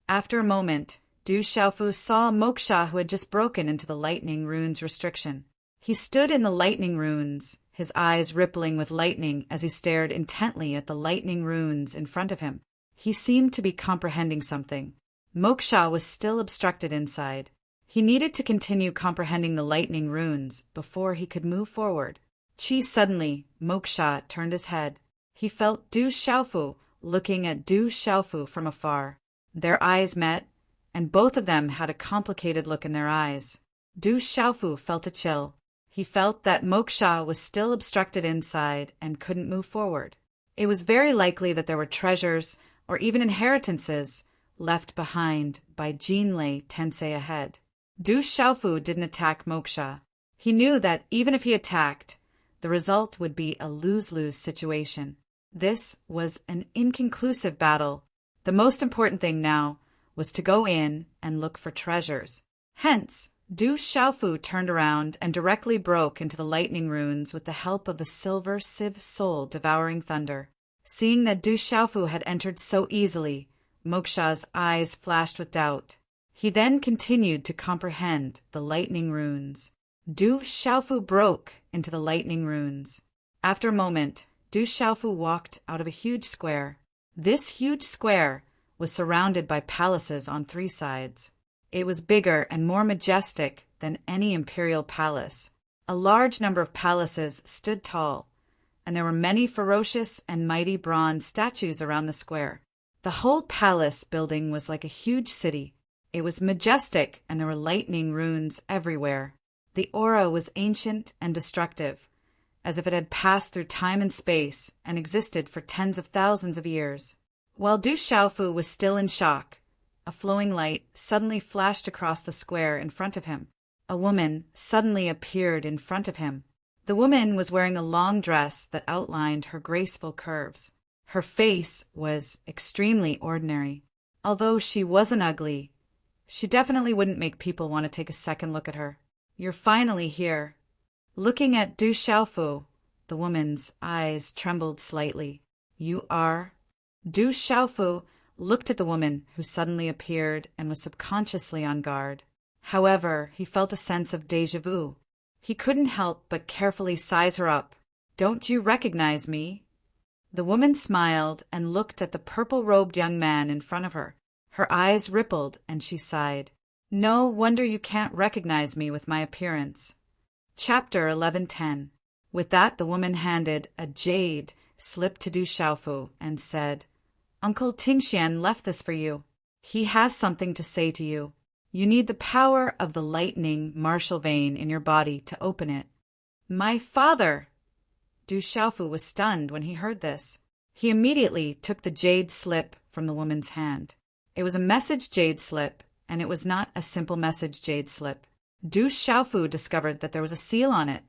After a moment, Du Xiaofu saw Moksha, who had just broken into the lightning runes restriction. He stood in the lightning runes, his eyes rippling with lightning as he stared intently at the lightning runes in front of him. He seemed to be comprehending something. Moksha was still obstructed inside. He needed to continue comprehending the lightning runes before he could move forward. Suddenly, Moksha turned his head. He felt Du Xiaofu looking at Du Xiaofu from afar. Their eyes met, and both of them had a complicated look in their eyes. Du Xiaofu felt a chill. He felt that Moksha was still obstructed inside and couldn't move forward. It was very likely that there were treasures or even inheritances left behind by Jinlei Tensei ahead. Du Xiaofu didn't attack Moksha. He knew that even if he attacked, the result would be a lose-lose situation. This was an inconclusive battle. The most important thing now was to go in and look for treasures. Hence, Du Xiaofu turned around and directly broke into the lightning runes with the help of the silver civ soul devouring thunder. Seeing that Du Xiaofu had entered so easily, Moksha's eyes flashed with doubt. He then continued to comprehend the lightning runes. Du Xiaofu broke into the lightning runes. After a moment, Du Xiaofu walked out of a huge square. This huge square was surrounded by palaces on 3 sides. It was bigger and more majestic than any imperial palace. A large number of palaces stood tall, and there were many ferocious and mighty bronze statues around the square. The whole palace building was like a huge city. It was majestic, and there were lightning runes everywhere. The aura was ancient and destructive, as if it had passed through time and space and existed for tens of thousands of years. While Du Xiaofu was still in shock, a flowing light suddenly flashed across the square in front of him. A woman suddenly appeared in front of him. The woman was wearing a long dress that outlined her graceful curves. Her face was extremely ordinary. Although she wasn't ugly, she definitely wouldn't make people want to take a second look at her. "You're finally here." Looking at Du Xiaofu, the woman's eyes trembled slightly. "You are?" Du Xiaofu looked at the woman who suddenly appeared and was subconsciously on guard. However, he felt a sense of déjà vu. He couldn't help but carefully size her up. "Don't you recognize me?" The woman smiled and looked at the purple-robed young man in front of her. Her eyes rippled and she sighed. "No wonder you can't recognize me with my appearance." Chapter 11:10. With that, the woman handed a jade slip to Du Xiaofu and said, "Uncle Tingxian left this for you. He has something to say to you. You need the power of the lightning martial vein in your body to open it." "My father!" Du Xiaofu was stunned when he heard this. He immediately took the jade slip from the woman's hand. It was a message jade slip, and it was not a simple message jade slip. Du Xiaofu discovered that there was a seal on it,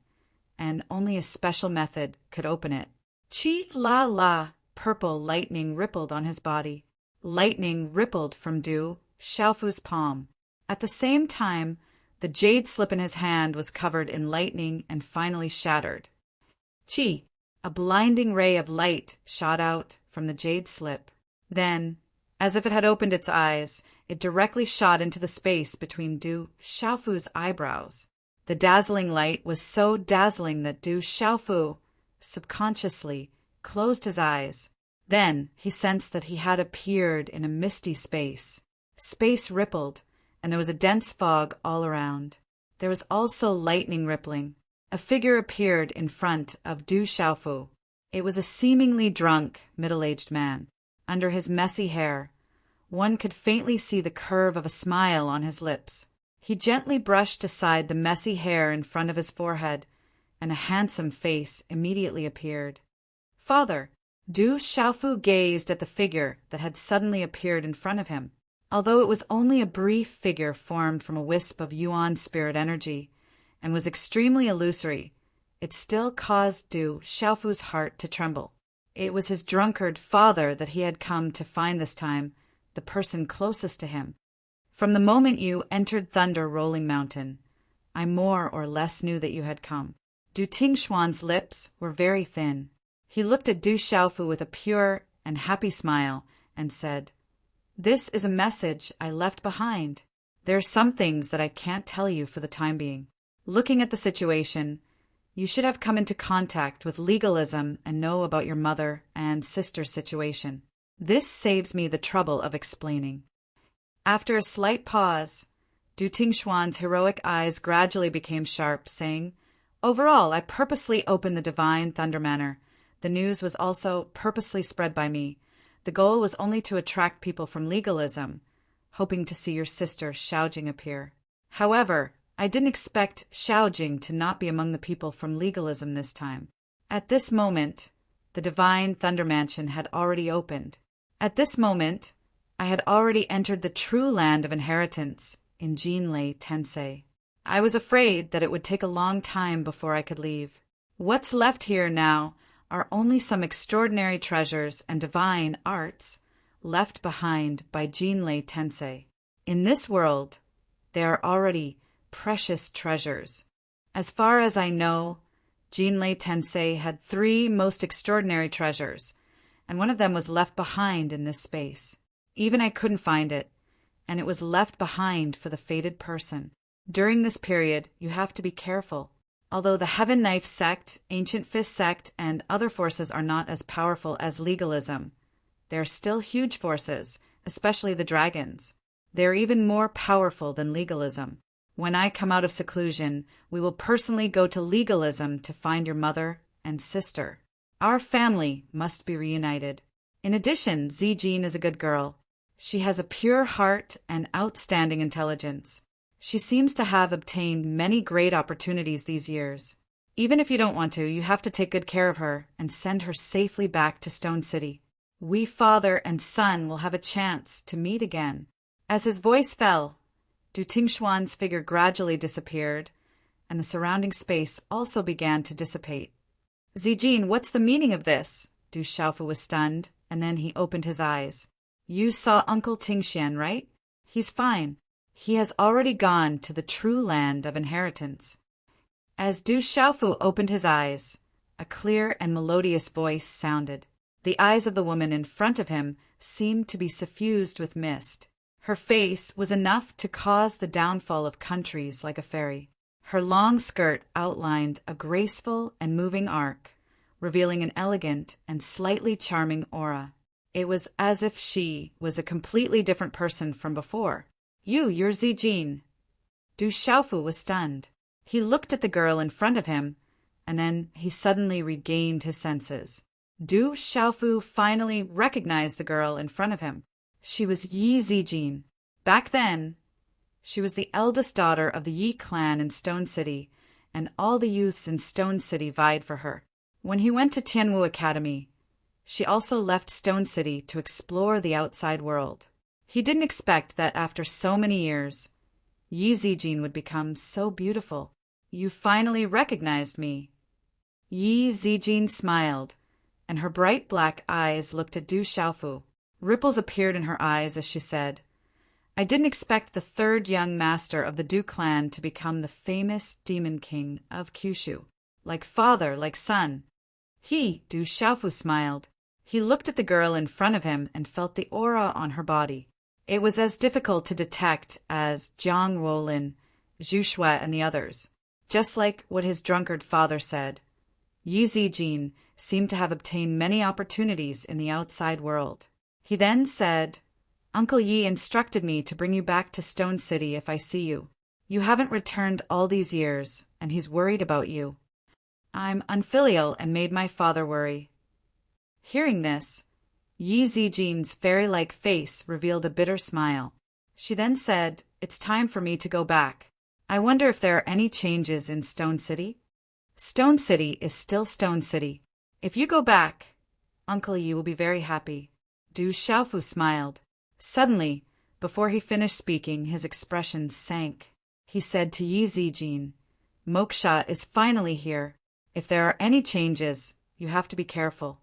and only a special method could open it. Chi la la, purple lightning rippled on his body. Lightning rippled from Du Xiaofu's palm. At the same time, the jade slip in his hand was covered in lightning and finally shattered. Chi, a blinding ray of light, shot out from the jade slip. Then, as if it had opened its eyes, it directly shot into the space between Du Xiaofu's eyebrows. The dazzling light was so dazzling that Du Xiaofu, subconsciously, closed his eyes. Then he sensed that he had appeared in a misty space. Space rippled, and there was a dense fog all around. There was also lightning rippling. A figure appeared in front of Du Xiaofu. It was a seemingly drunk, middle-aged man. Under his messy hair, one could faintly see the curve of a smile on his lips. He gently brushed aside the messy hair in front of his forehead, and a handsome face immediately appeared. "Father!" Du Xiaofu gazed at the figure that had suddenly appeared in front of him. Although it was only a brief figure formed from a wisp of yuan spirit energy, and was extremely illusory, it still caused Du Xiaofu's heart to tremble. It was his drunkard father that he had come to find this time, the person closest to him. "From the moment you entered Thunder Rolling Mountain, I more or less knew that you had come." Du Tingxuan's lips were very thin. He looked at Du Xiaofu with a pure and happy smile and said, "This is a message I left behind. There are some things that I can't tell you for the time being. Looking at the situation, you should have come into contact with legalism and know about your mother and sister's situation. This saves me the trouble of explaining." After a slight pause, Du Tingxuan's heroic eyes gradually became sharp, saying, "Overall, I purposely opened the Divine Thunder Manor. The news was also purposely spread by me. The goal was only to attract people from legalism, hoping to see your sister Xiaojing appear. However, I didn't expect Xiaojing to not be among the people from legalism this time. At this moment, the Divine Thunder Mansion had already opened. At this moment, I had already entered the true land of inheritance in Jinlei Tensei. I was afraid that it would take a long time before I could leave. What's left here now are only some extraordinary treasures and divine arts left behind by Jinlei Tensei. In this world, there are already precious treasures. As far as I know, Jinlei Tensei had 3 most extraordinary treasures, and one of them was left behind in this space. Even I couldn't find it, and it was left behind for the fated person. During this period, you have to be careful. Although the Heaven Knife sect, Ancient Fist sect, and other forces are not as powerful as legalism, they are still huge forces, especially the dragons. They are even more powerful than legalism. When I come out of seclusion, we will personally go to legalism to find your mother and sister. Our family must be reunited. In addition, Zijin is a good girl. She has a pure heart and outstanding intelligence. She seems to have obtained many great opportunities these years. Even if you don't want to, you have to take good care of her and send her safely back to Stone City. We father and son will have a chance to meet again." As his voice fell, Du Tingxuan's figure gradually disappeared, and the surrounding space also began to dissipate. Zijin, what's the meaning of this? Du Xiaofu was stunned, and then he opened his eyes. You saw Uncle Tingxian, right? He's fine. He has already gone to the true land of inheritance. As Du Xiaofu opened his eyes, a clear and melodious voice sounded. The eyes of the woman in front of him seemed to be suffused with mist. Her face was enough to cause the downfall of countries like a fairy. Her long skirt outlined a graceful and moving arc, revealing an elegant and slightly charming aura. It was as if she was a completely different person from before. You're Zijin. Du Xiaofu was stunned. He looked at the girl in front of him, and then he suddenly regained his senses. Du Xiaofu finally recognized the girl in front of him. She was Yi Zijin. Back then, she was the eldest daughter of the Yi clan in Stone City, and all the youths in Stone City vied for her. When he went to Tianwu Academy, she also left Stone City to explore the outside world. He didn't expect that after so many years, Yi Zijin would become so beautiful. You finally recognized me. Yi Zijin smiled, and her bright black eyes looked at Du Xiaofu. Ripples appeared in her eyes as she said, I didn't expect the third young master of the Du clan to become the famous demon king of Kyushu. Like father, like son. Du Xiaofu smiled. He looked at the girl in front of him and felt the aura on her body. It was as difficult to detect as Jiang Ruolin, Zhu Shui, and the others. Just like what his drunkard father said, Yi Zijin seemed to have obtained many opportunities in the outside world. He then said, Uncle Yi instructed me to bring you back to Stone City if I see you. You haven't returned all these years, and he's worried about you. I'm unfilial and made my father worry. Hearing this, Yi Zijin's fairy-like face revealed a bitter smile. She then said, It's time for me to go back. I wonder if there are any changes in Stone City? Stone City is still Stone City. If you go back, Uncle Yi will be very happy. Du Xiaofu smiled. Suddenly, before he finished speaking, his expression sank. He said to Yi Zijin, Moksha is finally here. If there are any changes, you have to be careful.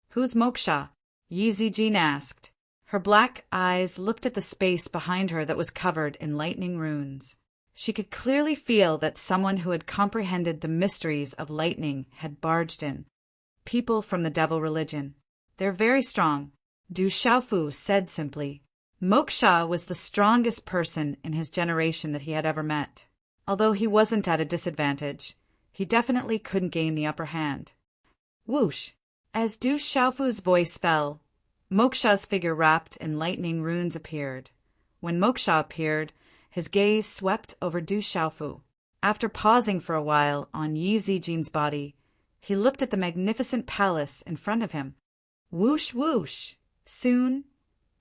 Who's Moksha? Yi Zijin asked. Her black eyes looked at the space behind her that was covered in lightning runes. She could clearly feel that someone who had comprehended the mysteries of lightning had barged in. People from the devil religion. They're very strong. Du Xiaofu said simply. Moksha was the strongest person in his generation that he had ever met. Although he wasn't at a disadvantage, he definitely couldn't gain the upper hand. Whoosh! As Du Xiaofu's voice fell, Moksha's figure wrapped in lightning runes appeared. When Moksha appeared, his gaze swept over Du Xiaofu. After pausing for a while on Yi Zijin's body, he looked at the magnificent palace in front of him. Whoosh, whoosh! Soon,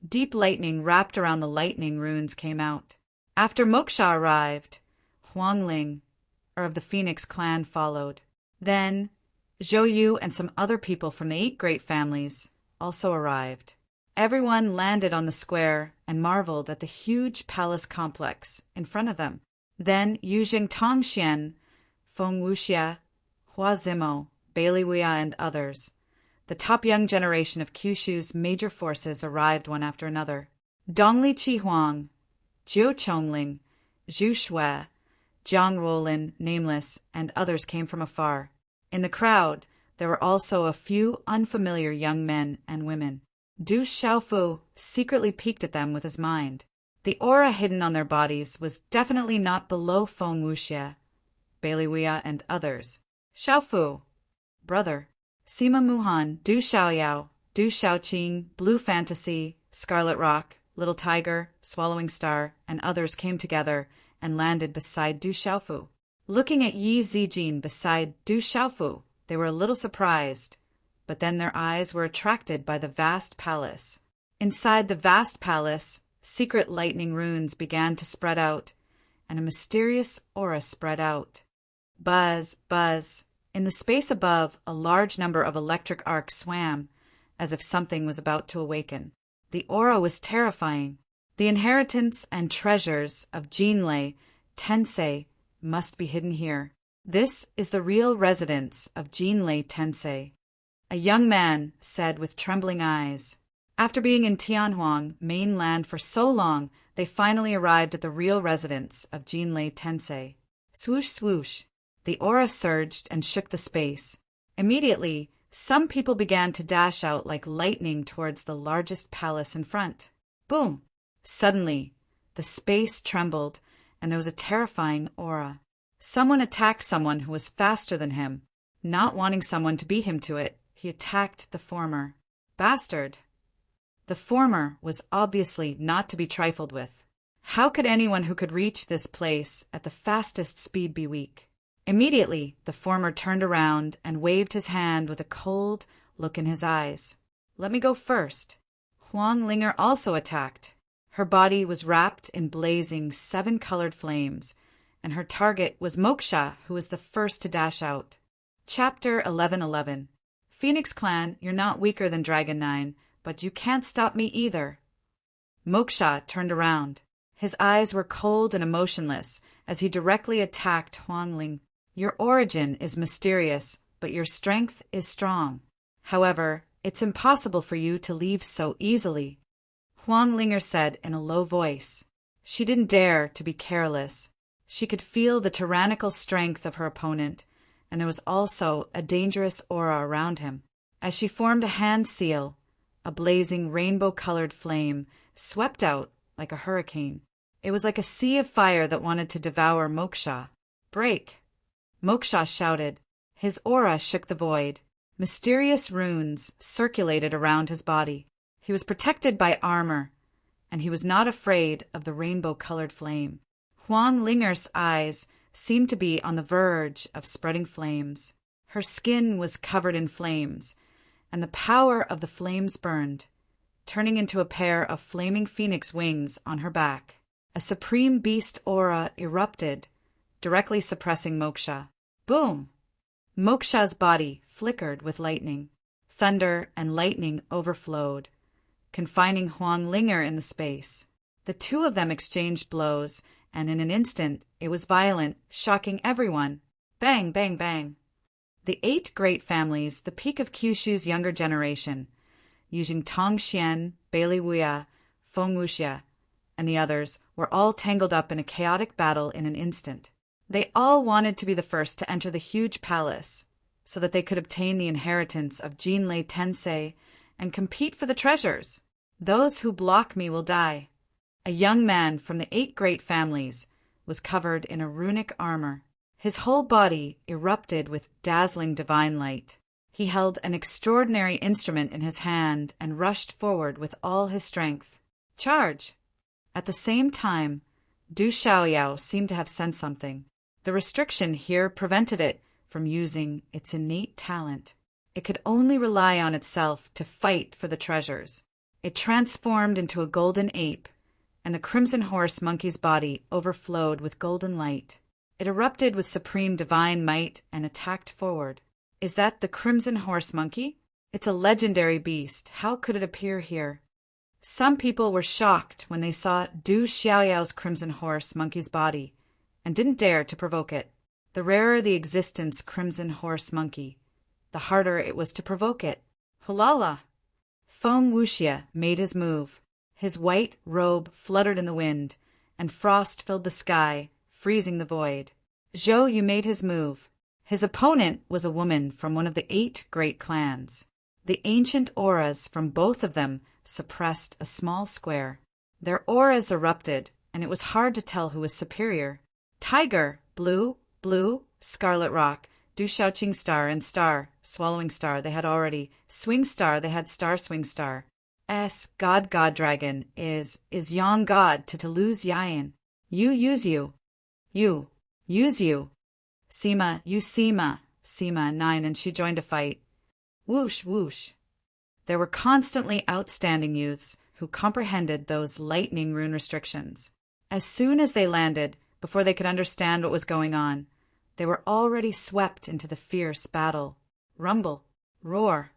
deep lightning wrapped around the lightning runes came out. After Moksha arrived, Huangling, of the Phoenix clan, followed. Then, Zhou Yu and some other people from the 8 great families also arrived. Everyone landed on the square and marveled at the huge palace complex in front of them. Then Yuzheng Tongxian, Feng Wuxia, Hua Zimo, Bailey Wuya, and others, the top young generation of Kyushu's major forces, arrived one after another. Dongli Chihuang, Jiu Chongling, Zhu Shui, Jiang Ruolin, Nameless, and others came from afar. In the crowd, there were also a few unfamiliar young men and women. Du Xiaofu secretly peeked at them with his mind. The aura hidden on their bodies was definitely not below Feng Wuxia, Bailey Wuya, and others. Xiaofu, brother. Sima Muhan, Du Xiaoyao, Du Xiaoqing, Blue Fantasy, Scarlet Rock, Little Tiger, Swallowing Star, and others came together and landed beside Du Xiaofu. Looking at Yi Zijin beside Du Xiaofu, they were a little surprised, but then their eyes were attracted by the vast palace. Inside the vast palace, secret lightning runes began to spread out, and a mysterious aura spread out. Buzz, buzz. In the space above, a large number of electric arcs swam, as if something was about to awaken. The aura was terrifying. The inheritance and treasures of Jinlei, Tensei, must be hidden here. This is the real residence of Jinlei Tensei. A young man said with trembling eyes. After being in Tianhuang, mainland for so long, they finally arrived at the real residence of Jinlei Tensei. Swoosh, swoosh. The aura surged and shook the space. Immediately, some people began to dash out like lightning towards the largest palace in front. Boom! Suddenly, the space trembled, and there was a terrifying aura. Someone attacked someone who was faster than him. Not wanting someone to beat him to it, he attacked the former. Bastard! The former was obviously not to be trifled with. How could anyone who could reach this place at the fastest speed be weak? Immediately, the former turned around and waved his hand with a cold look in his eyes. Let me go first. Huang Linger also attacked. Her body was wrapped in blazing 7-colored flames, and her target was Moksha, who was the first to dash out. Chapter 11:11. Phoenix Clan, you're not weaker than Dragon 9, but you can't stop me either. Moksha turned around. His eyes were cold and emotionless as he directly attacked Huang Ling. Your origin is mysterious, but your strength is strong. However, it's impossible for you to leave so easily, Huang Linger said in a low voice. She didn't dare to be careless. She could feel the tyrannical strength of her opponent, and there was also a dangerous aura around him. As she formed a hand seal, a blazing rainbow-colored flame swept out like a hurricane. It was like a sea of fire that wanted to devour Moksha. Break! Moksha shouted. His aura shook the void. Mysterious runes circulated around his body. He was protected by armor, and he was not afraid of the rainbow-colored flame. Huang Linger's eyes seemed to be on the verge of spreading flames. Her skin was covered in flames, and the power of the flames burned, turning into a pair of flaming phoenix wings on her back. A supreme beast aura erupted, directly suppressing Moksha. Boom! Moksha's body flickered with lightning. Thunder and lightning overflowed, confining Huang Linger in the space. The two of them exchanged blows, and in an instant it was violent, shocking everyone. Bang, bang, bang. The 8 great families, the peak of Kyushu's younger generation, using Tongxian, Bailey Wuya, Feng Wuxia, and the others, were all tangled up in a chaotic battle in an instant. They all wanted to be the first to enter the huge palace, so that they could obtain the inheritance of Jinlei Tensei and compete for the treasures. Those who block me will die. A young man from the 8 great families was covered in a runic armor. His whole body erupted with dazzling divine light. He held an extraordinary instrument in his hand and rushed forward with all his strength. Charge! At the same time, Du Xiaoyao seemed to have sensed something. The restriction here prevented it from using its innate talent. It could only rely on itself to fight for the treasures. It transformed into a golden ape, and the crimson horse monkey's body overflowed with golden light. It erupted with supreme divine might and attacked forward. Is that the crimson horse monkey? It's a legendary beast. How could it appear here? Some people were shocked when they saw Du Xiaoyao's crimson horse monkey's body, and didn't dare to provoke it. The rarer the existence crimson horse monkey, the harder it was to provoke it. Hulala! Feng Wuxia made his move. His white robe fluttered in the wind, and frost filled the sky, freezing the void. Zhou Yu made his move. His opponent was a woman from one of the 8 great clans. The ancient auras from both of them suppressed a small square. Their auras erupted, and it was hard to tell who was superior. Tiger, blue, Scarlet Rock, Du Shaoqing Star and Star, Swallowing Star they had already, Swing Star they had Star Swing Star. God Dragon is Yang God to lose Yayan. You use you. You use you. Sima, you Sima 9, and she joined a fight. Whoosh, whoosh. There were constantly outstanding youths who comprehended those lightning rune restrictions. As soon as they landed, before they could understand what was going on, they were already swept into the fierce battle. Rumble, roar.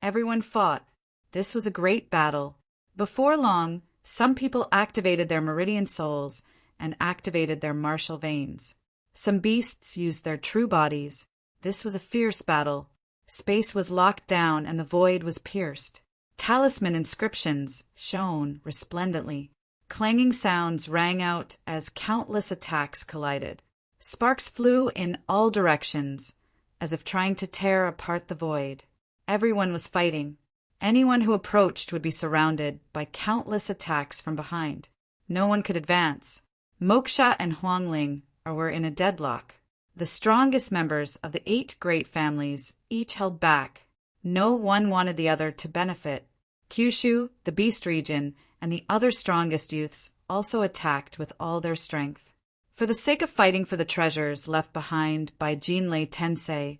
Everyone fought. This was a great battle. Before long, some people activated their meridian souls and activated their martial veins. Some beasts used their true bodies. This was a fierce battle. Space was locked down and the void was pierced. Talisman inscriptions shone resplendently. Clanging sounds rang out as countless attacks collided. Sparks flew in all directions, as if trying to tear apart the void. Everyone was fighting. Anyone who approached would be surrounded by countless attacks from behind. No one could advance. Moksha and Huangling were in a deadlock. The strongest members of the 8 great families each held back. No one wanted the other to benefit. Kyushu, the Beast region, and the other strongest youths also attacked with all their strength. For the sake of fighting for the treasures left behind by Jinlei Tensei,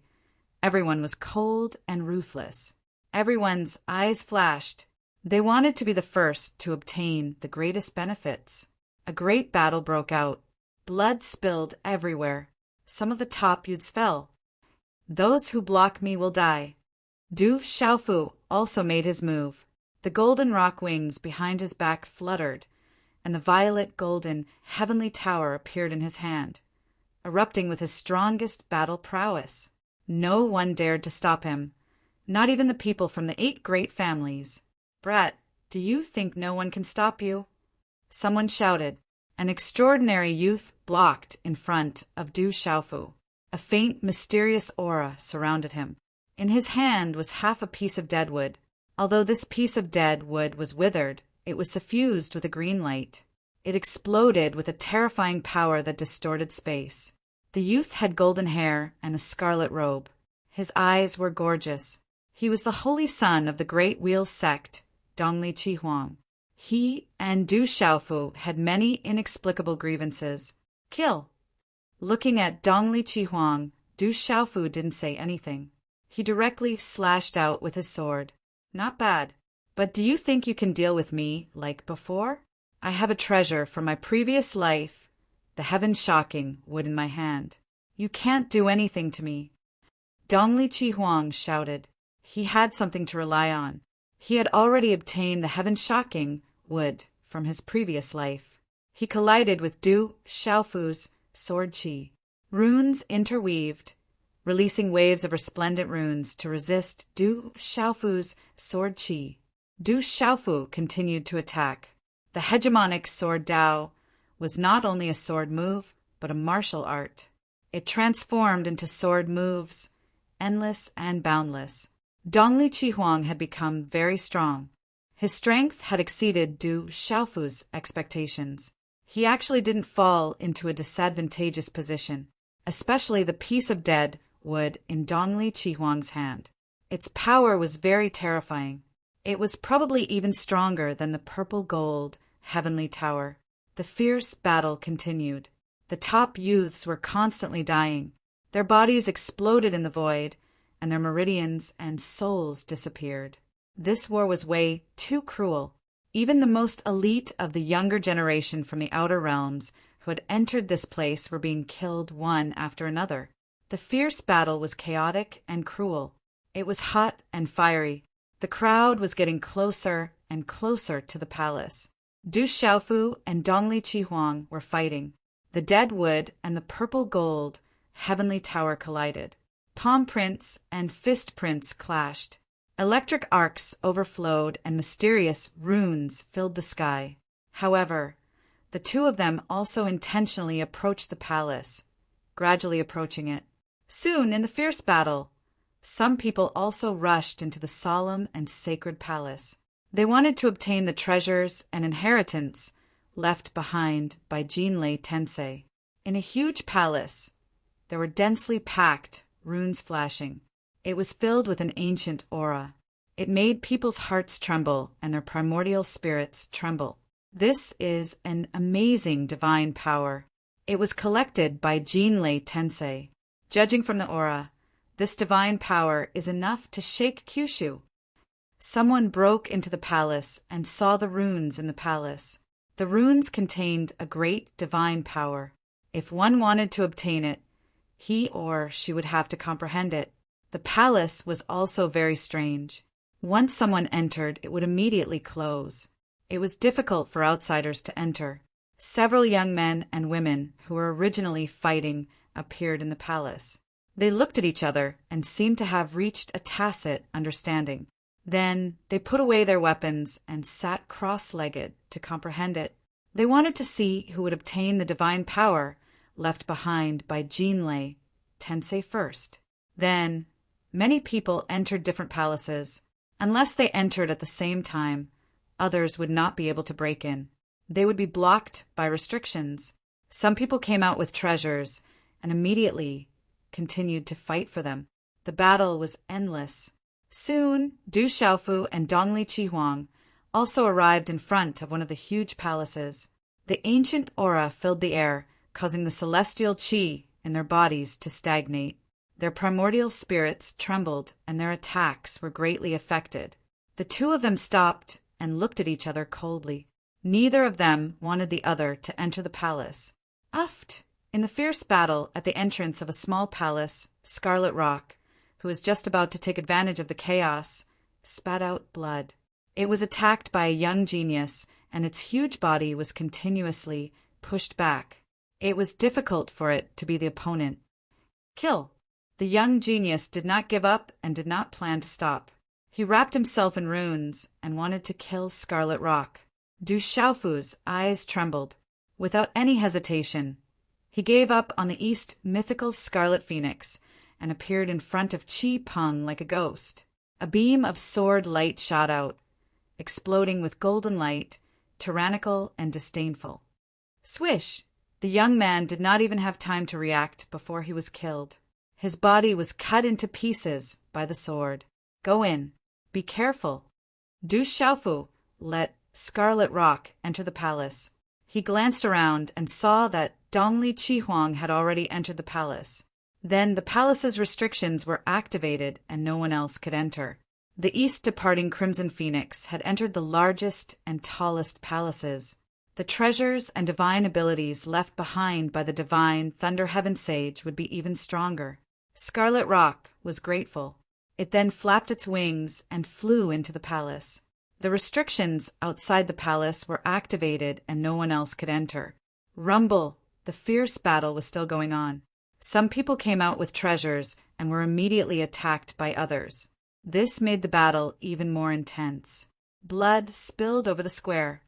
everyone was cold and ruthless. Everyone's eyes flashed. They wanted to be the first to obtain the greatest benefits. A great battle broke out. Blood spilled everywhere. Some of the top youths fell. Those who block me will die. Du Xiaofu also made his move. The golden rock wings behind his back fluttered, and the violet-golden heavenly tower appeared in his hand, erupting with his strongest battle prowess. No one dared to stop him, not even the people from the 8 great families. "Brat, do you think no one can stop you?" Someone shouted. An extraordinary youth blocked in front of Du Xiaofu. A faint, mysterious aura surrounded him. In his hand was half a piece of dead wood. Although this piece of dead wood was withered, it was suffused with a green light. It exploded with a terrifying power that distorted space. The youth had golden hair and a scarlet robe. His eyes were gorgeous. He was the holy son of the Great Wheel sect, Dongli Chihuang. He and Du Xiaofu had many inexplicable grievances. "Kill!" Looking at Dongli Chihuang, Du Xiaofu didn't say anything. He directly slashed out with his sword. "Not bad. But do you think you can deal with me like before? I have a treasure from my previous life, the heaven-shocking wood in my hand. You can't do anything to me." Dongli Chihuang shouted. He had something to rely on. He had already obtained the heaven-shocking wood from his previous life. He collided with Du Xiaofu's sword chi. Runes interweaved, releasing waves of resplendent runes to resist Du Xiaofu's sword chi. Du Xiaofu continued to attack. The hegemonic sword Dao was not only a sword move, but a martial art. It transformed into sword moves, endless and boundless. Dongli Chihuang had become very strong. His strength had exceeded Du Xiaofu's expectations. He actually didn't fall into a disadvantageous position, especially the piece of dead wood in Dongli Chihuang's hand. Its power was very terrifying. It was probably even stronger than the purple gold heavenly tower. The fierce battle continued. The top youths were constantly dying. Their bodies exploded in the void, and their meridians and souls disappeared. This war was way too cruel. Even the most elite of the younger generation from the outer realms who had entered this place were being killed one after another. The fierce battle was chaotic and cruel. It was hot and fiery. The crowd was getting closer and closer to the palace. Du Xiaofu and Dongli Chihuang were fighting. The dead wood and the purple gold heavenly tower collided. Palm prints and fist prints clashed. Electric arcs overflowed and mysterious runes filled the sky. However, the two of them also intentionally approached the palace, gradually approaching it. Soon, in the fierce battle, some people also rushed into the solemn and sacred palace. They wanted to obtain the treasures and inheritance left behind by Jinlei Tensei. In a huge palace, there were densely packed runes flashing. It was filled with an ancient aura. It made people's hearts tremble and their primordial spirits tremble. This is an amazing divine power. It was collected by Jinlei Tensei. Judging from the aura, this divine power is enough to shake Kyushu. Someone broke into the palace and saw the runes in the palace. The runes contained a great divine power. If one wanted to obtain it, he or she would have to comprehend it. The palace was also very strange. Once someone entered, it would immediately close. It was difficult for outsiders to enter. Several young men and women who were originally fighting appeared in the palace. They looked at each other and seemed to have reached a tacit understanding. Then they put away their weapons and sat cross-legged to comprehend it. They wanted to see who would obtain the divine power left behind by Jinlei, Tensei first. Then, many people entered different palaces. Unless they entered at the same time, others would not be able to break in. They would be blocked by restrictions. Some people came out with treasures and immediately continued to fight for them. The battle was endless. Soon, Du Xiaofu and Dongli Qihuang also arrived in front of one of the huge palaces. The ancient aura filled the air, causing the celestial qi in their bodies to stagnate. Their primordial spirits trembled, and their attacks were greatly affected. The two of them stopped and looked at each other coldly. Neither of them wanted the other to enter the palace. Uft! In the fierce battle at the entrance of a small palace, Scarlet Rock, who was just about to take advantage of the chaos, spat out blood. It was attacked by a young genius, and its huge body was continuously pushed back. It was difficult for it to be the opponent. Kill! The young genius did not give up and did not plan to stop. He wrapped himself in runes and wanted to kill Scarlet Rock. Du Xiaofu's eyes trembled. Without any hesitation, he gave up on the East mythical Scarlet Phoenix and appeared in front of Qi Peng like a ghost. A beam of sword light shot out, exploding with golden light, tyrannical and disdainful. Swish! The young man did not even have time to react before he was killed. His body was cut into pieces by the sword. Go in. Be careful. Du Xiaofu let Scarlet Rock enter the palace. He glanced around and saw that Dongli Qihuang had already entered the palace. Then the palace's restrictions were activated and no one else could enter. The east-departing Crimson Phoenix had entered the largest and tallest palaces. The treasures and divine abilities left behind by the divine Thunder Heaven Sage would be even stronger. Scarlet Rock was grateful. It then flapped its wings and flew into the palace. The restrictions outside the palace were activated and no one else could enter. Rumble! The fierce battle was still going on. Some people came out with treasures and were immediately attacked by others. This made the battle even more intense. Blood spilled over the square.